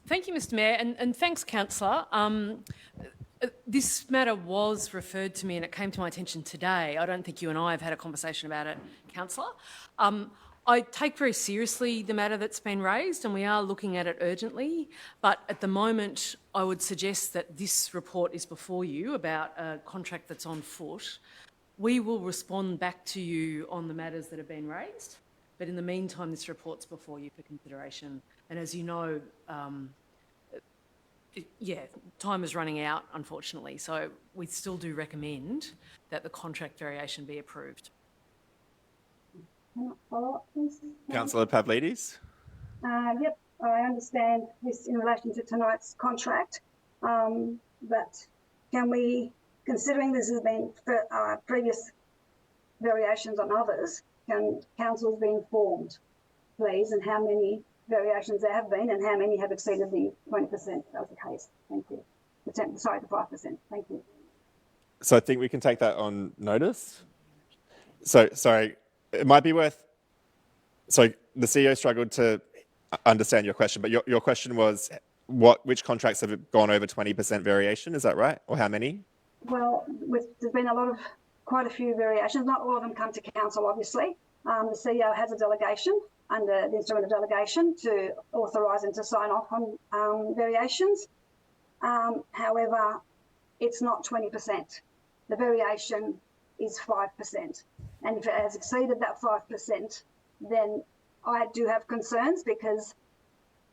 Thank you, Mr. Mayor, and thanks, Councillor. This matter was referred to me and it came to my attention today. I don't think you and I have had a conversation about it, Councillor. I take very seriously the matter that's been raised and we are looking at it urgently, but at the moment I would suggest that this report is before you about a contract that's on foot. We will respond back to you on the matters that have been raised, but in the meantime this report's before you for consideration. And as you know, time is running out, unfortunately, so we still do recommend that the contract variation be approved. Can I follow up, please? Councillor Pavlidis. Yep, I understand this in relation to tonight's contract, but can we, considering this has been previous variations on others, can councils be informed, please, and how many variations there have been and how many have exceeded the 20%? That was the case. Thank you. The 5%. Thank you. So I think we can take that on notice. So, sorry, it might be worth... So the CEO struggled to understand your question, but your question was which contracts have gone over 20% variation, is that right? Or how many? Well, there's been quite a few variations. Not all of them come to council, obviously. The CEO has a delegation, under the instrument of delegation to authorise and to sign off on variations. However, it's not 20%. The variation is 5%. And if it has exceeded that 5%, then I do have concerns because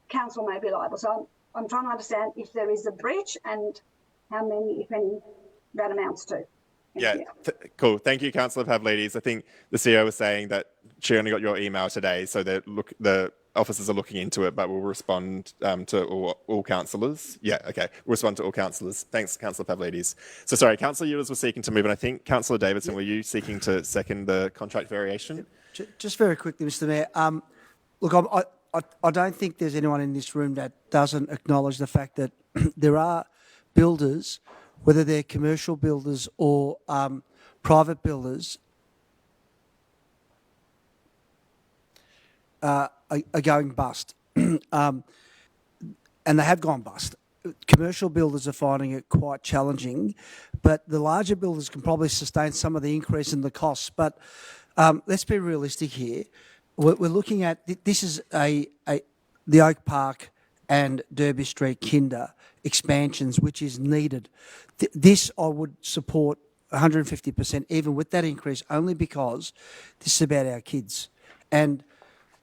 council may be liable. So I'm trying to understand if there is a breach and how many, if any, that amounts to. Cool. Thank you, Councillor Pavlidis. I think the CEO was saying that she only got your email today, so the officers are looking into it, but we'll respond to all councillors. Yeah, okay. We'll respond to all councillors. Thanks, Councillor Pavlidis. So sorry, Councillor Eulers was seeking to move, and I think Councillor Davidson, were you seeking to second the contract variation? Just very quickly, Mr. Mayor. Look, I don't think there's anyone in this room that doesn't acknowledge the fact that there are builders, whether they're commercial builders or private builders, are going bust. And they have gone bust. Commercial builders are finding it quite challenging, but the larger builders can probably sustain some of the increase in the costs. But let's be realistic here. We're looking at, this is the Oak Park and Derby Street Kinder expansions, which is needed. This I would support 150%, even with that increase, only because this is about our kids. And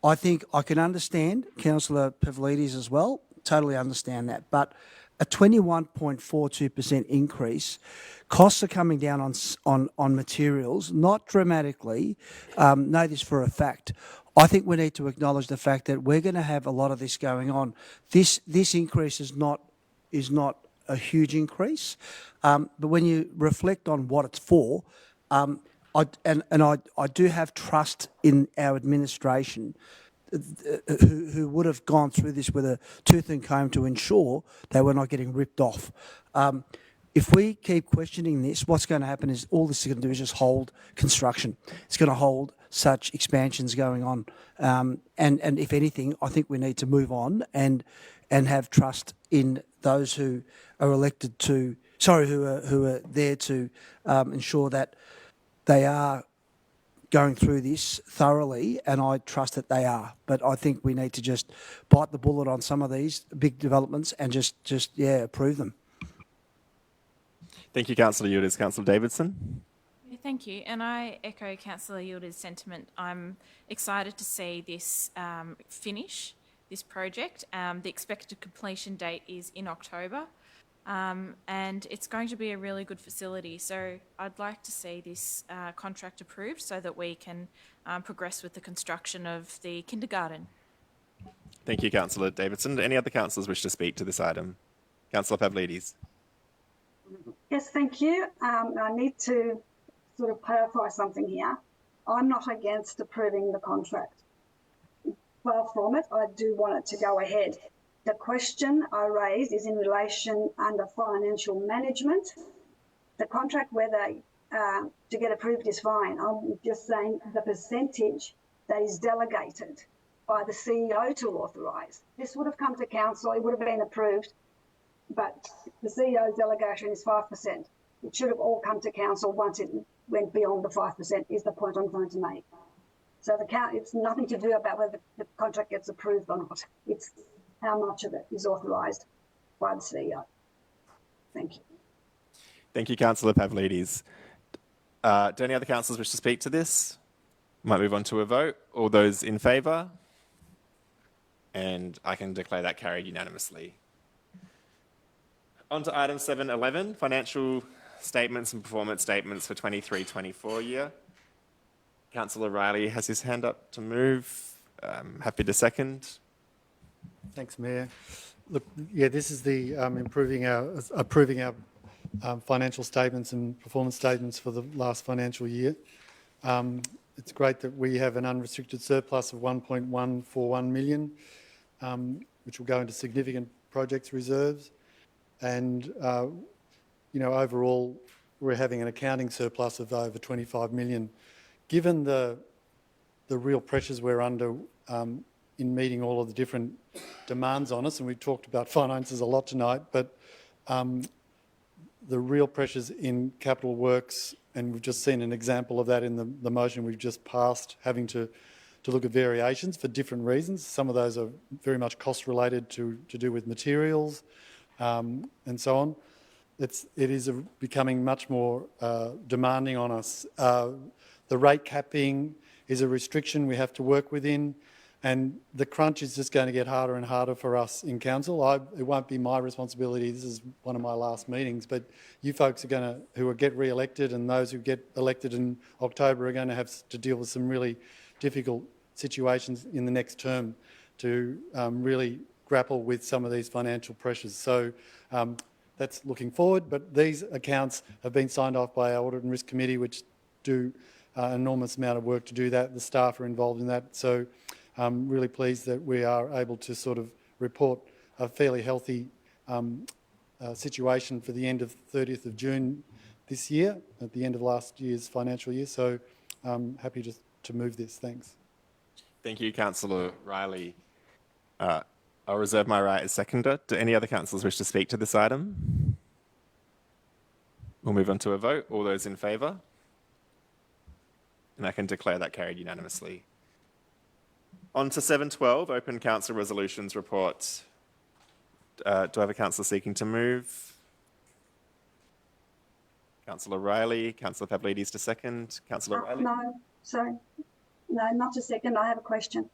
I think I can understand Councillor Pavlidis as well, totally understand that. But a 21.42% increase, costs are coming down on materials, not dramatically. Know this for a fact. I think we need to acknowledge the fact that we're going to have a lot of this going on. This increase is not a huge increase, but when you reflect on what it's for, I do have trust in our administration who would have gone through this with a tooth and comb to ensure that we're not getting ripped off. If we keep questioning this, what's going to happen is all this is going to do is just hold construction. It's going to hold such expansions going on. And if anything, I think we need to move on and have trust in those who are elected to, who are there to ensure that they are going through this thoroughly, and I trust that they are. But I think we need to just bite the bullet on some of these big developments and just approve them. Thank you, Councillor Eulers. Councillor Davidson? Thank you. And I echo Councillor Eulers' sentiment. I'm excited to see this finish, this project. The expected completion date is in October. And it's going to be a really good facility. So I'd like to see this contract approved so that we can progress with the construction of the kindergarten. Thank you, Councillor Davidson. Do any other councillors wish to speak to this item? Councillor Pavlidis. Yes, thank you. I need to sort of clarify something here. I'm not against approving the contract. Far from it, I do want it to go ahead. The question I raised is in relation under financial management. The contract, whether to get approved is fine. I'm just saying the percentage that is delegated by the CEO to authorise. This would have come to council, it would have been approved, but the CEO's delegation is 5%. It should have all come to council once it went beyond the 5%, is the point I'm trying to make. So it's nothing to do about whether the contract gets approved or not. It's how much of it is authorised by the CEO. Thank you. Thank you, Councillor Pavlidis. Do any other councillors wish to speak to this? Might move on to a vote. All those in favour? And I can declare that carried unanimously. On to item 7.11, financial statements and performance statements for 23-24 year. Councillor Riley has his hand up to move. Happy to second. Thanks, Mayor. Look, yeah, this is the approving our financial statements and performance statements for the last financial year. It's great that we have an unrestricted surplus of 1.141 million, which will go into significant projects reserves. And, you know, overall, we're having an accounting surplus of over 25 million. Given the real pressures we're under in meeting all of the different demands on us, and we've talked about finances a lot tonight, but the real pressures in capital works, and we've just seen an example of that in the motion we've just passed, having to to look at variations for different reasons. Some of those are very much cost related to do with materials and so on. It is becoming much more demanding on us. The rate capping is a restriction we have to work within, and the crunch is just going to get harder and harder for us in council. It won't be my responsibility. This is one of my last meetings, but you folks are going to, who will get re-elected, and those who get elected in October are going to have to deal with some really difficult situations in the next term to really grapple with some of these financial pressures. So that's looking forward, but these accounts have been signed off by our Audit and Risk Committee, which do an enormous amount of work to do that. The staff are involved in that. So I'm really pleased that we are able to sort of report a fairly healthy situation for the end of 30th of June this year, at the end of last year's financial year. So I'm happy to move this. Thanks. Thank you, Councillor Riley. I'll reserve my right as seconder. Do any other councillors wish to speak to this item? We'll move on to a vote. All those in favour? And I can declare that carried unanimously. On to 7.12, Open Council Resolutions Report. Do I have a councillor seeking to move? Councillor Riley, Councillor Pavlidis to second. Councillor Riley? No, sorry. No, not to second. I have a question.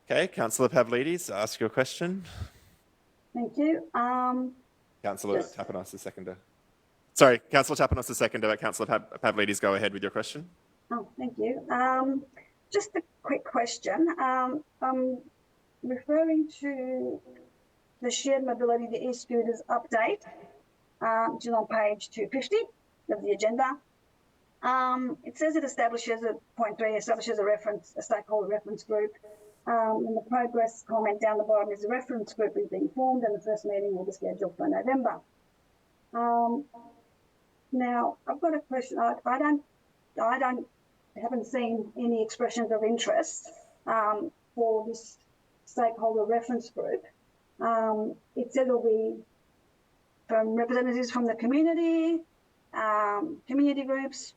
Okay, Councillor Pavlidis, ask your question. Thank you. Councillor Yes. Tapanos, the seconder. Sorry, Councillor Tapanos, the seconder, but Councillor Pavlidis, go ahead with your question. Oh, thank you. Just a quick question. I'm referring to the shared mobility, the e-scooters update, which is on page 250 of the agenda. It says it establishes a point 3 establishes a stakeholder reference group. And the progress comment down the bottom is the reference group is being formed and the first meeting will be scheduled for November. Now I've got a question. I haven't seen any expressions of interest for this stakeholder reference group. It said it'll be from representatives from the community, community groups,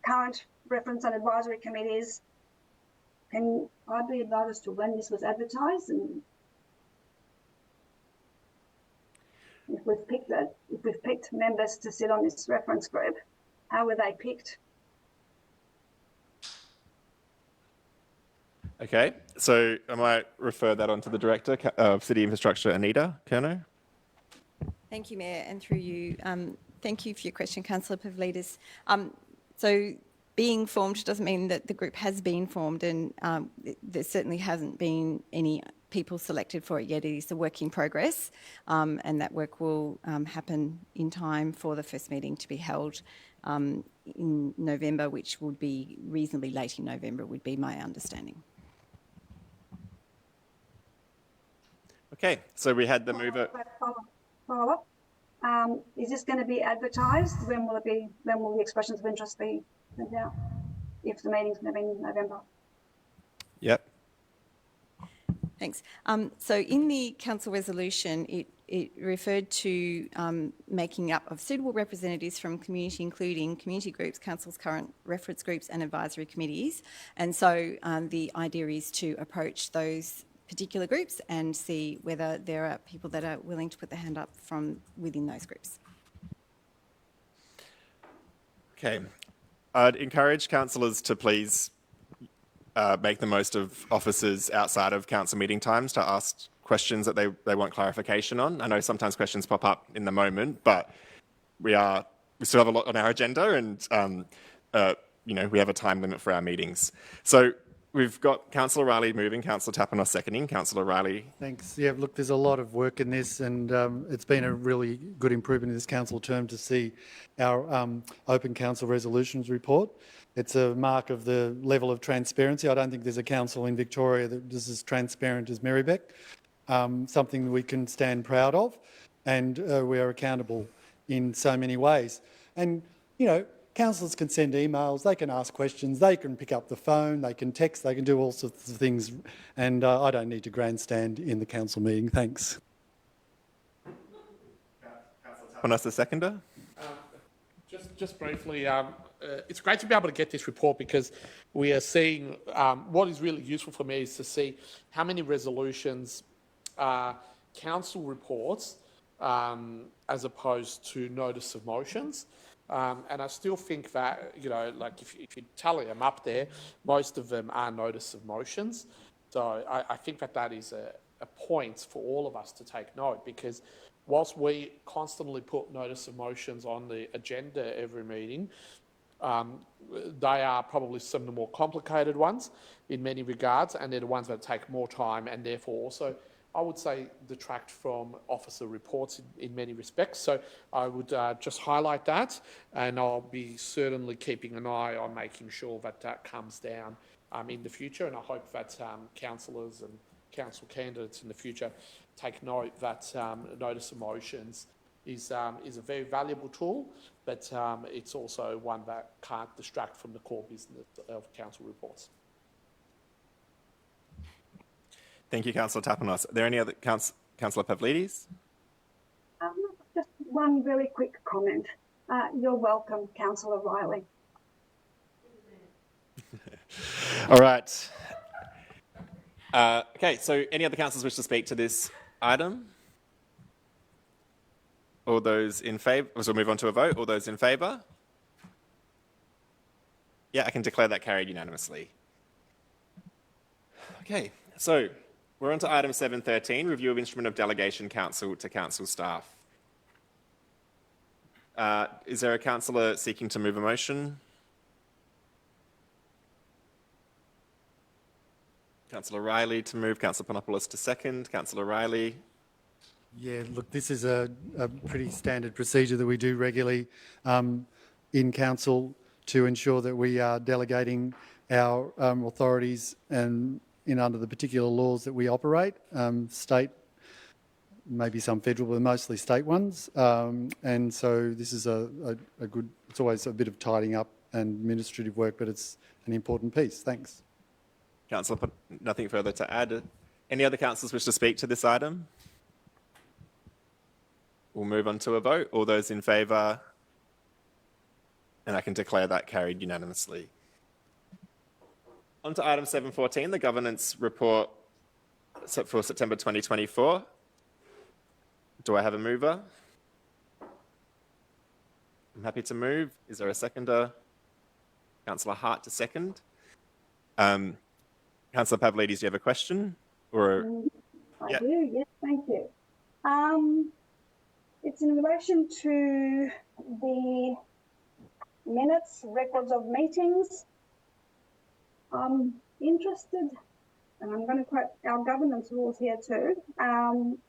current reference and advisory committees. Can I be advised as to when this was advertised and if we've picked members to sit on this reference group, how were they picked? Okay, so I might refer that on to the Director of City Infrastructure, Anita Kerno. Thank you, Mayor, and through you, thank you for your question, Councillor Pavlidis. So being formed doesn't mean that the group has been formed, and there certainly hasn't been any people selected for it yet. It is a work in progress, and that work will happen in time for the first meeting to be held in November, which would be reasonably late in November, would be my understanding. Okay, so we had the mover. Follow up. Is this going to be advertised? When will it be? When will the expressions of interest be sent out? If the meeting's going to be in November. Yep. Thanks. So in the council resolution, it referred to making up of suitable representatives from community, including community groups, council's current reference groups and advisory committees. And so the idea is to approach those particular groups and see whether there are people that are willing to put their hand up from within those groups. Okay. I'd encourage councillors to please make the most of officers outside of council meeting times to ask questions that they want clarification on. I know sometimes questions pop up in the moment, but we still have a lot on our agenda, and we have a time limit for our meetings. So we've got Councillor Riley moving, Councillor Tapanos seconding. Councillor Riley. Thanks. Yeah, look, there's a lot of work in this, and it's been a really good improvement in this council term to see our Open Council Resolutions report. It's a mark of the level of transparency. I don't think there's a council in Victoria that is as transparent as Merri-bek, something that we can stand proud of, and we are accountable in so many ways. And, councillors can send emails, they can ask questions, they can pick up the phone, they can text, they can do all sorts of things, and I don't need to grandstand in the council meeting. Thanks. Councillor Tapanos, the seconder. Just briefly, it's great to be able to get this report because we are seeing what is really useful for me is to see how many resolutions council reports as opposed to notice of motions. And I still think that, you know, like if you tally them up there, most of them are notice of motions. So I think that is a point for all of us to take note, because whilst we constantly put notice of motions on the agenda every meeting, they are probably some of the more complicated ones in many regards, and they're the ones that take more time and therefore also, I would say, detract from officer reports in many respects. So I would just highlight that, and I'll be certainly keeping an eye on making sure that that comes down in the future, and I hope that councillors and council candidates in the future take note that notice of motions is a very valuable tool, but it's also one that can't distract from the core business of council reports. Thank you, Councillor Tapanos. Are there any other Councillor Pavlidis? Just one very quick comment. You're welcome, Councillor Riley. All right. Okay, so any other councillors wish to speak to this item? All those in favour? So we'll move on to a vote. All those in favour? Yeah, I can declare that carried unanimously. Okay, so we're on to item 7.13, review of instrument of delegation council to council staff. Is there a councillor seeking to move a motion? Councillor Riley to move, Councillor Panopoulos to second. Councillor Riley. Yeah, look, this is a pretty standard procedure that we do regularly in council to ensure that we are delegating our authorities and under the particular laws that we operate, state, maybe some federal, but mostly state ones. And so this is a good, it's always a bit of tidying up and administrative work, but it's an important piece. Thanks. Councillor, nothing further to add. Any other councillors wish to speak to this item? We'll move on to a vote. All those in favour? And I can declare that carried unanimously. On to item 7.14, the governance report for September 2024. Do I have a mover? I'm happy to move. Is there a seconder? Councillor Hart to second. Councillor Pavlidis, do you have a question? Or I do, yes, thank you. It's in relation to the minutes, records of meetings. I'm interested, and I'm going to quote our governance rules here too,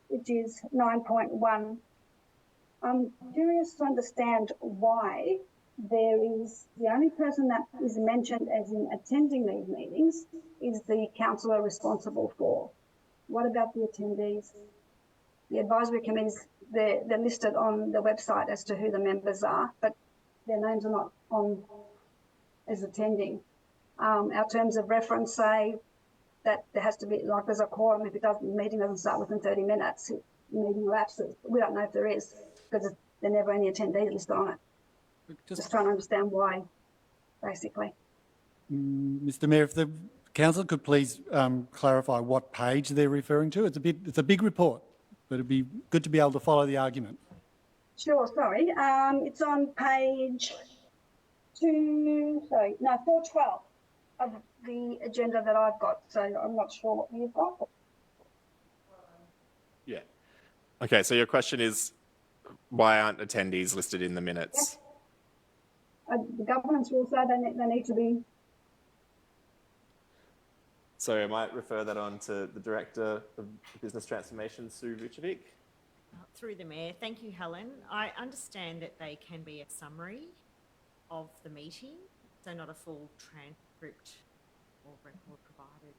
which is 9.1. I'm curious to understand why there is the only person that is mentioned as in attending these meetings is the councillor responsible for. What about the attendees? The advisory committees, they're listed on the website as to who the members are, but their names are not on as attending. Our terms of reference say that there has to be, like there's a quorum, if the meeting doesn't start within 30 minutes, the meeting lapses. We don't know if there is, because there are never any attendees listed on it. Just trying to understand why, basically. Mr. Mayor, if the council could please clarify what page they're referring to. It's a big report, but it'd be good to be able to follow the argument. Sure, sorry. It's on page 412 of the agenda that I've got. So I'm not sure what you've got. yeah. Okay, so your question is, why aren't attendees listed in the minutes? The governance rules say they need to be. So I might refer that on to the Director of Business Transformation, Sue Vucevic. Through the Mayor. Thank you, Helen. I understand that they can be a summary of the meeting, so not a full transcript or record provided.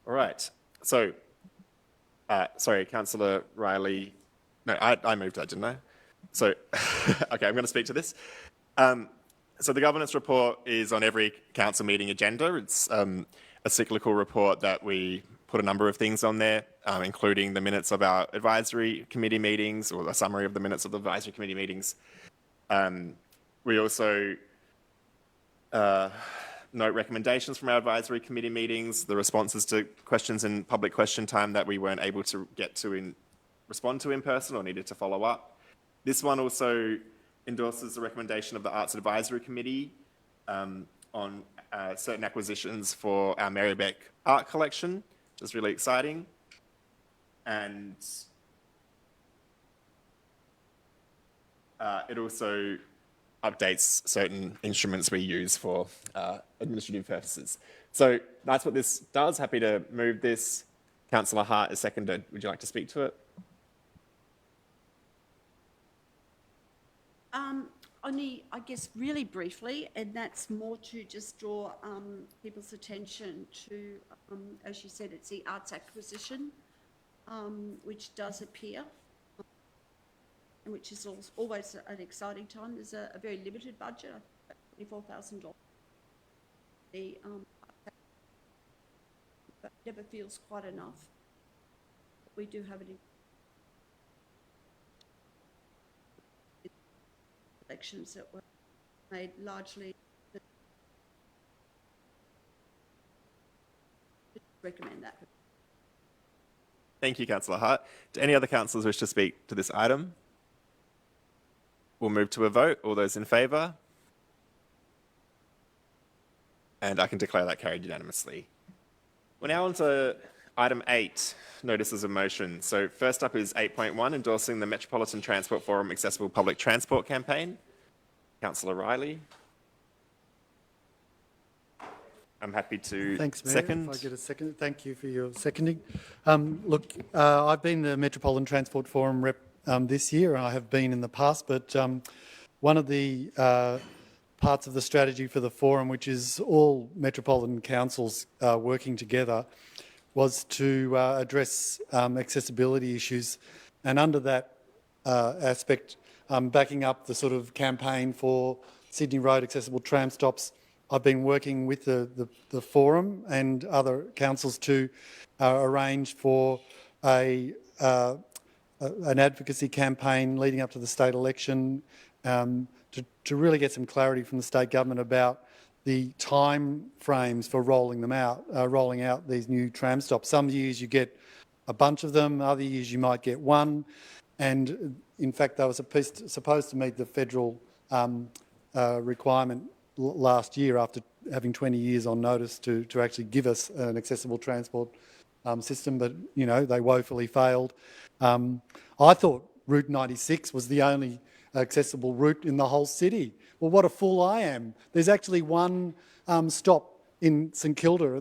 All right. So, sorry, Councillor Riley. No, I moved that, didn't I? So, okay, I'm going to speak to this. So the governance report is on every council meeting agenda. It's a cyclical report that we put a number of things on there, including the minutes of our advisory committee meetings or a summary of the minutes of the advisory committee meetings. We also note recommendations from our advisory committee meetings, the responses to questions in public question time that we weren't able to get to respond to in person or needed to follow up. This one also endorses the recommendation of the Arts Advisory Committee on certain acquisitions for our Merri-bek art collection, which is really exciting. And it also updates certain instruments we use for administrative purposes. So that's what this does. Happy to move this. Councillor Hart is seconded. Would you like to speak to it? Only, I guess, really briefly, and that's more to just draw people's attention to, as you said, it's the arts acquisition, which does appear, and which is always an exciting time. There's a very limited budget, $24,000. But never feels quite enough. We do have an elections that were made largely. Recommend that. Thank you, Councillor Hart. Do any other councillors wish to speak to this item? We'll move to a vote. All those in favour? And I can declare that carried unanimously. We're now on to item 8, notices of motion. So first up is 8.1, endorsing the Metropolitan Transport Forum Accessible Public Transport campaign. Councillor Riley. I'm happy to Thanks, Mayor. second. If I get a second, thank you for your seconding. Look, I've been the Metropolitan Transport Forum rep this year, and I have been in the past, but one of the parts of the strategy for the forum, which is all metropolitan councils working together, was to address accessibility issues. And under that aspect, backing up the sort of campaign for Sydney Road accessible tram stops, I've been working with the forum and other councils to arrange for an advocacy campaign leading up to the state election to really get some clarity from the state government about the time frames for rolling out these new tram stops. Some years you get a bunch of them, other years you might get one. And in fact, they were supposed to meet the federal requirement last year after having 20 years on notice to actually give us an accessible transport system, but, you know, they woefully failed. I thought Route 96 was the only accessible route in the whole city. Well, what a fool I am. There's actually one stop in St Kilda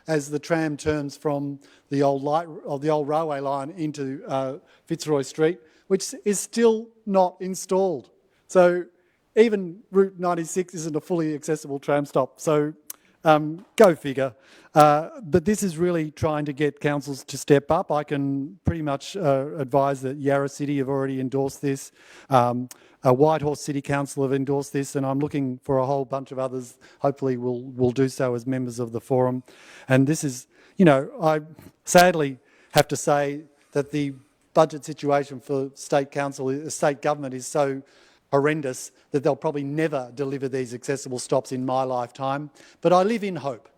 as the tram turns from the old railway line into Fitzroy Street, which is still not installed. So even Route 96 isn't a fully accessible tram stop. So go figure. But this is really trying to get councils to step up. I can pretty much advise that Yarra City have already endorsed this. Whitehorse City Council have endorsed this, and I'm looking for a whole bunch of others. Hopefully will do so as members of the forum. And this is, you know, I sadly have to say that the budget situation for state government is so horrendous that they'll probably never deliver these accessible stops in my lifetime. But I live in hope.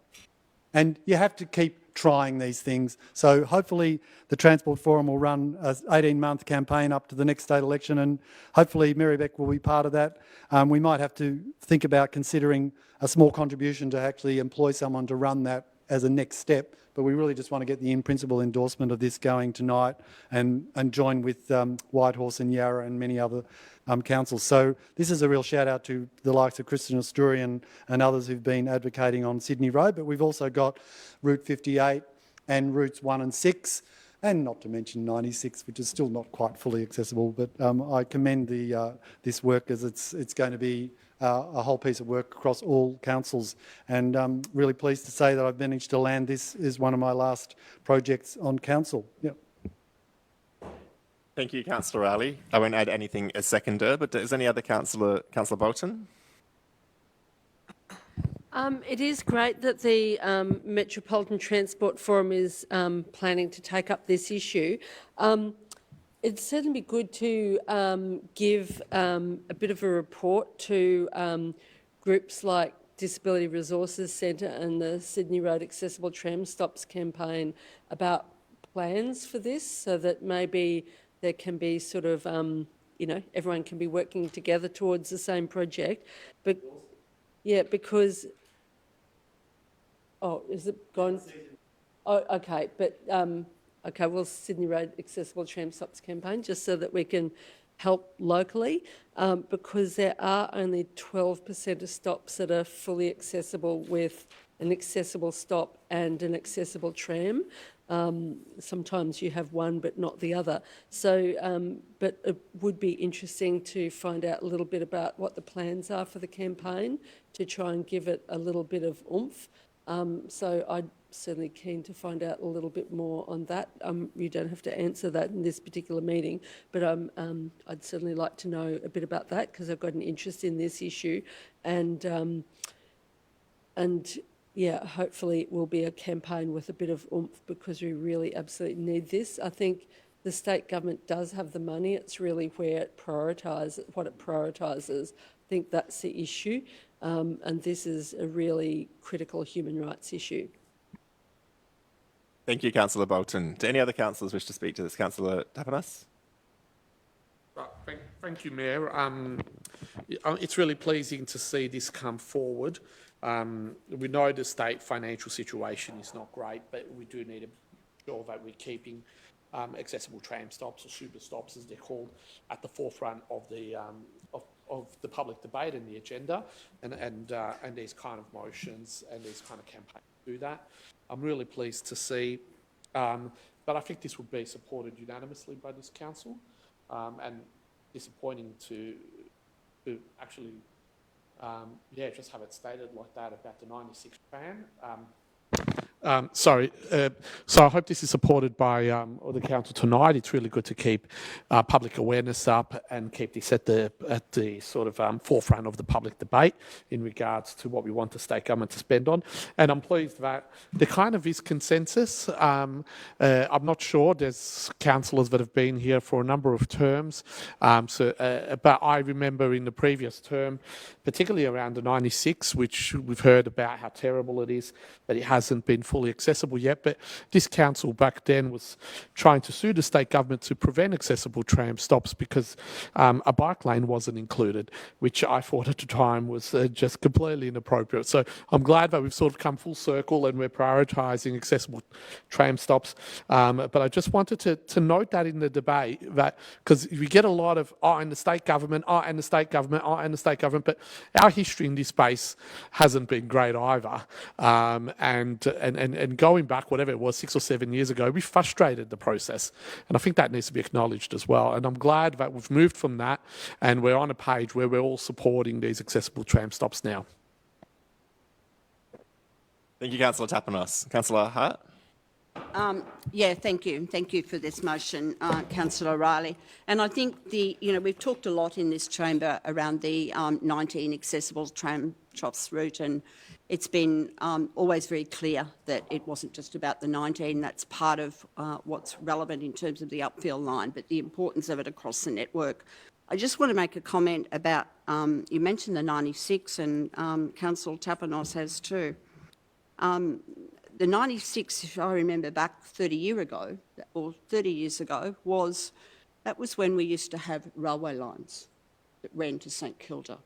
And you have to keep trying these things. So hopefully the Transport Forum will run an 18-month campaign up to the next state election, and hopefully Merri-bek will be part of that. We might have to think about considering a small contribution to actually employ someone to run that as a next step, but we really just want to get the in-principle endorsement of this going tonight and join with Whitehorse and Yarra and many other councils. So this is a real shout out to the likes of Kristen Asturian and others who've been advocating on Sydney Road, but we've also got Route 58 and Routes 1 and 6, and not to mention 96, which is still not quite fully accessible. But I commend this work, as it's going to be a whole piece of work across all councils, and I'm really pleased to say that I've managed to land this as one of my last projects on council. Yep. Thank you, Councillor Riley. I won't add anything as seconder, but is any other Councillor Bolton? It is great that the Metropolitan Transport Forum is planning to take up this issue. it'd certainly be good to give a bit of a report to groups like Disability Resources Centre and the Sydney Road Accessible Tram Stops campaign about plans for this, so that maybe there can be sort of, everyone can be working together towards the same project. But yeah, because, is it gone? Oh, okay, but okay, well, Sydney Road Accessible Tram Stops campaign, just so that we can help locally, because there are only 12% of stops that are fully accessible with an accessible stop and an accessible tram. Sometimes you have one but not the other. So, but it would be interesting to find out a little bit about what the plans are for the campaign to try and give it a little bit of oomph. So I'm certainly keen to find out a little bit more on that. You don't have to answer that in this particular meeting, but I'd certainly like to know a bit about that, because I've got an interest in this issue, and yeah, hopefully it will be a campaign with a bit of oomph, because we really absolutely need this. I think the state government does have the money. It's really where it prioritises, what it prioritises. I think that's the issue, and this is a really critical human rights issue. Thank you, Councillor Bolton. Do any other councillors wish to speak to this? Councillor Tapanos? Thank you, Mayor. It's really pleasing to see this come forward. We know the state financial situation is not great, but we do need to ensure that we're keeping accessible tram stops, or super stops as they're called, at the forefront of the public debate and the agenda, and these kind of motions and these kind of campaigns do that. I'm really pleased to see, but I think this would be supported unanimously by this council, and disappointing to actually, just have it stated like that about the 96 tram. So I hope this is supported by the council tonight. It's really good to keep public awareness up and keep this at the sort of forefront of the public debate in regards to what we want the state government to spend on. And I'm pleased that there kind of is consensus. I'm not sure. There's councillors that have been here for a number of terms, but I remember in the previous term, particularly around the 96, which we've heard about how terrible it is, but it hasn't been fully accessible yet. But this council back then was trying to sue the state government to prevent accessible tram stops because a bike lane wasn't included, which I thought at the time was just completely inappropriate. So I'm glad that we've sort of come full circle and we're prioritising accessible tram stops. But I just wanted to note that in the debate, that because we get a lot of and the state government, and the state government, and the state government, but our history in this space hasn't been great either. And going back, whatever it was, 6 or 7 years ago, we frustrated the process. And I think that needs to be acknowledged as well. And I'm glad that we've moved from that and we're on a page where we're all supporting these accessible tram stops now. Thank you, Councillor Tapanos. Councillor Hart? Yeah, thank you. Thank you for this motion, Councillor Riley. And I think we've talked a lot in this chamber around the 19 accessible tram stops route, and it's been always very clear that it wasn't just about the 19. That's part of what's relevant in terms of the upfield line, but the importance of it across the network. I just want to make a comment about, you mentioned the 96, and Councillor Tapanos has too. The 96, if I remember back 30 years ago, that was when we used to have railway lines that ran to St Kilda.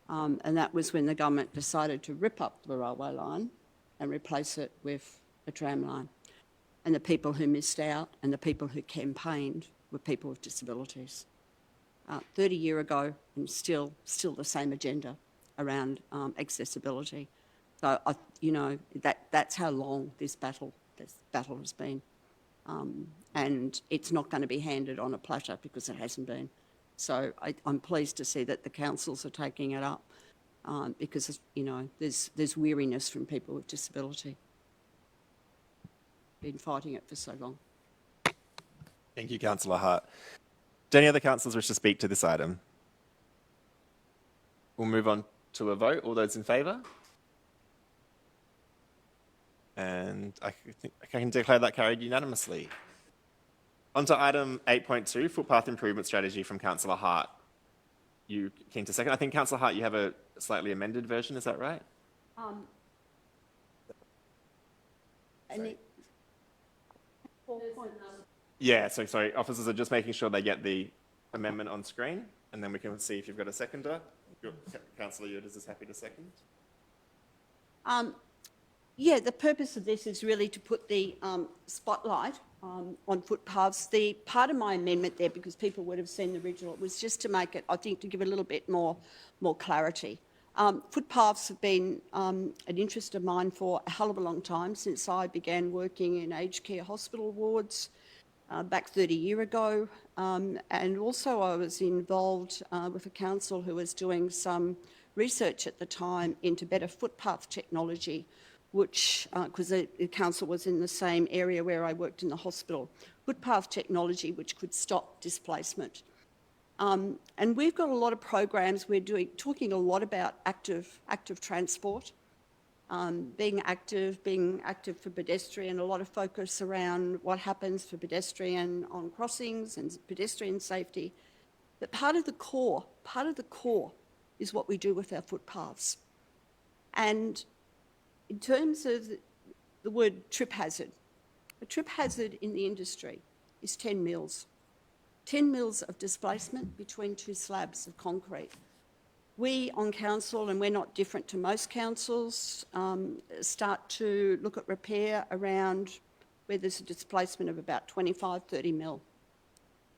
And that was when the government decided to rip up the railway line and replace it with a tram line. And the people who missed out and the people who campaigned were people with disabilities. 30 years ago, and still the same agenda around accessibility. So, that's how long this battle has been. And it's not going to be handed on a platter, because it hasn't been. So I'm pleased to see that the councils are taking it up, because, there's weariness from people with disability. Been fighting it for so long. Thank you, Councillor Hart. Do any other councillors wish to speak to this item? We'll move on to a vote. All those in favour? And I can declare that carried unanimously. On to item 8.2, footpath improvement strategy from Councillor Hart. You keen to second? I think, Councillor Hart, you have a slightly amended version, is that right? Yeah, so sorry, officers are just making sure they get the amendment on screen, and then we can see if you've got a seconder. Councillor Yudis is happy to second. Yeah, the purpose of this is really to put the spotlight on footpaths. The part of my amendment there, because people would have seen the original, was just to make it, I think, to give a little bit more clarity. Footpaths have been an interest of mine for a hell of a long time, since I began working in aged care hospital wards back 30 years ago. And also I was involved with a council who was doing some research at the time into better footpath technology, which, because the council was in the same area where I worked in the hospital, footpath technology which could stop displacement. And we've got a lot of programs. We're talking a lot about active transport, being active for pedestrian, a lot of focus around what happens for pedestrian on crossings and pedestrian safety. But part of the core is what we do with our footpaths. And in terms of the word trip hazard, a trip hazard in the industry is 10 mils. 10 mils of displacement between two slabs of concrete. We on council, and we're not different to most councils, start to look at repair around where there's a displacement of about 25, 30 mil.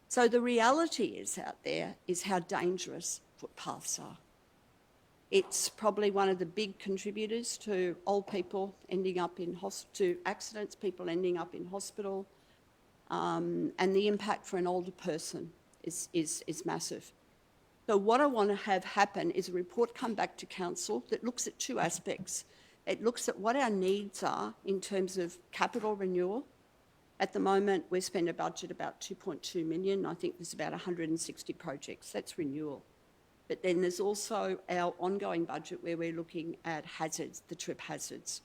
So the reality is out there is how dangerous footpaths are. It's probably one of the big contributors to old people ending up in to accidents, people ending up in hospital, and the impact for an older person is massive. So what I want to have happen is a report come back to council that looks at two aspects. It looks at what our needs are in terms of capital renewal. At the moment, we spend a budget about 2.2 million. I think there's about 160 projects. That's renewal. But then there's also our ongoing budget where we're looking at hazards, the trip hazards.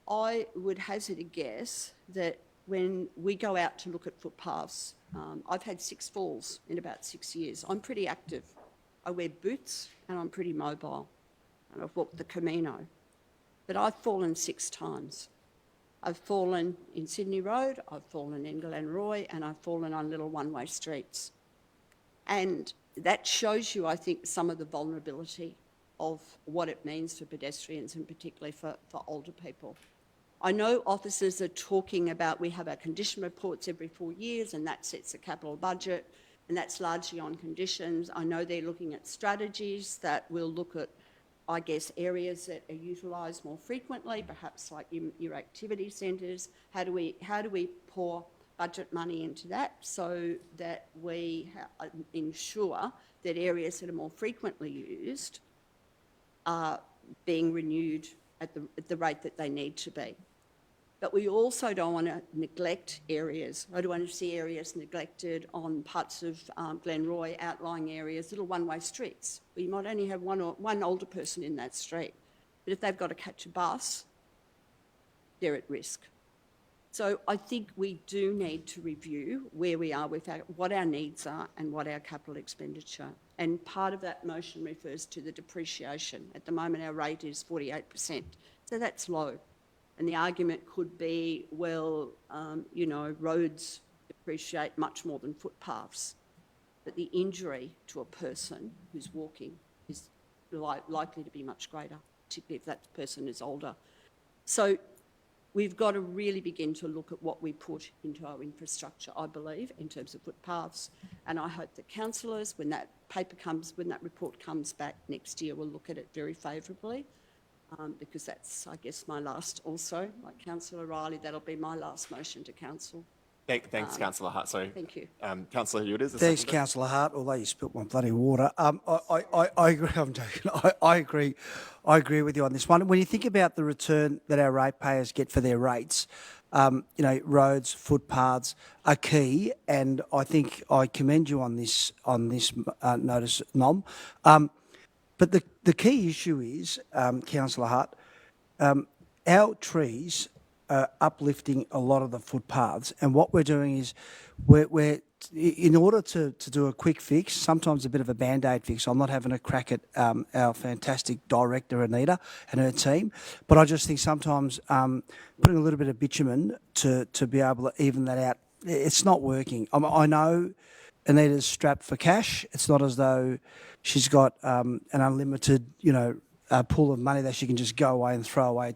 I would hazard a guess that when we go out to look at footpaths, I've had 6 falls in about 6 years. I'm pretty active. I wear boots and I'm pretty mobile. And I've walked the Camino. But I've fallen 6 times. I've fallen in Sydney Road, I've fallen in Glenroy, and I've fallen on little one-way streets. And that shows you, I think, some of the vulnerability of what it means for pedestrians and particularly for older people. I know officers are talking about, we have our condition reports every 4 years and that sets a capital budget, and that's largely on conditions. I know they're looking at strategies that will look at, I guess, areas that are utilised more frequently, perhaps like your activity centres. How do we pour budget money into that so that we ensure that areas that are more frequently used are being renewed at the rate that they need to be. But we also don't want to neglect areas. I don't want to see areas neglected on parts of Glenroy, outlying areas, little one-way streets. We might only have one older person in that street, but if they've got to catch a bus, they're at risk. So I think we do need to review where we are with what our needs are and what our capital expenditure. And part of that motion refers to the depreciation. At the moment, our rate is 48%. So that's low. And the argument could be, well, roads depreciate much more than footpaths. But the injury to a person who's walking is likely to be much greater, particularly if that person is older. So we've got to really begin to look at what we put into our infrastructure, I believe, in terms of footpaths. And I hope that councillors, when that report comes back next year, will look at it very favourably. Because that's, I guess, my last also, like Councillor Riley, that'll be my last motion to council. Thanks, Councillor Hart. Sorry. Thank you. Councillor Yudis. Thanks, Councillor Hart. Although you spilt my bloody water, I agree. I'm joking. I agree. I agree with you on this one. When you think about the return that our ratepayers get for their rates, roads, footpaths are key, and I think I commend you on this notice, Nom. But the key issue is, Councillor Hart, our trees uplifting a lot of the footpaths. And what we're doing is we're in order to do a quick fix, sometimes a bit of a Band-Aid fix. I'm not having a crack at our fantastic director, Anita, and her team, but I just think sometimes putting a little bit of bitumen to be able to even that out, it's not working. I know Anita's strapped for cash. It's not as though she's got an unlimited, pool of money that she can just go away and throw away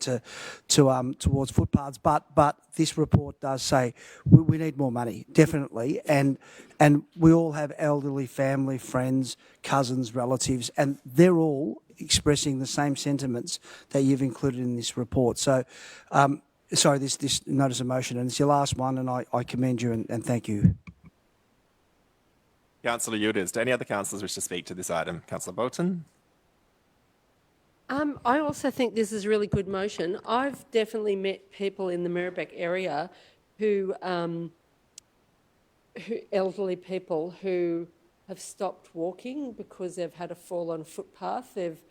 towards footpaths. But this report does say we need more money, definitely, and we all have elderly family, friends, cousins, relatives, and they're all expressing the same sentiments that you've included in this report. So, this notice of motion, and it's your last one, and I commend you and thank you. Councillor Yildiz, do any other councillors wish to speak to this item? Councillor Bolton? I also think this is a really good motion. I've definitely met people in the Merri-bek area who elderly people who have stopped walking because they've had a fall on a footpath. They've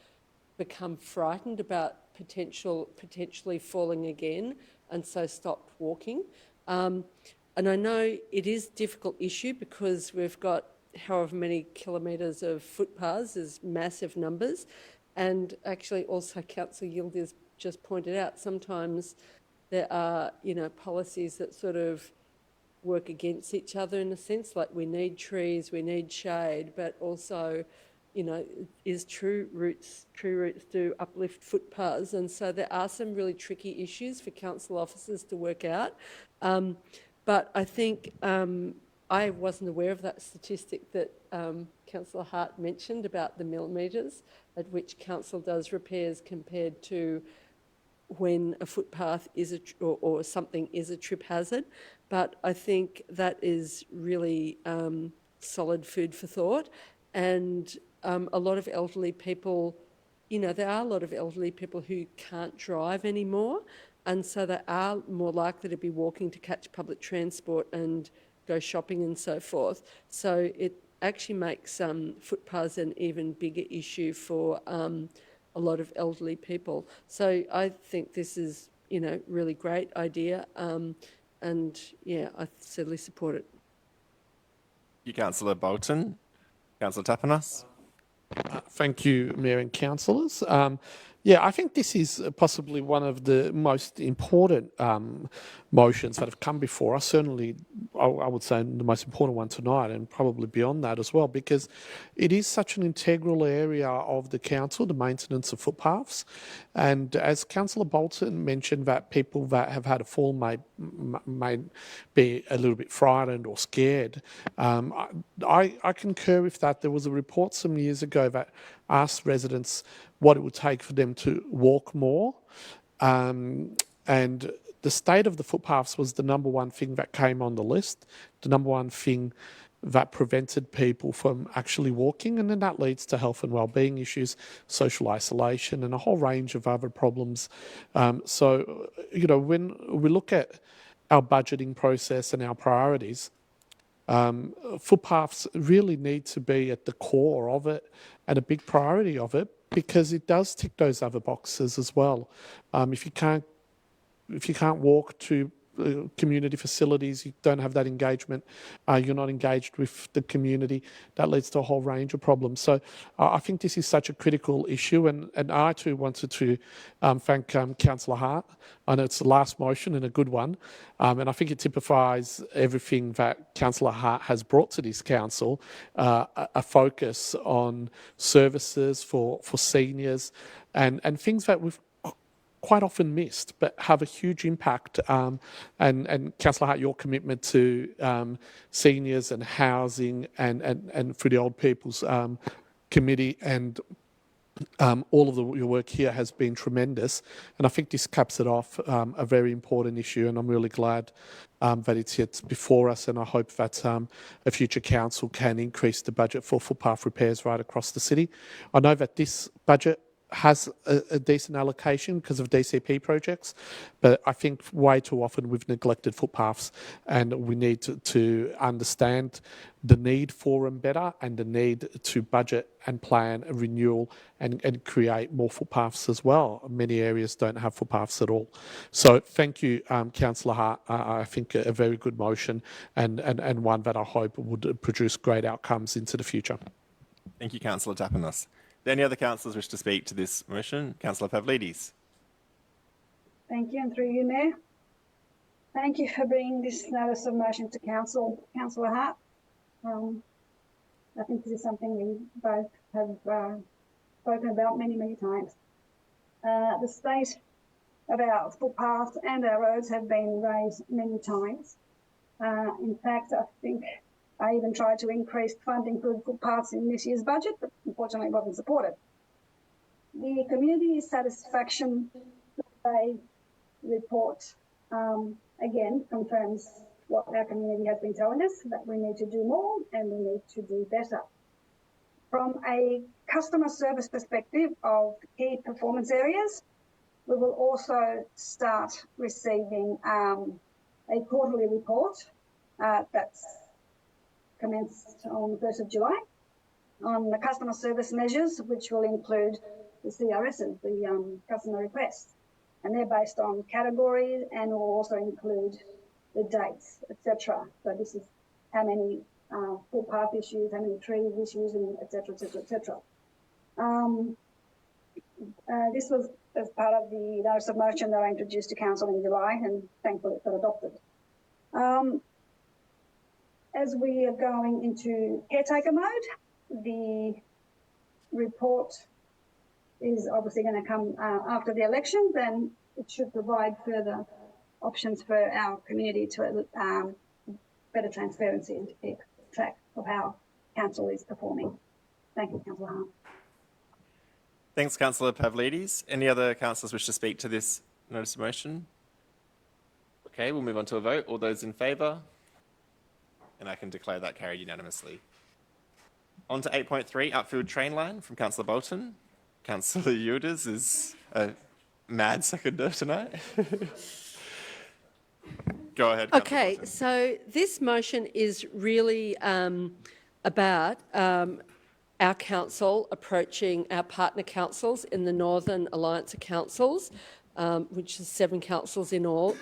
become frightened about potentially falling again, and so stopped walking. And I know it is a difficult issue because we've got however many kilometres of footpaths, there's massive numbers. And actually also Councillor Yildiz just pointed out, sometimes there are, policies that sort of work against each other in a sense, like we need trees, we need shade, but also, is true roots do uplift footpaths. And so there are some really tricky issues for council officers to work out. But I think I wasn't aware of that statistic that Councillor Hart mentioned about the millimetres at which council does repairs compared to when a footpath is or something is a trip hazard. But I think that is really solid food for thought. And a lot of elderly people, there are a lot of elderly people who can't drive anymore, and so they are more likely to be walking to catch public transport and go shopping and so forth. So it actually makes footpaths an even bigger issue for a lot of elderly people. So I think this is, really great idea, and yeah, I certainly support it. You, Councillor Bolton. Councillor Tapanos. Thank you, Mayor and councillors. I think this is possibly one of the most important motions that have come before us. Certainly, I would say the most important one tonight, and probably beyond that as well, because it is such an integral area of the council, the maintenance of footpaths. And as Councillor Bolton mentioned, that people that have had a fall may be a little bit frightened or scared. I concur with that. There was a report some years ago that asked residents what it would take for them to walk more. And the state of the footpaths was the number one thing that came on the list, the number one thing that prevented people from actually walking, and then that leads to health and wellbeing issues, social isolation, and a whole range of other problems. So, when we look at our budgeting process and our priorities, footpaths really need to be at the core of it and a big priority of it, because it does tick those other boxes as well. If you can't walk to community facilities, you don't have that engagement, you're not engaged with the community, that leads to a whole range of problems. So I think this is such a critical issue, and I too wanted to thank Councillor Hart. I know it's the last motion and a good one, and I think it typifies everything that Councillor Hart has brought to this council, a focus on services for seniors and things that we've quite often missed, but have a huge impact. And Councillor Hart, your commitment to seniors and housing and for the Old People's Committee and all of your work here has been tremendous. And I think this caps it off, a very important issue, and I'm really glad that it's yet before us, and I hope that a future council can increase the budget for footpath repairs right across the city. I know that this budget has a decent allocation because of DCP projects, but I think way too often we've neglected footpaths, and we need to understand the need for them better and the need to budget and plan a renewal and create more footpaths as well. Many areas don't have footpaths at all. So thank you, Councillor Hart. I think a very good motion and one that I hope would produce great outcomes into the future. Thank you, Councillor Tapanos. Do any other councillors wish to speak to this motion? Councillor Pavlidis. Thank you, and through you, Mayor. Thank you for bringing this notice of motion to Council, Councillor Hart. I think this is something we both have spoken about many, many times. The state of our footpaths and our roads have been raised many times. In fact, I think I even tried to increase funding for footpaths in this year's budget, but unfortunately it wasn't supported. The community satisfaction survey report again confirms what our community has been telling us, that we need to do more and we need to do better. From a customer service perspective of key performance areas, we will also start receiving a quarterly report that's commenced on the 1st of July on the customer service measures, which will include the CRSs, the customer requests. And they're based on categories and will also include the dates, etc. So this is how many footpath issues, how many tree issues, and etc., etc., etc. This was as part of the notice of motion that I introduced to Council in July, and thankfully it got adopted. As we are going into caretaker mode, the report is obviously going to come after the elections, and it should provide further options for our community to better transparency and to keep track of how council is performing. Thank you, Councillor Hart. Thanks, Councillor Pavlidis. Any other councillors wish to speak to this notice of motion? Okay, we'll move on to a vote. All those in favour? And I can declare that carried unanimously. On to 8.3, outfield train line from Councillor Bolton. Councillor Yildiz is a mad seconder tonight. Go ahead. Okay, so this motion is really about our council approaching our partner councils in the Northern Alliance of Councils, which is 7 councils in all,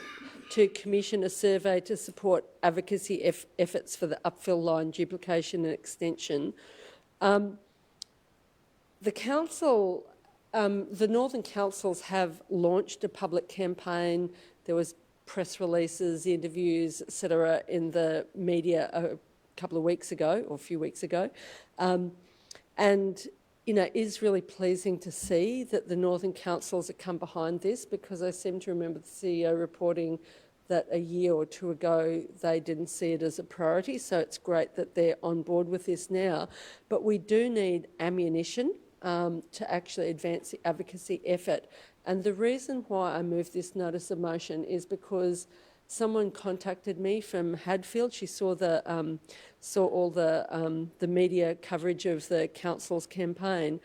to commission a survey to support advocacy efforts for the upfill line duplication and extension. The council, the Northern Councils have launched a public campaign. There was press releases, interviews, etc., in the media a couple of weeks ago, or a few weeks ago. And, you know, it is really pleasing to see that the Northern Councils have come behind this, because I seem to remember the CEO reporting that a year or 2 ago they didn't see it as a priority. So it's great that they're on board with this now. But we do need ammunition to actually advance the advocacy effort. And the reason why I moved this notice of motion is because someone contacted me from Hadfield. She saw all the media coverage of the council's campaign,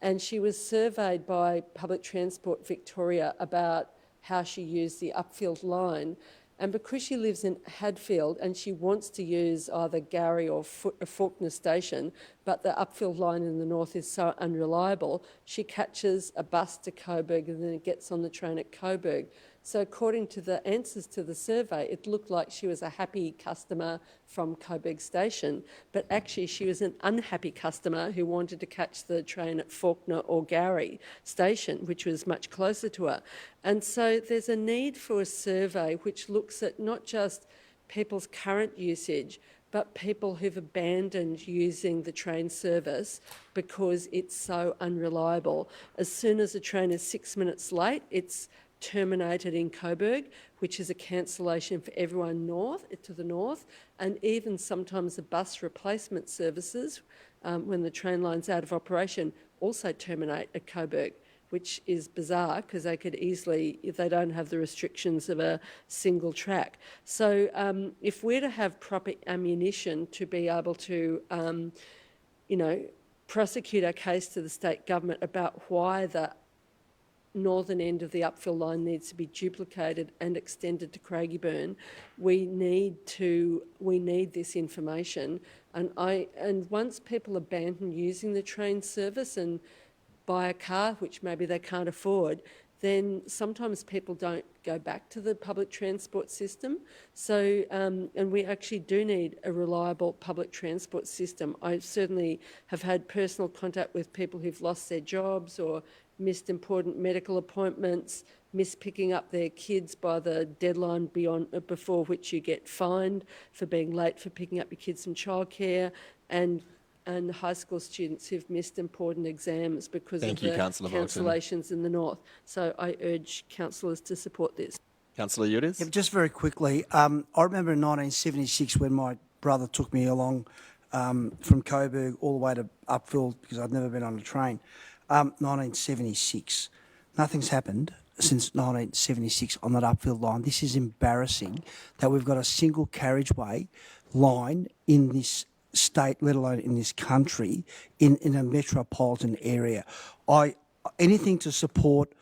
and she was surveyed by Public Transport Victoria about how she used the upfield line. And because she lives in Hadfield and she wants to use either Gowrie or Fawkner Station, but the upfield line in the north is so unreliable, she catches a bus to Coburg and then gets on the train at Coburg. So according to the answers to the survey, it looked like she was a happy customer from Coburg Station, but actually she was an unhappy customer who wanted to catch the train at Fawkner or Gowrie Station, which was much closer to her. And so there's a need for a survey which looks at not just people's current usage, but people who've abandoned using the train service because it's so unreliable. As soon as a train is 6 minutes late, it's terminated in Coburg, which is a cancellation for everyone to the north, and even sometimes the bus replacement services, when the train line's out of operation, also terminate at Coburg, which is bizarre because they could easily, if they don't have the restrictions of a single track. So if we're to have proper ammunition to be able to, prosecute our case to the state government about why the northern end of the upfill line needs to be duplicated and extended to Craigieburn, we need this information. And once people abandon using the train service and buy a car, which maybe they can't afford, then sometimes people don't go back to the public transport system. So, and we actually do need a reliable public transport system. I certainly have had personal contact with people who've lost their jobs or missed important medical appointments, missed picking up their kids by the deadline before which you get fined for being late for picking up your kids from childcare, and high school students who've missed important exams because of the cancellations in the north. So I urge councillors to support this. Councillor Udis? Yeah, just very quickly, I remember in 1976 when my brother took me along from Coburg all the way to Upfield because I'd never been on a train. 1976. Nothing's happened since 1976 on that Upfield line. This is embarrassing that we've got a single carriageway line in this state, let alone in this country, in a metropolitan area. Anything to support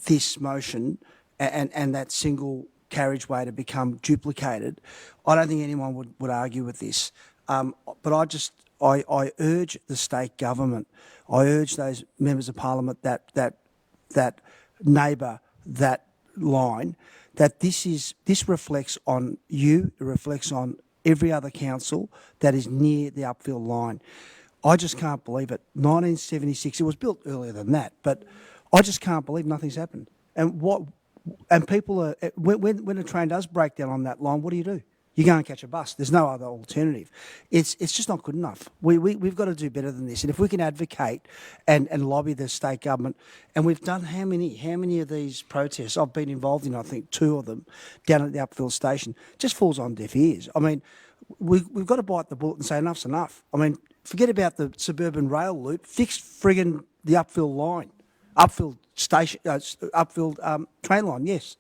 this motion and that single carriageway to become duplicated, I don't think anyone would argue with this. But I urge the state government, I urge those members of parliament that neighbour that line, that this reflects on you, it reflects on every other council that is near the Upfield line. I just can't believe it. 1976, it was built earlier than that, but I just can't believe nothing's happened. And people are, when a train does break down on that line, what do? You go and catch a bus. There's no other alternative. It's just not good enough. We've got to do better than this. And if we can advocate and lobby the state government, and we've done how many of these protests? I've been involved in, I think, 2 of them down at the Upfield station. Just falls on deaf ears. I mean, we've got to bite the bullet and say enough's enough. I mean, forget about the suburban rail loop. Fix friggin' the Upfield line, Upfield station, Upfield train line. Yes.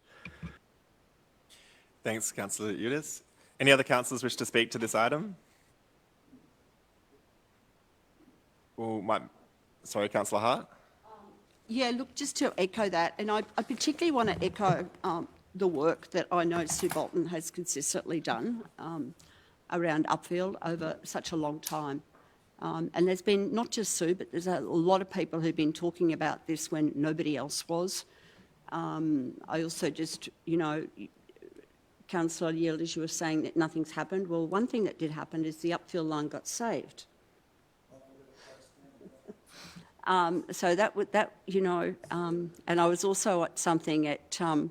Thanks, Councillor Udis. Any other councillors wish to speak to this item? Sorry, Councillor Hart? Yeah, look, just to echo that, and I particularly want to echo the work that I know Sue Bolton has consistently done around Upfield over such a long time. And there's been, not just Sue, but there's a lot of people who've been talking about this when nobody else was. I also just, Councillor Yield, as you were saying that nothing's happened. Well, one thing that did happen is the Upfield line got saved. So and I was also at something from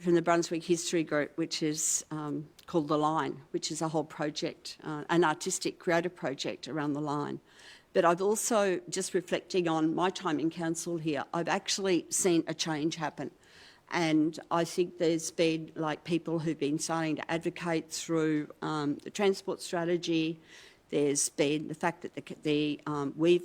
the Brunswick History Group, which is called The Line, which is a whole project, an artistic creative project around the line. But I've also, just reflecting on my time in council here, I've actually seen a change happen. And I think there's been people who've been starting to advocate through the transport strategy. There's been the fact that we've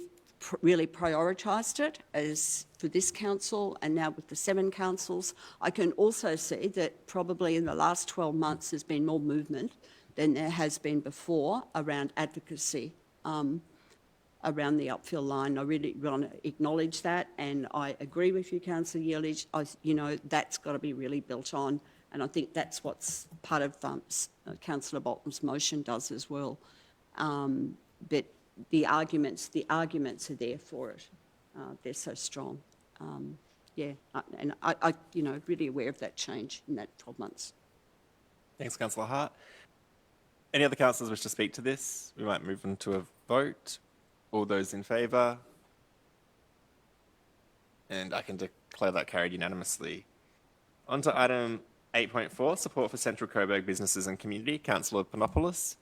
really prioritised it as for this council and now with the 7 councils. I can also see that probably in the last 12 months there's been more movement than there has been before around advocacy around the Upfield line. I really want to acknowledge that, and I agree with you, Councillor Yearlich. That's got to be really built on, and I think that's what's part of Councillor Bolton's motion does as well. But the arguments are there for it. They're so strong. And I really aware of that change in that 12 months. Thanks, Councillor Hart. Any other councillors wish to speak to this? We might move on to a vote. All those in favour? And I can declare that carried unanimously. On to item 8.4, support for Central Coburg businesses and community. Councillor Panopoulos.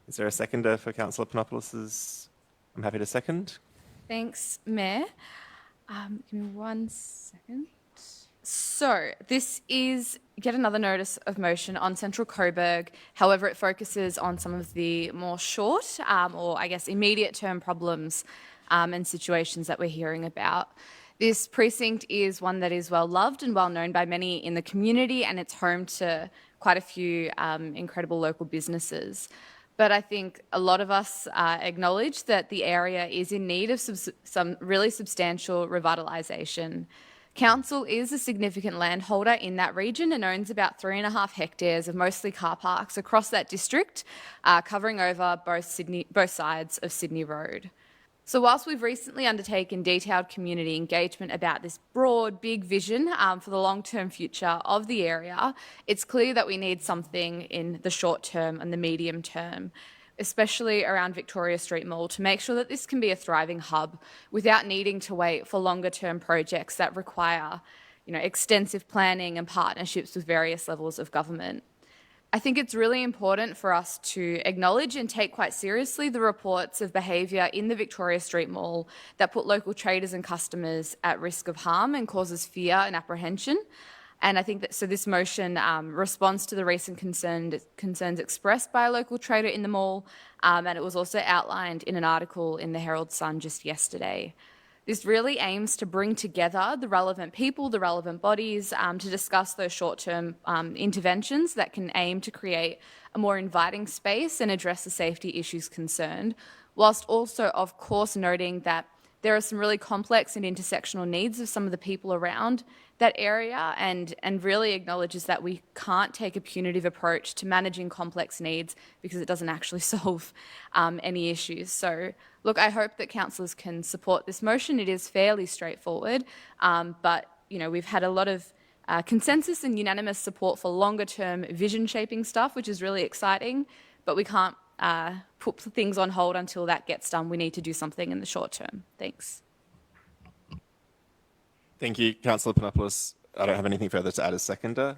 Is there a seconder for Councillor Panopoulos'? I'm happy to second. Thanks, Mayor. Give me 1 second. So this is yet another notice of motion on Central Coburg. However, it focuses on some of the more short or I guess immediate term problems and situations that we're hearing about. This precinct is one that is well loved and well known by many in the community, and it's home to quite a few incredible local businesses. But I think a lot of us acknowledge that the area is in need of some really substantial revitalisation. Council is a significant landholder in that region and owns about 3.5 hectares of mostly car parks across that district, covering over both sides of Sydney Road. So whilst we've recently undertaken detailed community engagement about this broad, big vision for the long-term future of the area, it's clear that we need something in the short term and the medium term, especially around Victoria Street Mall, to make sure that this can be a thriving hub without needing to wait for longer-term projects that require, extensive planning and partnerships with various levels of government. I think it's really important for us to acknowledge and take quite seriously the reports of behaviour in the Victoria Street Mall that put local traders and customers at risk of harm and causes fear and apprehension. And I think that this motion responds to the recent concerns expressed by a local trader in the mall, and it was also outlined in an article in the Herald Sun just yesterday. This really aims to bring together the relevant people, the relevant bodies, to discuss those short-term interventions that can aim to create a more inviting space and address the safety issues concerned, whilst also, of course, noting that there are some really complex and intersectional needs of some of the people around that area, and really acknowledges that we can't take a punitive approach to managing complex needs because it doesn't actually solve any issues. So, look, I hope that councillors can support this motion. It is fairly straightforward, but we've had a lot of consensus and unanimous support for longer-term vision-shaping stuff, which is really exciting, but we can't put things on hold until that gets done. We need to do something in the short term. Thanks. Thank you, Councillor Panopoulos. I don't have anything further to add as seconder.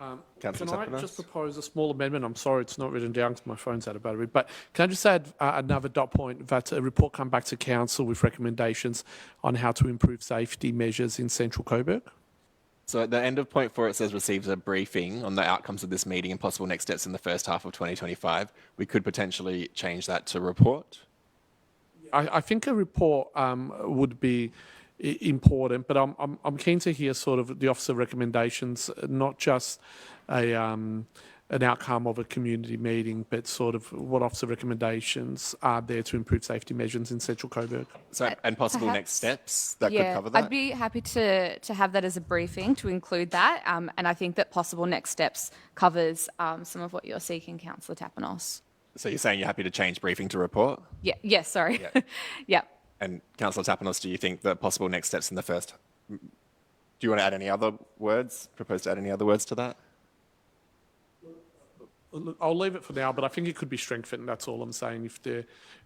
Can I just propose a small amendment? I'm sorry, it's not written down because my phone's out of battery. But can I just add another dot point that a report come back to council with recommendations on how to improve safety measures in Central Coburg? So at the end of point 4, it says receives a briefing on the outcomes of this meeting and possible next steps in the first half of 2025. We could potentially change that to report. I think a report would be important, but I'm keen to hear sort of the officer recommendations, not just an outcome of a community meeting, but sort of what officer recommendations are there to improve safety measures in Central Coburg. So, and possible perhaps, next steps that could cover that? I'd be happy to have that as a briefing to include that, and I think that possible next steps covers some of what you're seeking, Councillor Tapanos. So you're saying you're happy to change briefing to report? Yes, sorry. Yeah. Yeah. And Councillor Tapanos, do you think the possible next steps in the first... Do you want to add any other words? Propose to add any other words to that? Look, I'll leave it for now, but I think it could be strengthened. That's all I'm saying.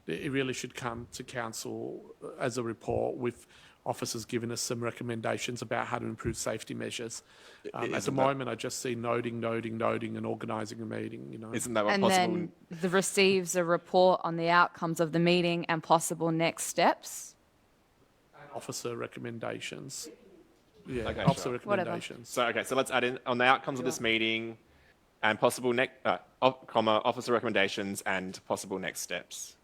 It really should come to council as a report with officers giving us some recommendations about how to improve safety measures. At the moment, I just see noting, and organising a meeting. Isn't that what and possible? Then receives a report on the outcomes of the meeting and possible next steps. Officer recommendations. Yeah, Okay, officer sure. recommendations. So let's add in on the outcomes of this meeting and possible officer recommendations and possible next steps.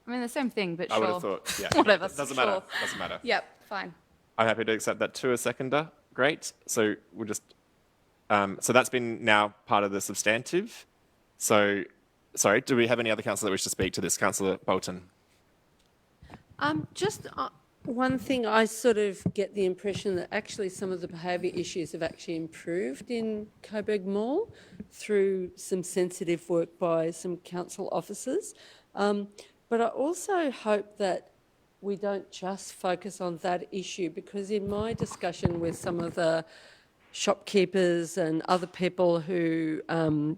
I mean, the same thing, but I sure. would have thought, yeah. Whatever. Doesn't sure. matter. Doesn't matter. Yep, fine. I'm happy to accept that too, a seconder. Great. So we'll just, so that's been now part of the substantive. So, sorry, do we have any other councillor that wish to speak to this? Councillor Bolton. Just one thing, I sort of get the impression that actually some of the behaviour issues have actually improved in Coburg Mall through some sensitive work by some council officers. But I also hope that we don't just focus on that issue, because in my discussion with some of the shopkeepers and other people who, hang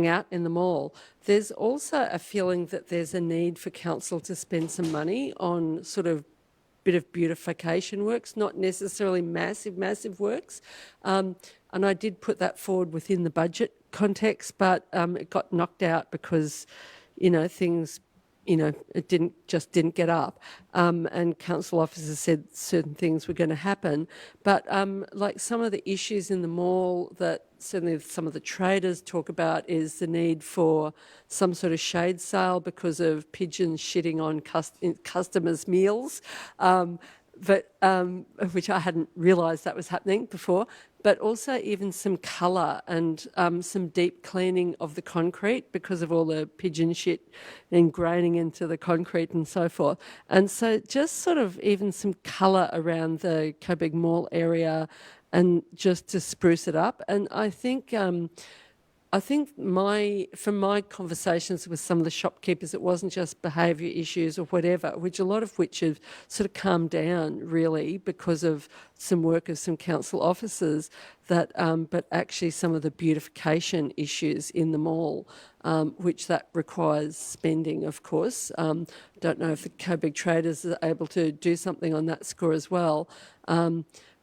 out in the mall, there's also a feeling that there's a need for council to spend some money on sort of bit of beautification works, not necessarily massive works. And I did put that forward within the budget context, but it got knocked out because things, it didn't get up. And council officers said certain things were going to happen. But like some of the issues in the mall that certainly some of the traders talk about is the need for some sort of shade sale because of pigeons shitting on customers' meals. which I hadn't realised that was happening before, but also even some colour and some deep cleaning of the concrete because of all the pigeon shit ingraining into the concrete and so forth. And so just sort of even some colour around the Coburg Mall area and just to spruce it up. And I think from my conversations with some of the shopkeepers, it wasn't just behaviour issues or whatever, which a lot of which have sort of calmed down really because of some work of some council officers, that but actually some of the beautification issues in the mall, which that requires spending, of course. Don't know if the Coburg traders are able to do something on that score as well.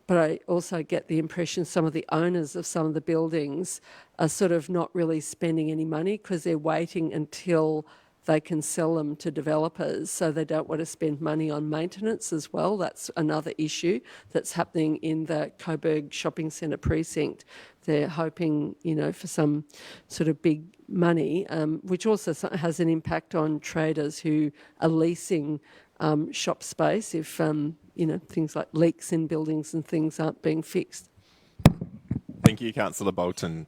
But I also get the impression some of the owners of some of the buildings are sort of not really spending any money because they're waiting until they can sell them to developers, so they don't want to spend money on maintenance as well. That's another issue that's happening in the Coburg Shopping Centre precinct. They're hoping, for some sort of big money, which also has an impact on traders who are leasing shop space if, things like leaks in buildings and things aren't being fixed. Thank you, Councillor Bolton.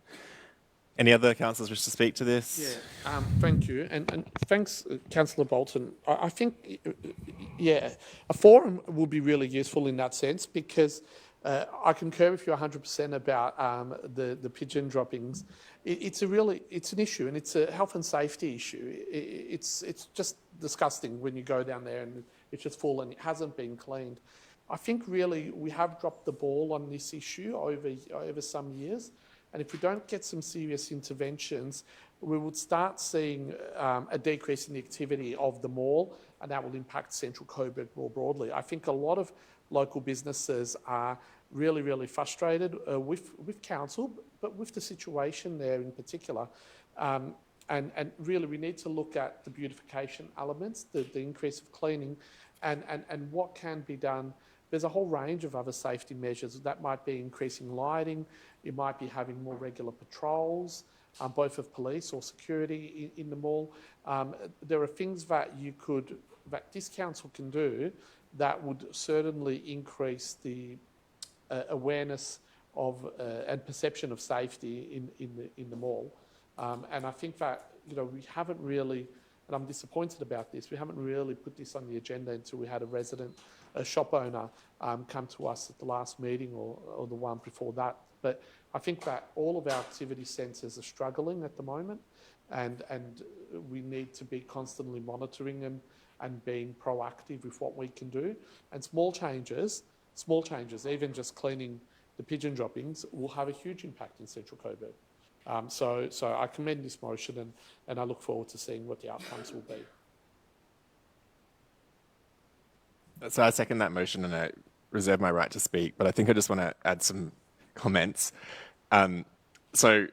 Any other councillors wish to speak to this? Yeah, thank you. And thanks, Councillor Bolton. I think, a forum will be really useful in that sense because I concur with you 100% about the pigeon droppings. It's an issue, and it's a health and safety issue. It's just disgusting when you go down there and it's just full and it hasn't been cleaned. I think really we have dropped the ball on this issue over some years. And if we don't get some serious interventions, we would start seeing a decrease in the activity of the mall, and that will impact Central Coburg more broadly. I think a lot of local businesses are really, really frustrated with council, but with the situation there in particular. And really, we need to look at the beautification elements, the increase of cleaning, and what can be done. There's a whole range of other safety measures. That might be increasing lighting. It might be having more regular patrols, both of police or security in the mall. There are things that that this council can do that would certainly increase the awareness of and perception of safety in the mall. And I think that we haven't really, and I'm disappointed about this, we haven't really put this on the agenda until we had a shop owner come to us at the last meeting or the one before that. But I think that all of our activity centres are struggling at the moment, and we need to be constantly monitoring them and being proactive with what we can do. And small changes, even just cleaning the pigeon droppings, will have a huge impact in Central Coburg. So I commend this motion, and I look forward to seeing what the outcomes will be. So I second that motion, and I reserve my right to speak, but I think I just want to add some comments. So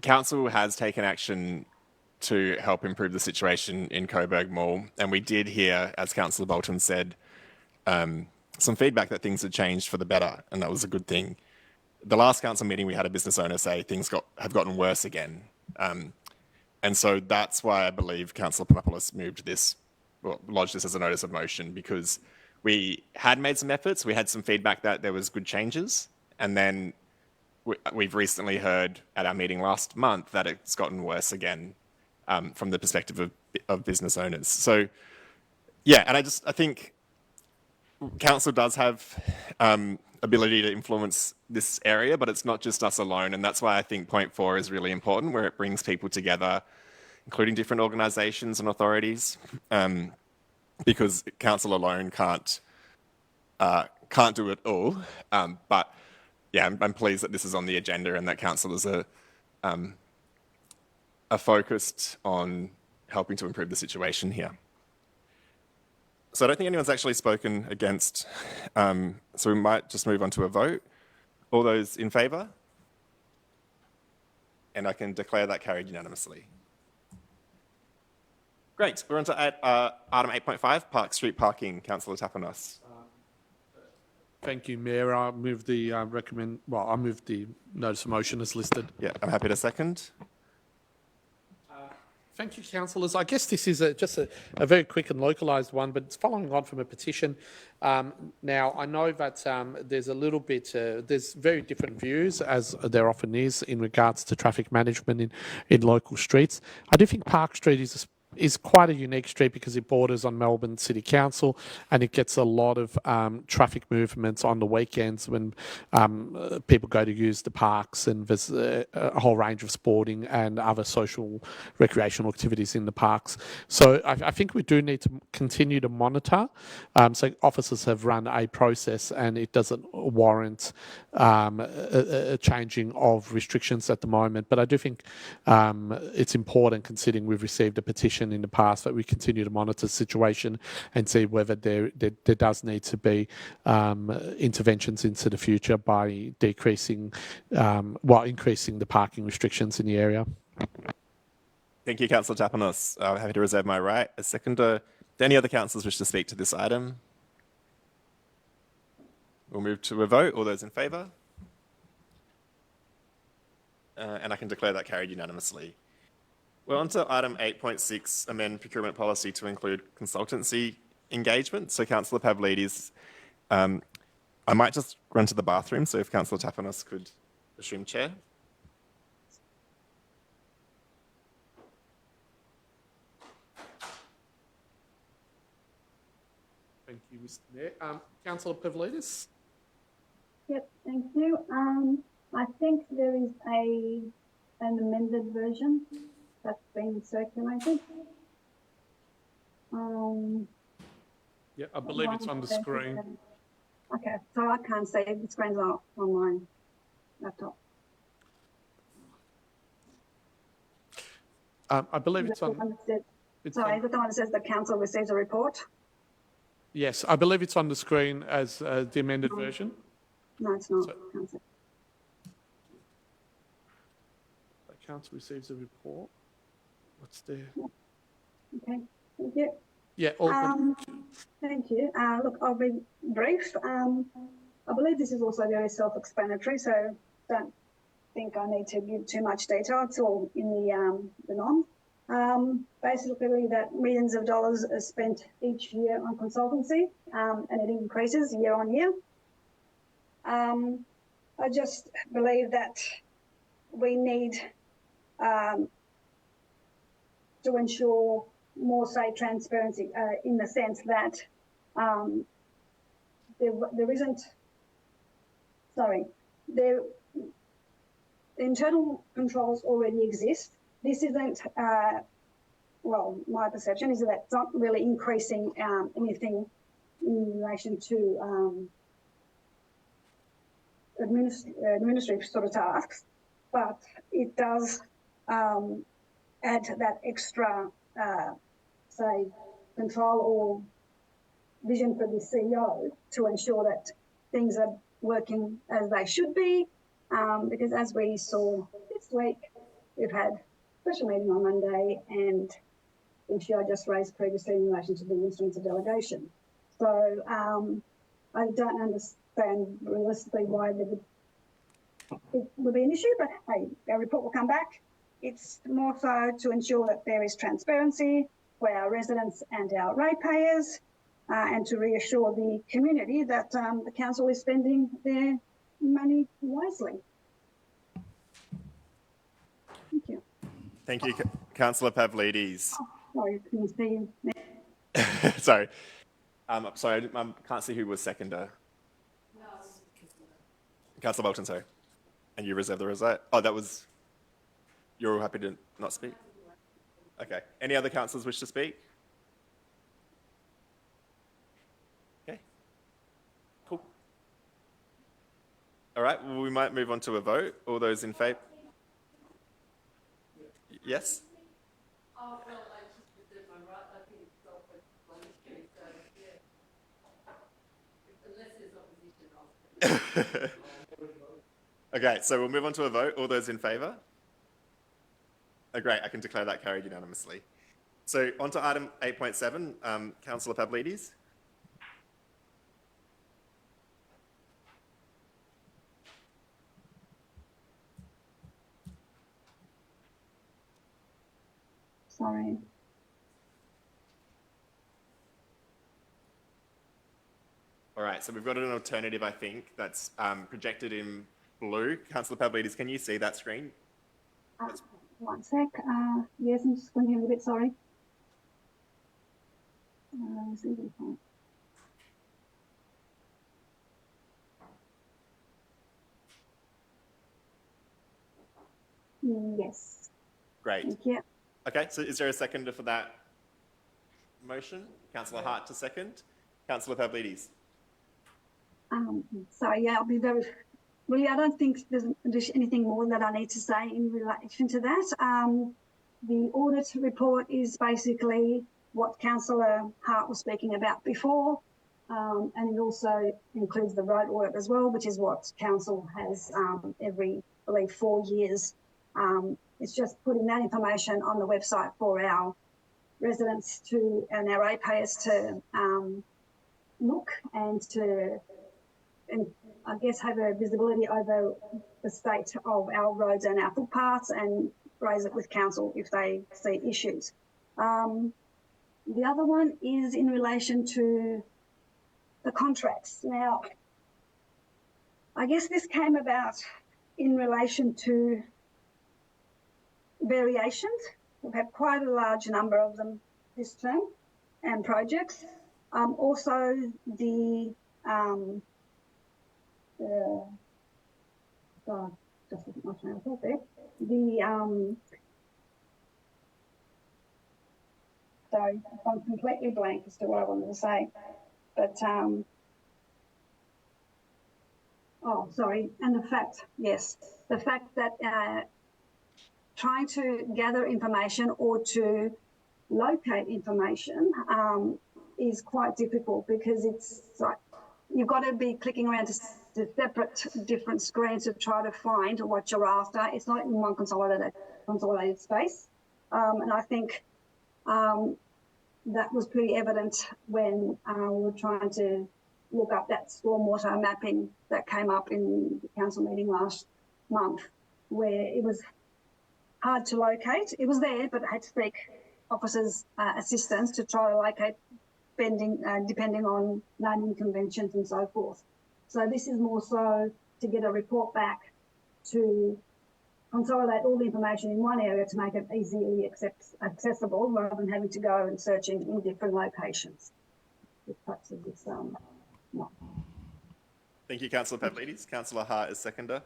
council has taken action to help improve the situation in Coburg Mall, and we did hear, as Councillor Bolton said, some feedback that things had changed for the better, and that was a good thing. The last council meeting, we had a business owner say things have gotten worse again. And so that's why I believe Councillor Panopoulos lodged this as a notice of motion, because we had made some efforts, we had some feedback that there was good changes, and then we've recently heard at our meeting last month that it's gotten worse again from the perspective of business owners. So, yeah, and I think council does have ability to influence this area, but it's not just us alone, and that's why I think point 4 is really important, where it brings people together, including different organisations and authorities, because council alone can't do it all. But yeah, I'm pleased that this is on the agenda and that councillors are focused on helping to improve the situation here. So I don't think anyone's actually spoken against, so we might just move on to a vote. All those in favour? And I can declare that carried unanimously. Great, we're on to item 8.5, Park Street parking. Councillor Tapanos. Thank you, Mayor. I move the I move the notice of motion as listed. Yeah, I'm happy to second. Thank you, councillors. I guess this is just a very quick and localised one, but it's following on from a petition. Now, I know that there's a little bit, there's very different views, as there often is, in regards to traffic management in local streets. I do think Park Street is quite a unique street because it borders on Melbourne City Council, and it gets a lot of traffic movements on the weekends when people go to use the parks, and there's a whole range of sporting and other social recreational activities in the parks. So I think we do need to continue to monitor. So officers have run a process, and it doesn't warrant a changing of restrictions at the moment. But I do think it's important, considering we've received a petition in the past, that we continue to monitor the situation and see whether there does need to be interventions into the future by decreasing, increasing the parking restrictions in the area. Thank you, Councillor Tapanos. I'm happy to reserve my right as seconder. Do any other councillors wish to speak to this item? We'll move to a vote. All those in favour? And I can declare that carried unanimously. We're on to item 8.6, amend procurement policy to include consultancy engagement. So Councillor Pavlidis, I might just run to the bathroom, so if Councillor Tapanos could assume chair. Thank you, Mr. Mayor. Councillor Pavlidis? Yep, thank you. I think there is an amended version that's been circulated. Yeah, I believe it's on the screen. Okay, so I can't see it. The screen's on my laptop. I believe it's on. Sorry, is it the one that says the council receives a report? Yes, I believe it's on the screen as the amended version. No, it's not. So, Can't see. the council receives a report. What's there? Okay, thank you. Yeah, all good. Thank you. Look, I'll be brief. I believe this is also very self-explanatory, so don't think I need to give too much detail. It's all in the norm. Basically, that millions of dollars are spent each year on consultancy, and it increases year on year. I just believe that we need to ensure more, say, transparency in the sense that there isn't, the internal controls already exist. This isn't, well, my perception is that it's not really increasing anything in relation to administrative sort of tasks, but it does add that extra, say, control or vision for the CEO to ensure that things are working as they should be. Because as we saw this week, we've had a special meeting on Monday, and the issue I just raised previously in relation to the instruments of delegation. So I don't understand realistically why it would be an issue, but hey, our report will come back. It's more so to ensure that there is transparency for our residents and our ratepayers, and to reassure the community that the council is spending their money wisely. Thank you. Thank you, Councillor Pavlidis. Oh, sorry, can you see? Sorry. Sorry, I can't see who was seconder. Councillor Bolton, sorry. And you reserve the result? Oh, that was... You're all happy to not speak? Okay. Any other councillors wish to speak? Okay. Cool. All right, well, we might move on to a vote. All those in favour? Yes? Oh, well, I just reserve my right. I think it's self-explanatory, so yeah. Unless there's opposition, I'll Okay, so we'll move on to a vote. All those in favour? Oh, great, I can declare that carried unanimously. So on to item 8.7, Councillor Pavlidis. So Sorry. All right, so we've got an alternative, I think, that's projected in blue. Councillor Pavlidis, can you see that screen? One sec. Yes, I'm just going to hear a bit, sorry. Yes. Great. Thank you. Okay, so is there a seconder for that motion? Councillor Hart to second. Councillor Pavlidis. Sorry, yeah, I'll be very, really, I don't think there's anything more that I need to say in relation to that. The audit report is basically what Councillor Hart was speaking about before, and it also includes the road audit as well, which is what Council has every, I believe, 4 years. It's just putting that information on the website for our residents to and our ratepayers to look and to, and I guess, have a visibility over the state of our roads and our footpaths and raise it with council if they see issues. The other one is in relation to the contracts. Now, I guess this came about in relation to variations. We've had quite a large number of them this term and projects. Also the just look at my train of thought there. Sorry, I'm completely blank as to what I wanted to say. But oh, sorry, and the fact, yes, the fact that trying to gather information or to locate information is quite difficult because it's like you've got to be clicking around to separate different screens to try to find what you're after. It's not in one consolidated space. And I think that was pretty evident when we were trying to look up that stormwater mapping that came up in the council meeting last month, where it was hard to locate. It was there, but it had to seek officers' assistance to try to locate depending on naming conventions and so forth. So this is more so to get a report back to consolidate all the information in one area to make it easily accessible rather than having to go and searching in different locations. Perhaps it's no. Thank you, Councillor Pavlidis. Councillor Hart is seconder.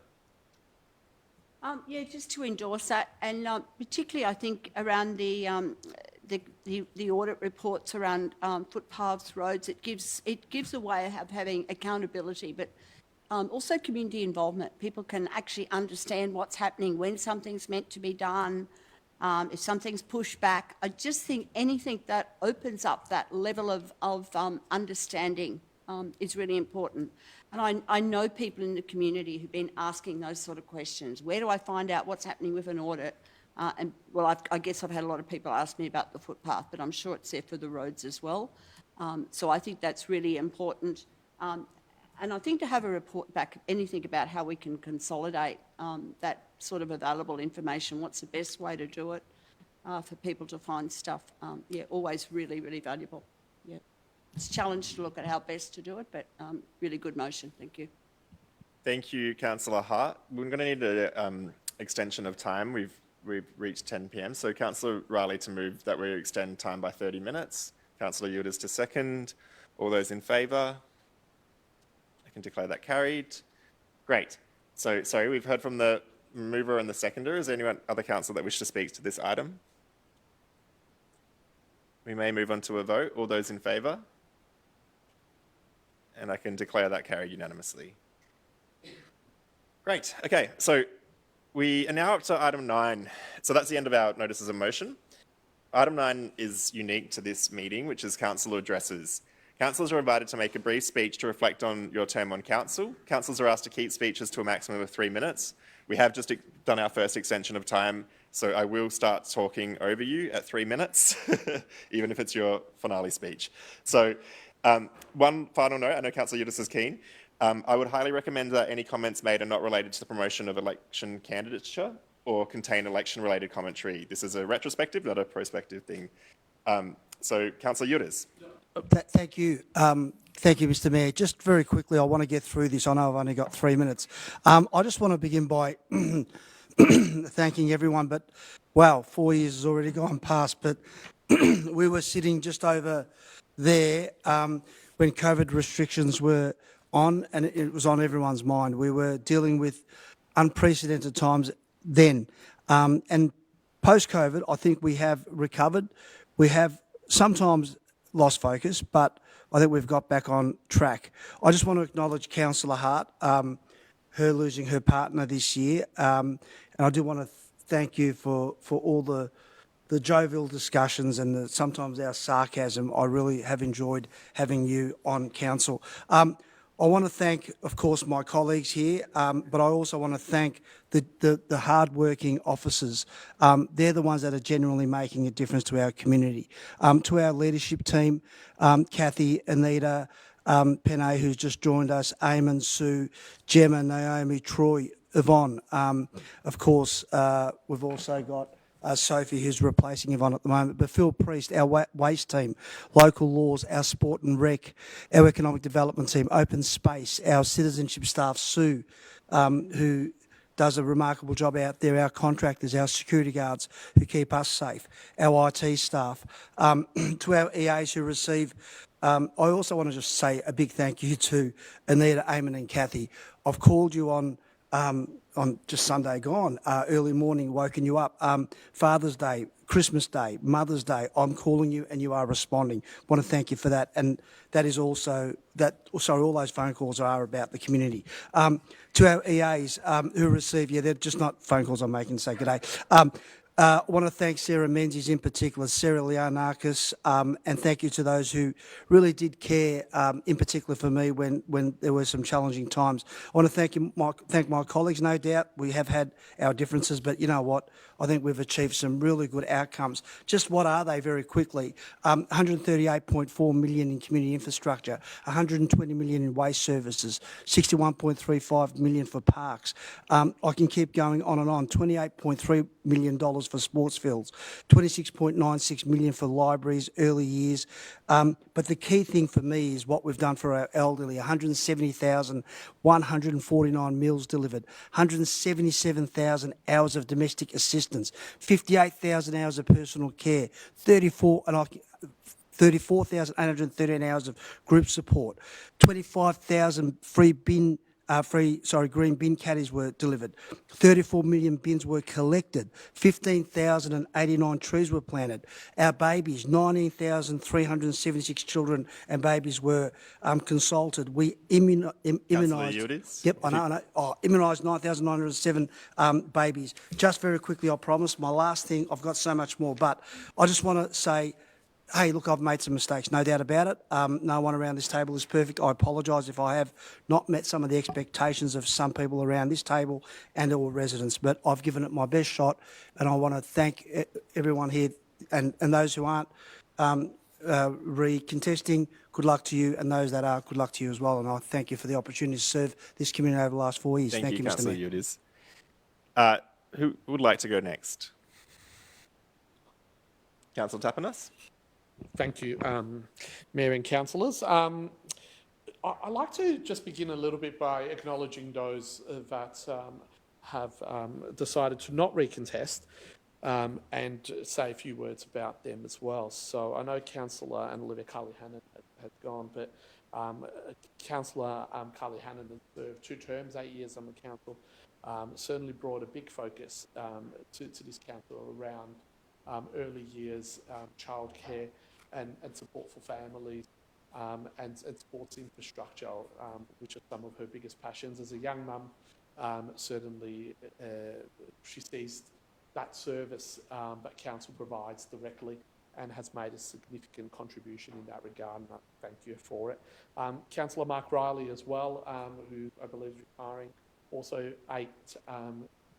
Yeah, just to endorse that, and particularly I think around the audit reports around footpaths, roads, it gives a way of having accountability, but also community involvement. People can actually understand what's happening when something's meant to be done, if something's pushed back. I just think anything that opens up that level of understanding is really important. And I know people in the community who've been asking those sort of questions. Where do I find out what's happening with an audit? And well, I guess I've had a lot of people ask me about the footpath, but I'm sure it's there for the roads as well. So I think that's really important. And I think to have a report back, anything about how we can consolidate that sort of available information, what's the best way to do it for people to find stuff, yeah, always really, really valuable. Yeah. It's a challenge to look at how best to do it, but really good motion. Thank you. Thank you, Councillor Hart. We're going to need an extension of time. We've reached 10 p.m. So Councillor Riley to move that we extend time by 30 minutes. Councillor Yildiz to second. All those in favour? I can declare that carried. Great. So, sorry, we've heard from the mover and the seconder. Is there anyone, other council that wish to speak to this item? We may move on to a vote. All those in favour? And I can declare that carried unanimously. Great. Okay, so we are now up to item 9. So that's the end of our notices of motion. Item 9 is unique to this meeting, which is council addresses. Councillors are invited to make a brief speech to reflect on your term on council. Councillors are asked to keep speeches to a maximum of 3 minutes. We have just done our first extension of time, so I will start talking over you at 3 minutes, even if it's your finale speech. So one final note, I know Councillor Yildiz is keen. I would highly recommend that any comments made are not related to the promotion of election candidature. or contain election-related commentary. This is a retrospective, not a prospective thing. So, Councillor Yildiz. Thank you. Thank you, Mr. Mayor. Just very quickly, I want to get through this. I know I've only got 3 minutes. I just want to begin by thanking everyone, but wow, 4 years has already gone past, but we were sitting just over there when COVID restrictions were on, and it was on everyone's mind. We were dealing with unprecedented times then. And post-COVID, I think we have recovered. We have sometimes lost focus, but I think we've got back on track. I just want to acknowledge Councillor Hart, her losing her partner this year. And I do want to thank you for all the jovial discussions and sometimes our sarcasm. I really have enjoyed having you on council. I want to thank, of course, my colleagues here, but I also want to thank the hard-working officers. They're the ones that are genuinely making a difference to our community. To our leadership team, Kathy, Anita, Pene, who's just joined us, Eamon, Sue, Gemma, Naomi, Troy, Yvonne. Of course, we've also got Sophie, who's replacing Yvonne at the moment, but Phil Priest, our waste team, local laws, our sport and rec, our economic development team, open space, our citizenship staff, Sue, who does a remarkable job out there, our contractors, our security guards who keep us safe, our IT staff, to our EAs who receive. I also want to just say a big thank you to Anita, Eamon and Kathy. I've called you on just Sunday gone, early morning, woken you up, Father's Day, Christmas Day, Mother's Day, I'm calling you and you are responding. I want to thank you for that. And that is also, all those phone calls are about the community. To our EAs who receive, they're just not phone calls I'm making to say good day. I want to thank Sarah Menzies in particular, Sarah Leonakis, and thank you to those who really did care, in particular for me when there were some challenging times. I want to thank my colleagues. No doubt we have had our differences, but you know what? I think we've achieved some really good outcomes. Just what are they very quickly? 138.4 million in community infrastructure, 120 million in waste services, 61.35 million for parks. I can keep going on and on. $28.3 million for sports fields, 26.96 million for libraries, early years. But the key thing for me is what we've done for our elderly, 170,149 meals delivered, 177,000 hours of domestic assistance, 58,000 hours of personal care, 34,813 hours of group support, 25,000 green bin caddies were delivered, 34 million bins were collected, 15,089 trees were planted. Our babies, 19,376 children and babies were consulted. We immunised. Yep, I know. Immunised 9,907 babies. Just very quickly, I promise, my last thing, I've got so much more, but I just want to say, hey, look, I've made some mistakes, no doubt about it. No one around this table is perfect. I apologise if I have not met some of the expectations of some people around this table and all residents, but I've given it my best shot, and I want to thank everyone here and those who aren't recontesting. Good luck to you, and those that are, good luck to you as well. And I thank you for the opportunity to serve this community over the last 4 years. Thank you, Mr. Mayor. Yildiz. Who would like to go next? Councillor Tapanas? Thank you, Mayor and councillors. I'd like to just begin a little bit by acknowledging those that have decided to not recontest and say a few words about them as well. So I know Councillor and Olivia Carly-Hannon had gone, but Councillor Carly-Hannon has served 2 terms, 8 years on the council, certainly brought a big focus to this council around early years, childcare and support for families and sports infrastructure, which are some of her biggest passions. As a young mum, certainly she sees that service that council provides directly and has made a significant contribution in that regard, and I thank you for it. Councillor Mark Riley as well, who I believe is retiring, also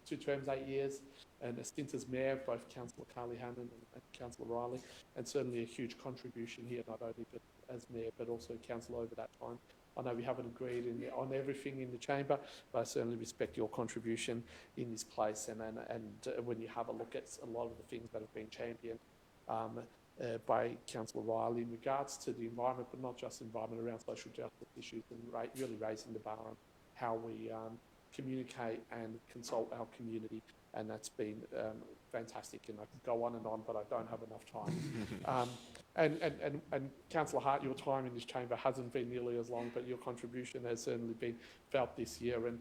2 terms, 8 years, and a stint as mayor, both Councillor Carly-Hannon and Councillor Riley, and certainly a huge contribution here, not only as mayor, but also councillor over that time. I know we haven't agreed on everything in the chamber, but I certainly respect your contribution in this place. And when you have a look at a lot of the things that have been championed by Councillor Riley in regards to the environment, but not just environment, around social justice issues, and really raising the bar on how we communicate and consult our community. And that's been fantastic. And I could go on, but I don't have enough time. And Councillor Hart, your time in this chamber hasn't been nearly as long, but your contribution has certainly been felt this year. And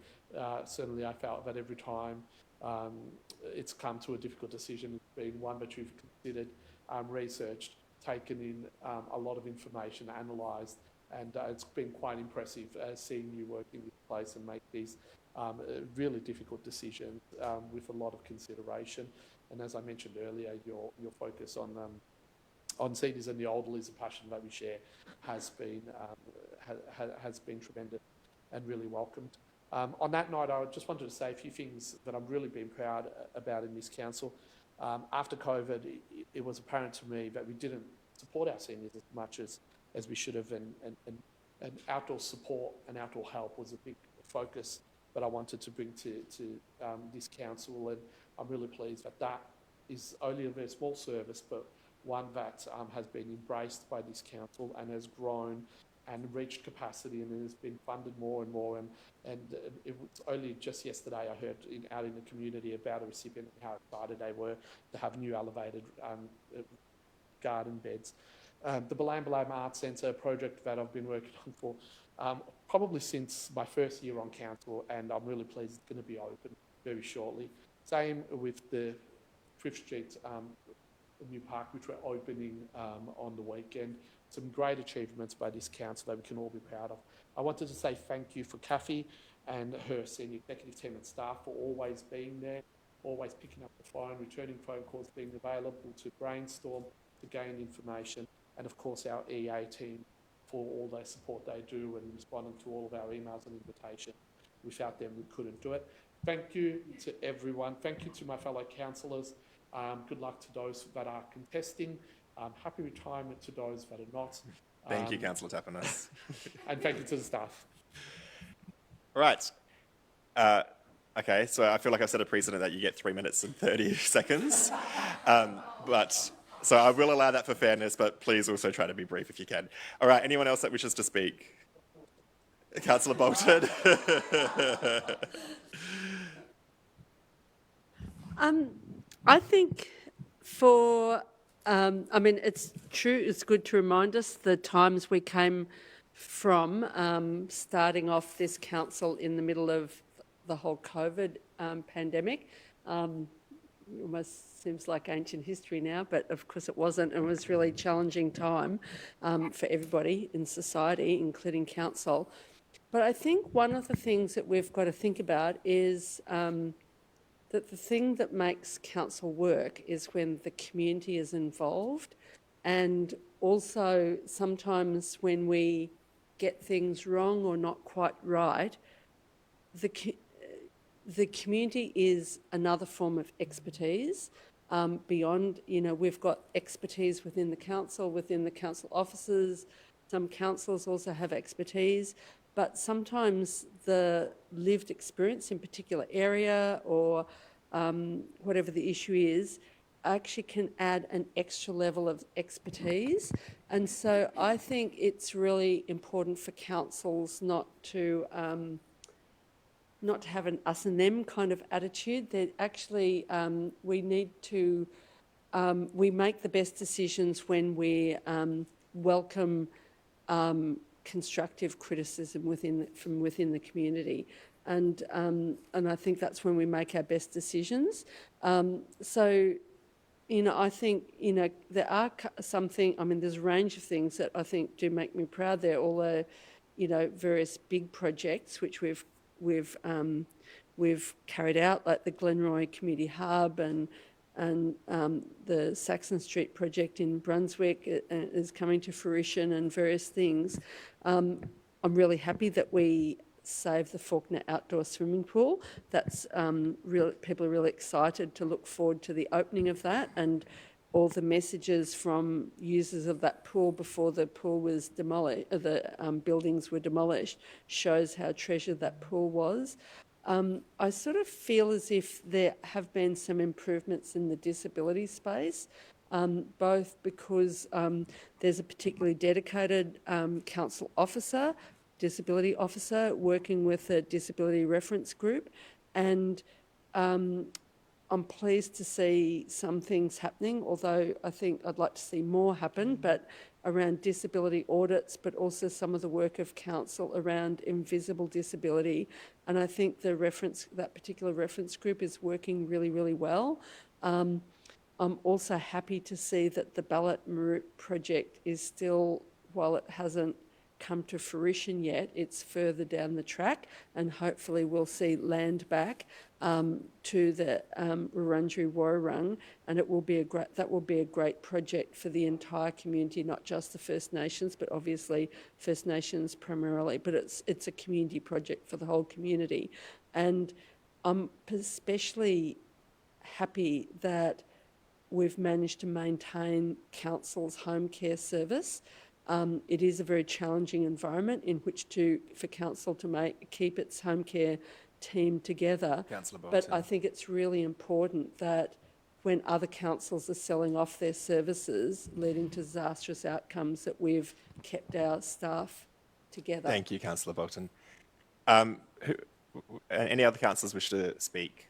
certainly I felt that every time it's come to a difficult decision, it's been one that you've considered, researched, taken in a lot of information, analysed, and it's been quite impressive seeing you work in this place and make these really difficult decisions with a lot of consideration. And as I mentioned earlier, your focus on seniors and the elderly is a passion that we share, has been tremendous and really welcomed. On that note, I just wanted to say a few things that I've really been proud about in this council. After COVID, it was apparent to me that we didn't support our seniors as much as we should have, and outdoor support and outdoor help was a big focus that I wanted to bring to this council, and I'm really pleased that is only a very small service, but one that has been embraced by this council and has grown and reached capacity and has been funded more and more. And it was only just yesterday I heard out in the community about a recipient and how excited they were to have new elevated garden beds. The Balam Balam Arts Centre project that I've been working on for probably since my first year on council, and I'm really pleased it's going to be open very shortly. Same with the Thrift Street new park, which we're opening on the weekend. Some great achievements by this council that we can all be proud of. I wanted to say thank you for Kathy and her senior executive team and staff for always being there, always picking up the phone, returning phone calls, being available to brainstorm, to gain information, and of course our EA team for all their support they do and responding to all of our emails and invitations. Without them, we couldn't do it. Thank you to everyone. Thank you to my fellow councillors. Good luck to those that are contesting. Happy retirement to those that are not. Thank you, Councillor Tapanos. And thank you to the staff. All right. Okay, so I feel like I've set a precedent that you get 3 minutes and 30 seconds. So I will allow that for fairness, but please also try to be brief if you can. All right, anyone else that wishes to speak? Councillor Bolton. I think it's true, it's good to remind us the times we came from, starting off this council in the middle of the whole COVID pandemic. Almost seems like ancient history now, but of course it wasn't. It was a really challenging time for everybody in society, including council. But I think one of the things that we've got to think about is that the thing that makes council work is when the community is involved, and also sometimes when we get things wrong or not quite right, the community is another form of expertise. Beyond, we've got expertise within the council offices. Some councils also have expertise, but sometimes the lived experience in a particular area or whatever the issue is actually can add an extra level of expertise. And so I think it's really important for councils not to have an us and them kind of attitude. That actually we need to, we make the best decisions when we welcome constructive criticism from within the community. And I think that's when we make our best decisions. So, I think, there are there's a range of things that I think do make me proud there, although, various big projects which we've carried out, like the Glenroy Community Hub and the Saxon Street project in Brunswick is coming to fruition, and various things. I'm really happy that we saved the Faulkner outdoor swimming pool. That's people are really excited to look forward to the opening of that, and all the messages from users of that pool before the pool was demolished, the buildings were demolished, shows how treasured that pool was. I sort of feel as if there have been some improvements in the disability space, both because there's a particularly dedicated council officer, disability officer, working with a disability reference group, and I'm pleased to see some things happening, although I think I'd like to see more happen, but around disability audits, but also some of the work of council around invisible disability. And I think that particular reference group is working really, really well. I'm also happy to see that the ballot route project is still, while it hasn't come to fruition yet, it's further down the track, and hopefully we'll see land back to the Wurundjeri Woi-wurrung, and that will be a great project for the entire community, not just the First Nations, but obviously First Nations primarily. But it's a community project for the whole community, and I'm especially happy that we've managed to maintain council's home care service. It is a very challenging environment in which for council to keep its home care team together. But I think it's really important that when other councils are selling off their services, leading to disastrous outcomes, that we've kept our staff together. Thank you, Councillor Bolton. Any other councillors wish to speak?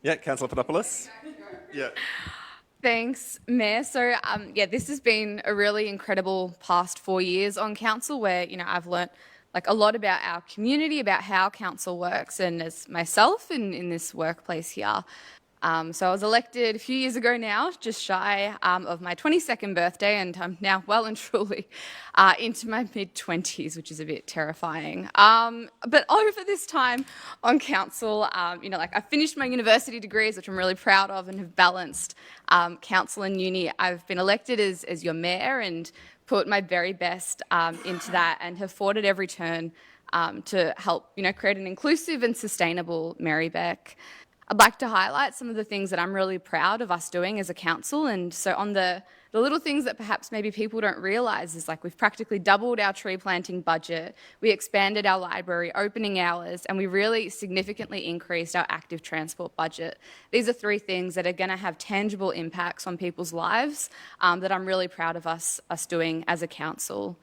Yeah, Councillor Panopoulos. Yeah. Thanks, Mayor. So, this has been a really incredible past 4 years on council where, I've learnt a lot about our community, about how council works, and as myself in this workplace here. So I was elected a few years ago now, just shy of my 22nd birthday, and I'm now well and truly into my mid-20s, which is a bit terrifying. But over this time on council, I finished my university degrees, which I'm really proud of, and have balanced council and uni. I've been elected as your mayor and put my very best into that, and have fought at every turn to help, create an inclusive and sustainable Merri-bek. I'd like to highlight some of the things that I'm really proud of us doing as a council. And so on the little things that perhaps maybe people don't realise is we've practically doubled our tree planting budget, we expanded our library opening hours, and we really significantly increased our active transport budget. These are 3 things that are going to have tangible impacts on people's lives that I'm really proud of us doing as a council.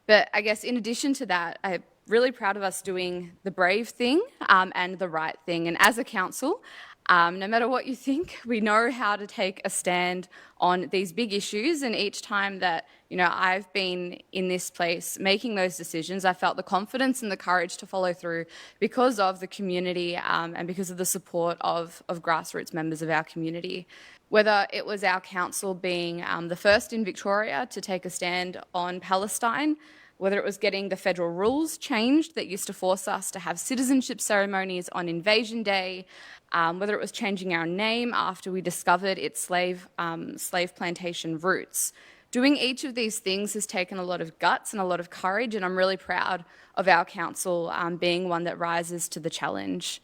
But I guess in addition to that, I'm really proud of us doing the brave thing and the right thing. And as a council, no matter what you think, we know how to take a stand on these big issues. And each time that, I've been in this place making those decisions, I felt the confidence and the courage to follow through because of the community and because of the support of grassroots members of our community. Whether it was our council being the first in Victoria to take a stand on Palestine, whether it was getting the federal rules changed that used to force us to have citizenship ceremonies on Invasion Day, whether it was changing our name after we discovered its slave plantation roots. Doing each of these things has taken a lot of guts and a lot of courage, and I'm really proud of our council being one that rises to the challenge.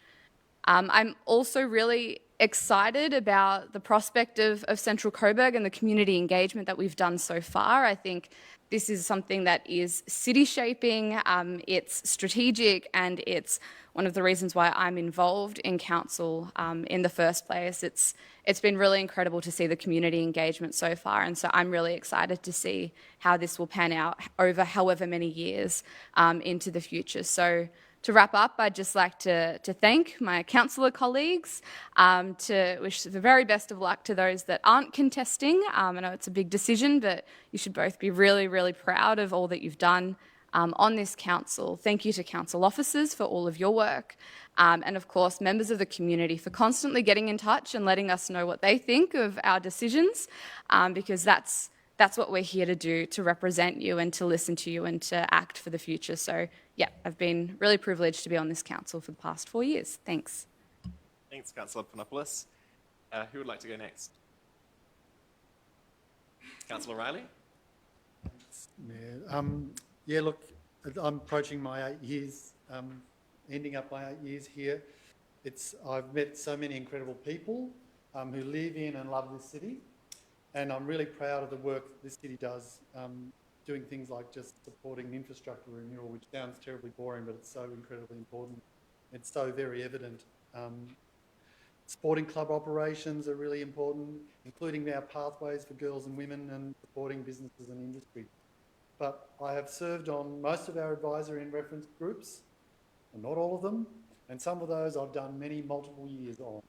I'm also really excited about the prospect of Central Coburg and the community engagement that we've done so far. I think this is something that is city shaping, it's strategic, and it's one of the reasons why I'm involved in council in the first place. It's been really incredible to see the community engagement so far, and so I'm really excited to see how this will pan out over however many years into the future. So to wrap up, I'd just like to thank my councillor colleagues, to wish the very best of luck to those that aren't contesting. I know it's a big decision, but you should both be really, really proud of all that you've done on this council. Thank you to council officers for all of your work, and of course members of the community for constantly getting in touch and letting us know what they think of our decisions, because that's what we're here to do, to represent you and to listen to you and to act for the future. So yeah, I've been really privileged to be on this council for the past 4 years. Thanks. Thanks, Councillor Panopoulos. Who would like to go next? Councillor Riley? Yeah, look, I'm approaching my 8 years, ending up my 8 years here, I've met so many incredible people who live in and love this city, and I'm really proud of the work this city does, doing things like just supporting infrastructure renewal, which sounds terribly boring, but it's so incredibly important. It's so very evident. Sporting club operations are really important, including our pathways for girls and women and supporting businesses and industry. But I have served on most of our advisory and reference groups, and not all of them, and some of those I've done multiple years on.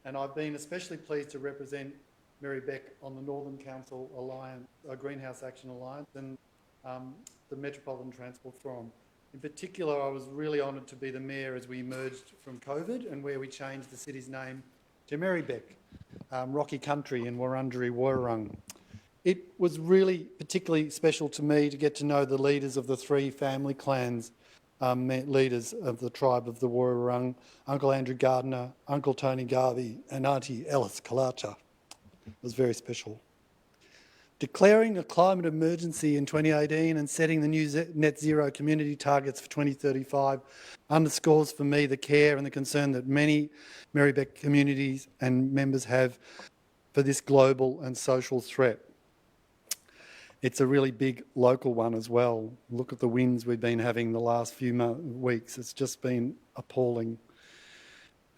And I've been especially pleased to represent Merri-bek on the Northern Council Alliance, Greenhouse Action Alliance, and the Metropolitan Transport Forum. In particular, I was really honoured to be the mayor as we emerged from COVID and where we changed the city's name to Merri-bek, Rocky Country in Wurundjeri Wurrung. It was really particularly special to me to get to know the leaders of the three family clans, leaders of the tribe of the Wurrung, Uncle Andrew Gardner, Uncle Tony Garvey and Auntie Alice Kalacha. It was very special. Declaring a climate emergency in 2018 and setting the new net zero community targets for 2035 underscores for me the care and the concern that many Merri-bek communities and members have for this global and social threat. It's a really big local one as well. Look at the winds we've been having the last few weeks. It's just been appalling.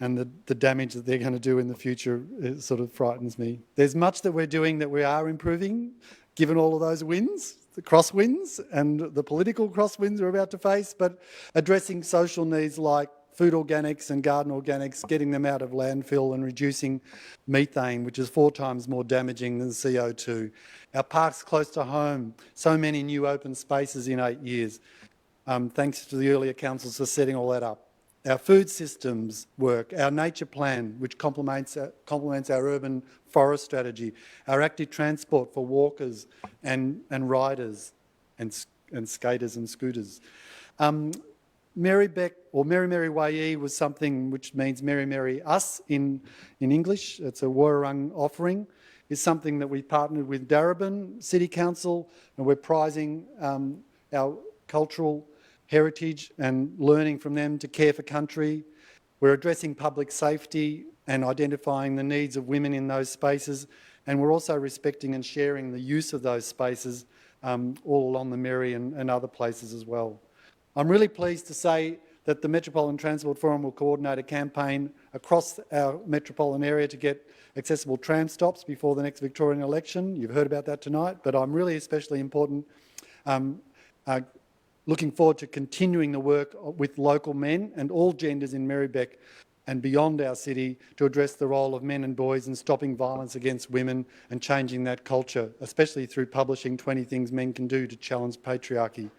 And the damage that they're going to do in the future, it sort of frightens me. There's much that we're doing that we are improving, given all of those winds, the crosswinds and the political crosswinds we're about to face, but addressing social needs like food organics and garden organics, getting them out of landfill and reducing methane, which is 4 times more damaging than CO2. Our parks close to home, so many new open spaces in 8 years. Thanks to the earlier councils for setting all that up. Our food systems work, our nature plan, which complements our urban forest strategy, our active transport for walkers and riders and skaters and scooters. Merri-bek, or Merri Merri Wayee, was something which means Merri Merri Us in English. It's a Wurrung offering. It's something that we partnered with Darebin City Council, and we're prizing our cultural heritage and learning from them to care for country. We're addressing public safety and identifying the needs of women in those spaces, and we're also respecting and sharing the use of those spaces all along the Merri and other places as well. I'm really pleased to say that the Metropolitan Transport Forum will coordinate a campaign across our metropolitan area to get accessible tram stops before the next Victorian election. You've heard about that tonight, but I'm really especially looking forward to continuing the work with local men and all genders in Merri-bek and beyond our city to address the role of men and boys in stopping violence against women and changing that culture, especially through publishing 20 Things Men Can Do to challenge patriarchy.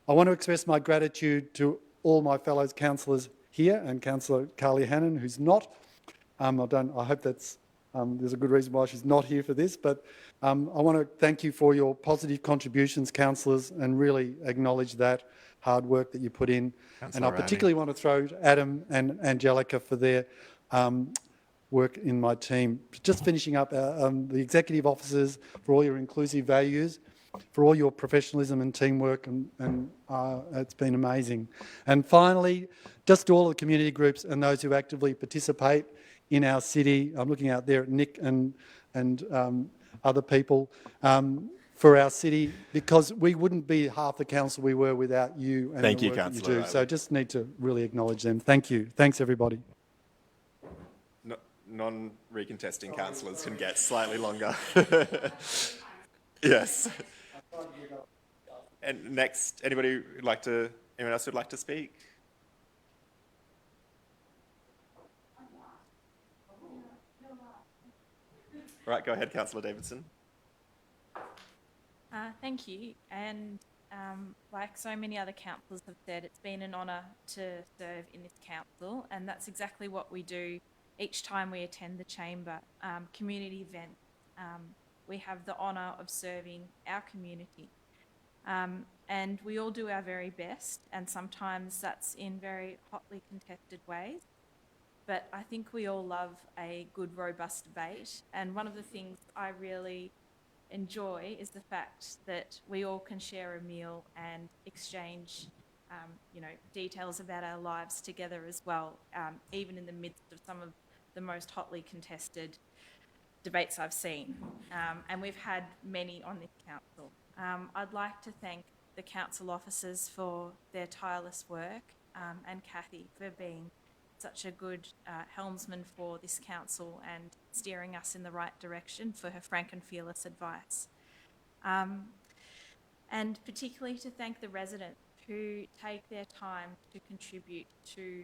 I want to express my gratitude to all my fellow councillors here and Councillor Carly Hannon, who's not. I hope that's there's a good reason why she's not here for this, but I want to thank you for your positive contributions, councillors, and really acknowledge that hard work that you put in. And I particularly want to throw Adam and Angelica for their work in my team. Just finishing up, the executive officers, for all your inclusive values, for all your professionalism and teamwork, and it's been amazing. And finally, just to all the community groups and those who actively participate in our city. I'm looking out there at Nick and other people for our city, because we wouldn't be half the council we were without you and the work that you do. So just need to really acknowledge them. Thank you. Thanks, everybody. Non-recontesting councillors can get slightly longer. Yes. And next, anyone else who'd like to speak? All right, go ahead, Councillor Davidson. Thank you. And like so many other councillors have said, it's been an honour to serve in this council, and that's exactly what we do each time we attend the chamber community event. We have the honour of serving our community. And we all do our very best, and sometimes that's in very hotly contested ways. But I think we all love a good, robust debate. And one of the things I really enjoy is the fact that we all can share a meal and exchange details about our lives together as well, even in the midst of some of the most hotly contested debates I've seen. And we've had many on this council. I'd like to thank the council officers for their tireless work, and Kathy for being such a good helmsman for this council and steering us in the right direction, for her frank and fearless advice. And particularly to thank the residents who take their time to contribute to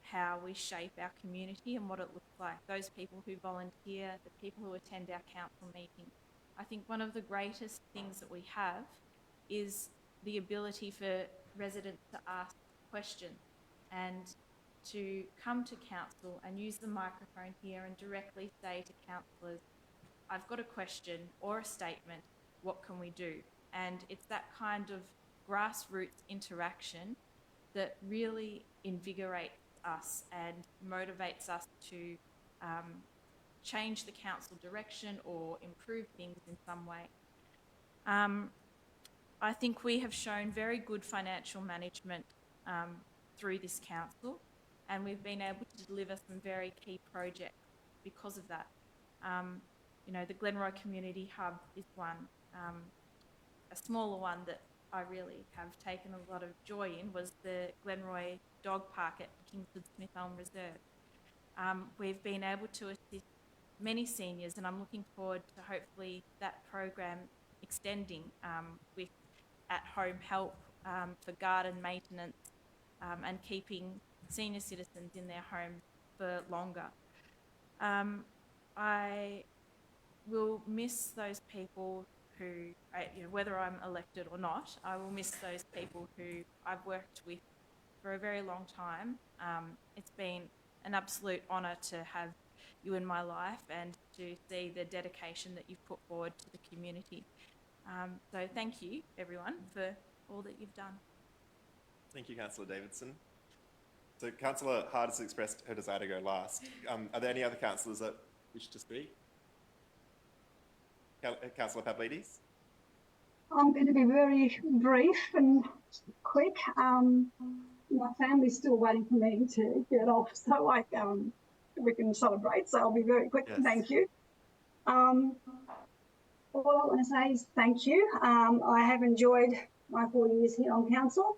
how we shape our community and what it looks like. Those people who volunteer, the people who attend our council meetings. I think one of the greatest things that we have is the ability for residents to ask questions and to come to council and use the microphone here and directly say to councillors, I've got a question or a statement, what can we do? And it's that kind of grassroots interaction that really invigorates us and motivates us to change the council direction or improve things in some way. I think we have shown very good financial management through this council, and we've been able to deliver some very key projects because of that. The Glenroy Community Hub is one. A smaller one that I really have taken a lot of joy in was the Glenroy Dog Park at Kingsford Smith Elm Reserve. We've been able to assist many seniors, and I'm looking forward to hopefully that program extending with at-home help for garden maintenance and keeping senior citizens in their homes for longer. I will miss those people who, whether I'm elected or not, I will miss those people who I've worked with for a very long time. It's been an absolute honour to have you in my life and to see the dedication that you've put forward to the community. So thank you, everyone, for all that you've done. Thank you, Councillor Davidson. So Councillor Hart has expressed her desire to go last. Are there any other councillors that wish to speak? Councillor Pavlidis? I'm going to be very brief and quick. My family's still waiting for me to get off, so we can celebrate. So I'll be very quick. Yes. Thank you. All I want to say is thank you. I have enjoyed my 4 years here on council,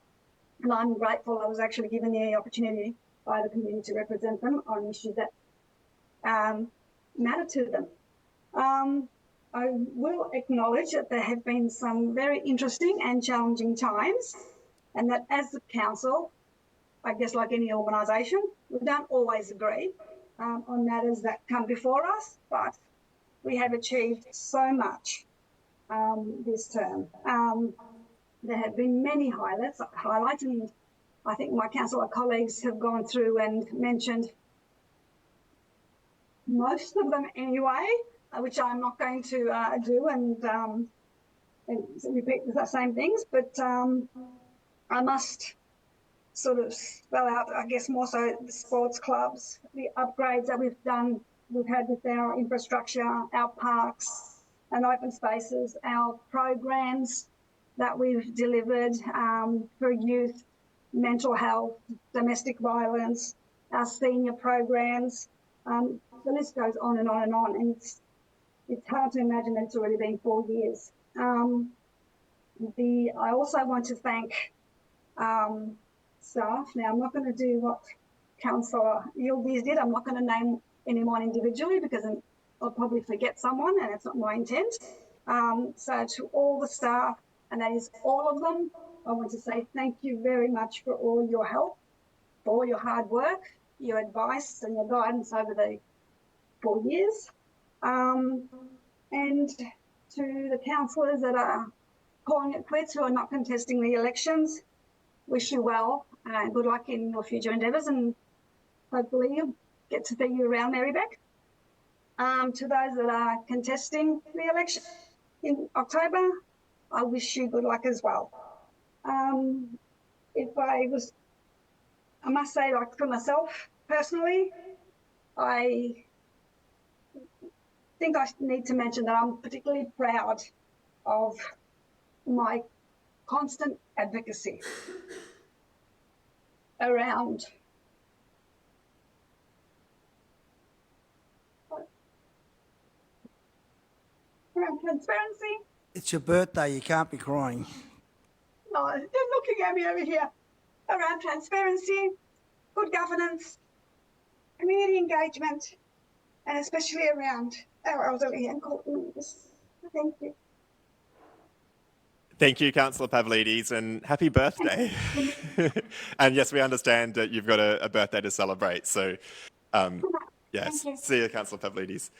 and I'm grateful I was actually given the opportunity by the community to represent them on issues that matter to them. I will acknowledge that there have been some very interesting and challenging times, and that as the council, I guess like any organisation, we don't always agree on matters that come before us, but we have achieved so much this term. There have been many highlights, and I think my councillor colleagues have gone through and mentioned most of them anyway, which I'm not going to do and repeat the same things, but I must sort of spell out, I guess, more so the sports clubs, the upgrades that we've had with our infrastructure, our parks and open spaces, our programs that we've delivered for youth, mental health, domestic violence, our senior programs. The list goes on and on and on, and it's hard to imagine that it's already been 4 years. I also want to thank staff. Now, I'm not going to do what Councillor Yildiz did. I'm not going to name anyone individually because I'll probably forget someone, and it's not my intent. So to all the staff, and that is all of them, I want to say thank you very much for all your help, for all your hard work, your advice and your guidance over the 4 years. And to the councillors that are calling it quits, who are not contesting the elections, wish you well and good luck in your future endeavours, and hopefully you'll get to see you around Merri-bek. To those that are contesting the election in October, I wish you good luck as well. I must say, like for myself personally, I think I need to mention that I'm particularly proud of my constant advocacy around transparency. It's your birthday, you can't be crying. No, they're looking at me over here. Around transparency, good governance, community engagement, and especially around our elderly and court members. Thank you. Thank you, Councillor Pavlidis, and happy birthday. And yes, we understand that you've got a birthday to celebrate. So, yes, see you, Councillor Pavlidis.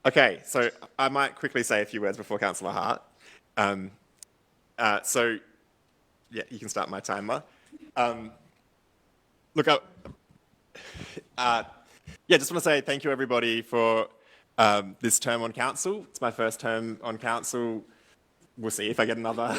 Okay, so I might quickly say a few words before Councillor Hart. So, yeah, you can start my timer. Look, just want to say thank you, everybody, for this term on council. It's my first term on council. We'll see if I get another.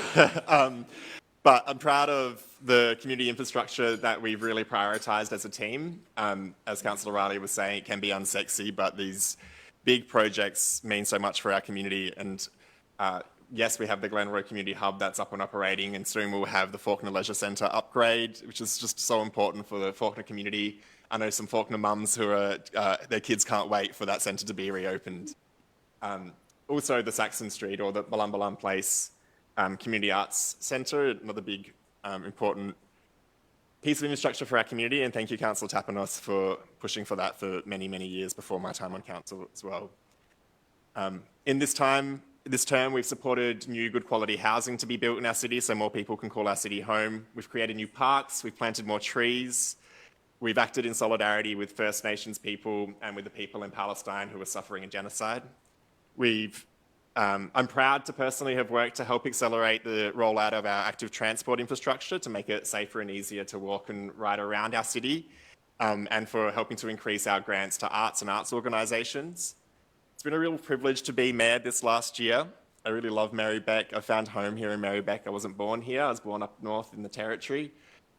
But I'm proud of the community infrastructure that we've really prioritised as a team. As Councillor Riley was saying, it can be unsexy, but these big projects mean so much for our community. And yes, we have the Glenroy Community Hub that's up and operating, and soon we'll have the Fawkner Leisure Centre upgrade, which is just so important for the Fawkner community. I know some Fawkner mums who are, their kids can't wait for that centre to be reopened. Also the Saxon Street or the Balumbalam Place Community Arts Centre, another big important piece of infrastructure for our community, and thank you, Councillor Tapanos, for pushing for that for many, many years before my time on council as well. In this term, we've supported new good quality housing to be built in our city so more people can call our city home. We've created new parks, we've planted more trees, we've acted in solidarity with First Nations people and with the people in Palestine who are suffering a genocide. I'm proud to personally have worked to help accelerate the rollout of our active transport infrastructure to make it safer and easier to walk and ride around our city, and for helping to increase our grants to arts and arts organisations. It's been a real privilege to be mayor this last year. I really love Merri-bek. I found home here in Merri-bek. I wasn't born here. I was born up north in the Territory,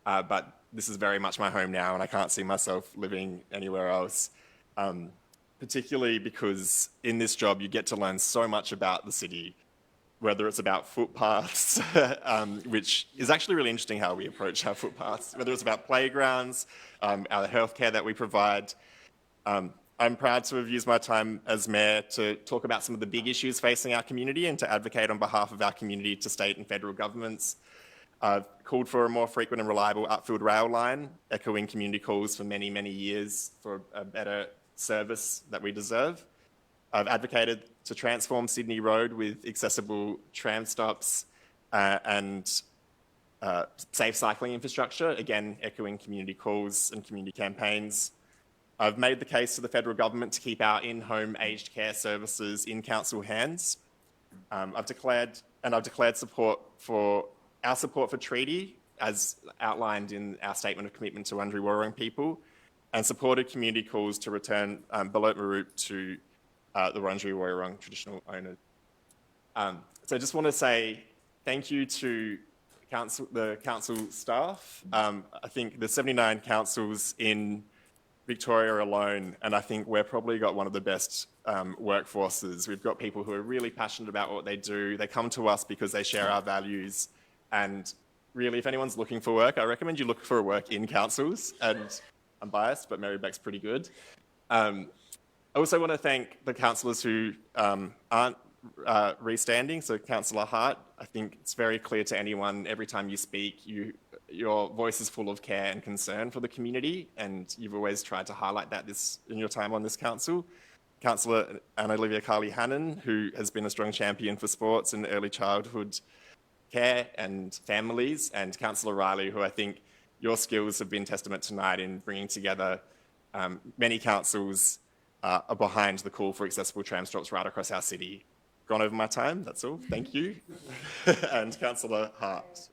but this is very much my home now, and I can't see myself living anywhere else. Particularly because in this job you get to learn so much about the city, whether it's about footpaths, which is actually really interesting how we approach our footpaths, whether it's about playgrounds, our healthcare that we provide. I'm proud to have used my time as mayor to talk about some of the big issues facing our community and to advocate on behalf of our community to state and federal governments. I've called for a more frequent and reliable upfield rail line, echoing community calls for many, many years for a better service that we deserve. I've advocated to transform Sydney Road with accessible tram stops and safe cycling infrastructure, again, echoing community calls and community campaigns. I've made the case to the federal government to keep our in-home aged care services in council hands. I've declared support for treaty, as outlined in our statement of commitment to Wurundjeri Woi-wurrung people, and supported community calls to return Balut Marut to the Wurundjeri Woi-wurrung traditional owners. So I just want to say thank you to the council staff. I think there's 79 councils in Victoria alone, and I think we've probably got one of the best workforces. We've got people who are really passionate about what they do. They come to us because they share our values, and really, if anyone's looking for work, I recommend you look for work in councils. And I'm biased, but Merri-bek's pretty good. I also want to thank the councillors who aren't restanding. So Councillor Hart, I think it's very clear to anyone every time you speak, your voice is full of care and concern for the community, and you've always tried to highlight that in your time on this council. Councillor Anna-Olivia Carly-Hannon, who has been a strong champion for sports and early childhood care and families, and Councillor Riley, who I think your skills have been testament tonight in bringing together many councils are behind the call for accessible tram stops right across our city. Gone over my time, that's all. Thank you. And Councillor Hart.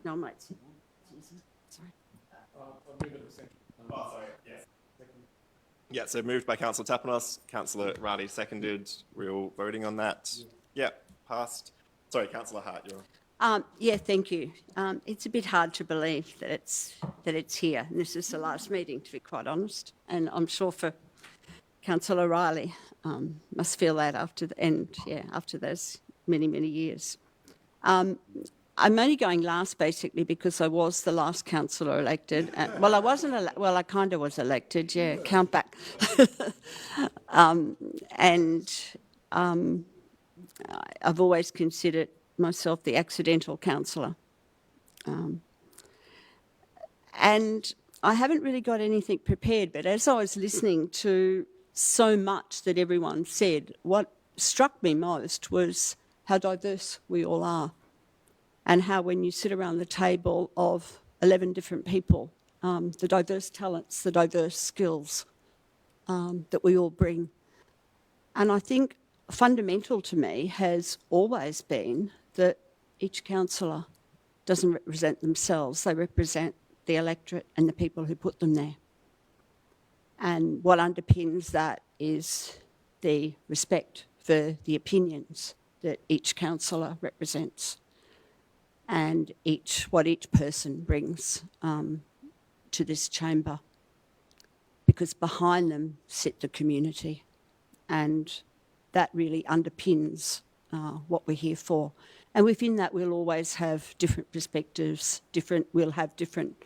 No, mate. Sorry. Yeah, so moved by Councillor Tapanos, Councillor Riley seconded. We're all voting on that. Yeah, passed. Sorry, Councillor Hart, you're... Yeah, thank you. It's a bit hard to believe that it's here. And this is the last meeting, to be quite honest. And I'm sure for Councillor Riley must feel that after after those many, many years. I'm only going last basically because I was the last councillor elected. Well, I wasn't. I kind of was elected. Yeah, count back. I've always considered myself the accidental councillor. And I haven't really got anything prepared, but as I was listening to so much that everyone said, what struck me most was how diverse we all are, and how when you sit around the table of 11 different people, the diverse talents, the diverse skills that we all bring. And I think fundamental to me has always been that each councillor doesn't represent themselves, they represent the electorate and the people who put them there. And what underpins that is the respect for the opinions that each councillor represents and what each person brings to this chamber, because behind them sit the community, and that really underpins what we're here for. And within that, we'll always have different perspectives, we'll have different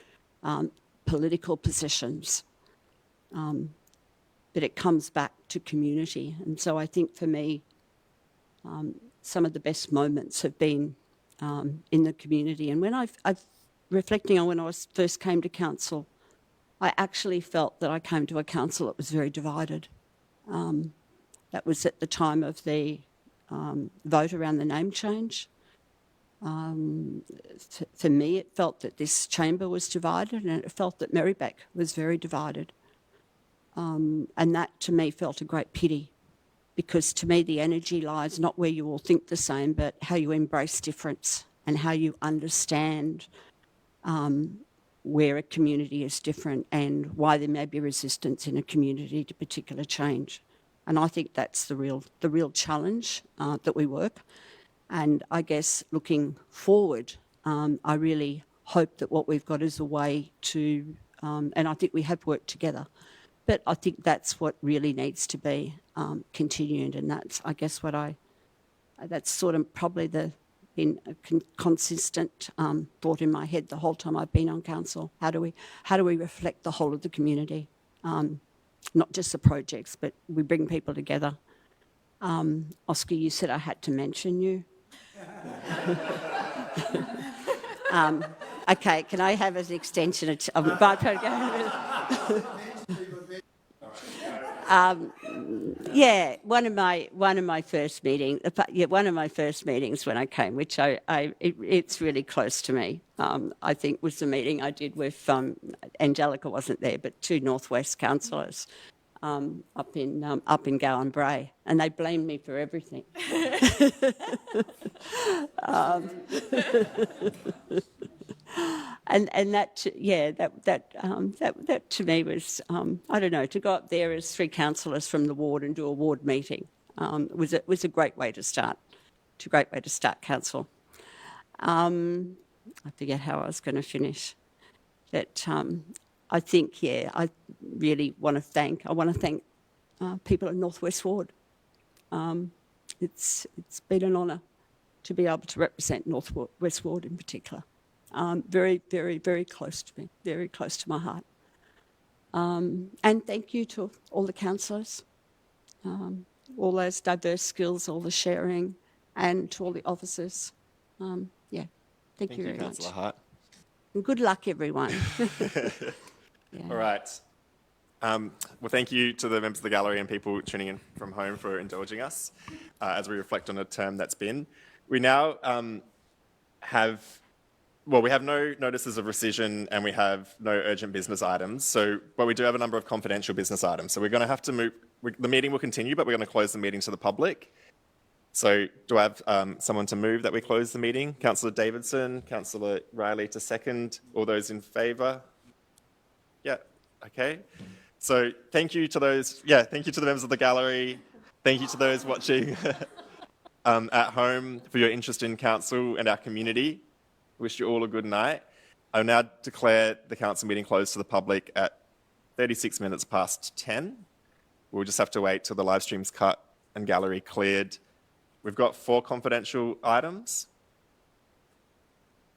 political positions, but it comes back to community. And so I think for me, some of the best moments have been in the community. And when I've reflecting on when I first came to council, I actually felt that I came to a council that was very divided. That was at the time of the vote around the name change. For me, it felt that this chamber was divided, and it felt that Merri-bek was very divided. And that to me felt a great pity, because to me the energy lies not where you all think the same, but how you embrace difference and how you understand where a community is different and why there may be resistance in a community to particular change. And I think that's the real challenge that we work. And I guess looking forward, I really hope that what we've got is a way to, and I think we have worked together, but I think that's what really needs to be continued. And that's, I guess, that's sort of probably been a consistent thought in my head the whole time I've been on council. How do we reflect the whole of the community? Not just the projects, but we bring people together. Oscar, you said I had to mention you. Okay, can I have an extension of yeah, one of my first meetings when I came, which it's really close to me. I think was the meeting I did with Angelica wasn't there, but 2 Northwest councillors up in Gowan Bray, and they blamed me for everything. And that to me was I don't know, to go up there as 3 councillors from the ward and do a ward meeting was a great way to start. It's a great way to start council. I forget how I was going to finish. That I think I really want to thank people in North West Ward. It's been an honour to be able to represent North West Ward in particular. Very, very, very close to me, very close to my heart. And thank you to all the councillors, all those diverse skills, all the sharing, and to all the officers. Thank you very much. Councillor Hart. And good luck, everyone. All right. Well, thank you to the members of the gallery and people tuning in from home for indulging us as we reflect on a term that's been. We now we have no notices of rescission and we have no urgent business items. But we do have a number of confidential business items. So we're going to have to move. The meeting will continue, but we're going to close the meeting to the public. So do I have someone to move that we close the meeting? Councillor Davidson, Councillor Riley to second. All those in favour? Yeah. Okay. So thank you to those. Yeah. Thank you to the members of the gallery. Thank you to those watching at home for your interest in council and our community. Wish you all a good night. I now declare the council meeting closed to the public at 36 minutes past 10. We'll just have to wait till the live stream's cut and gallery cleared. We've got 4 confidential items,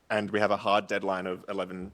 and we have a hard deadline of 10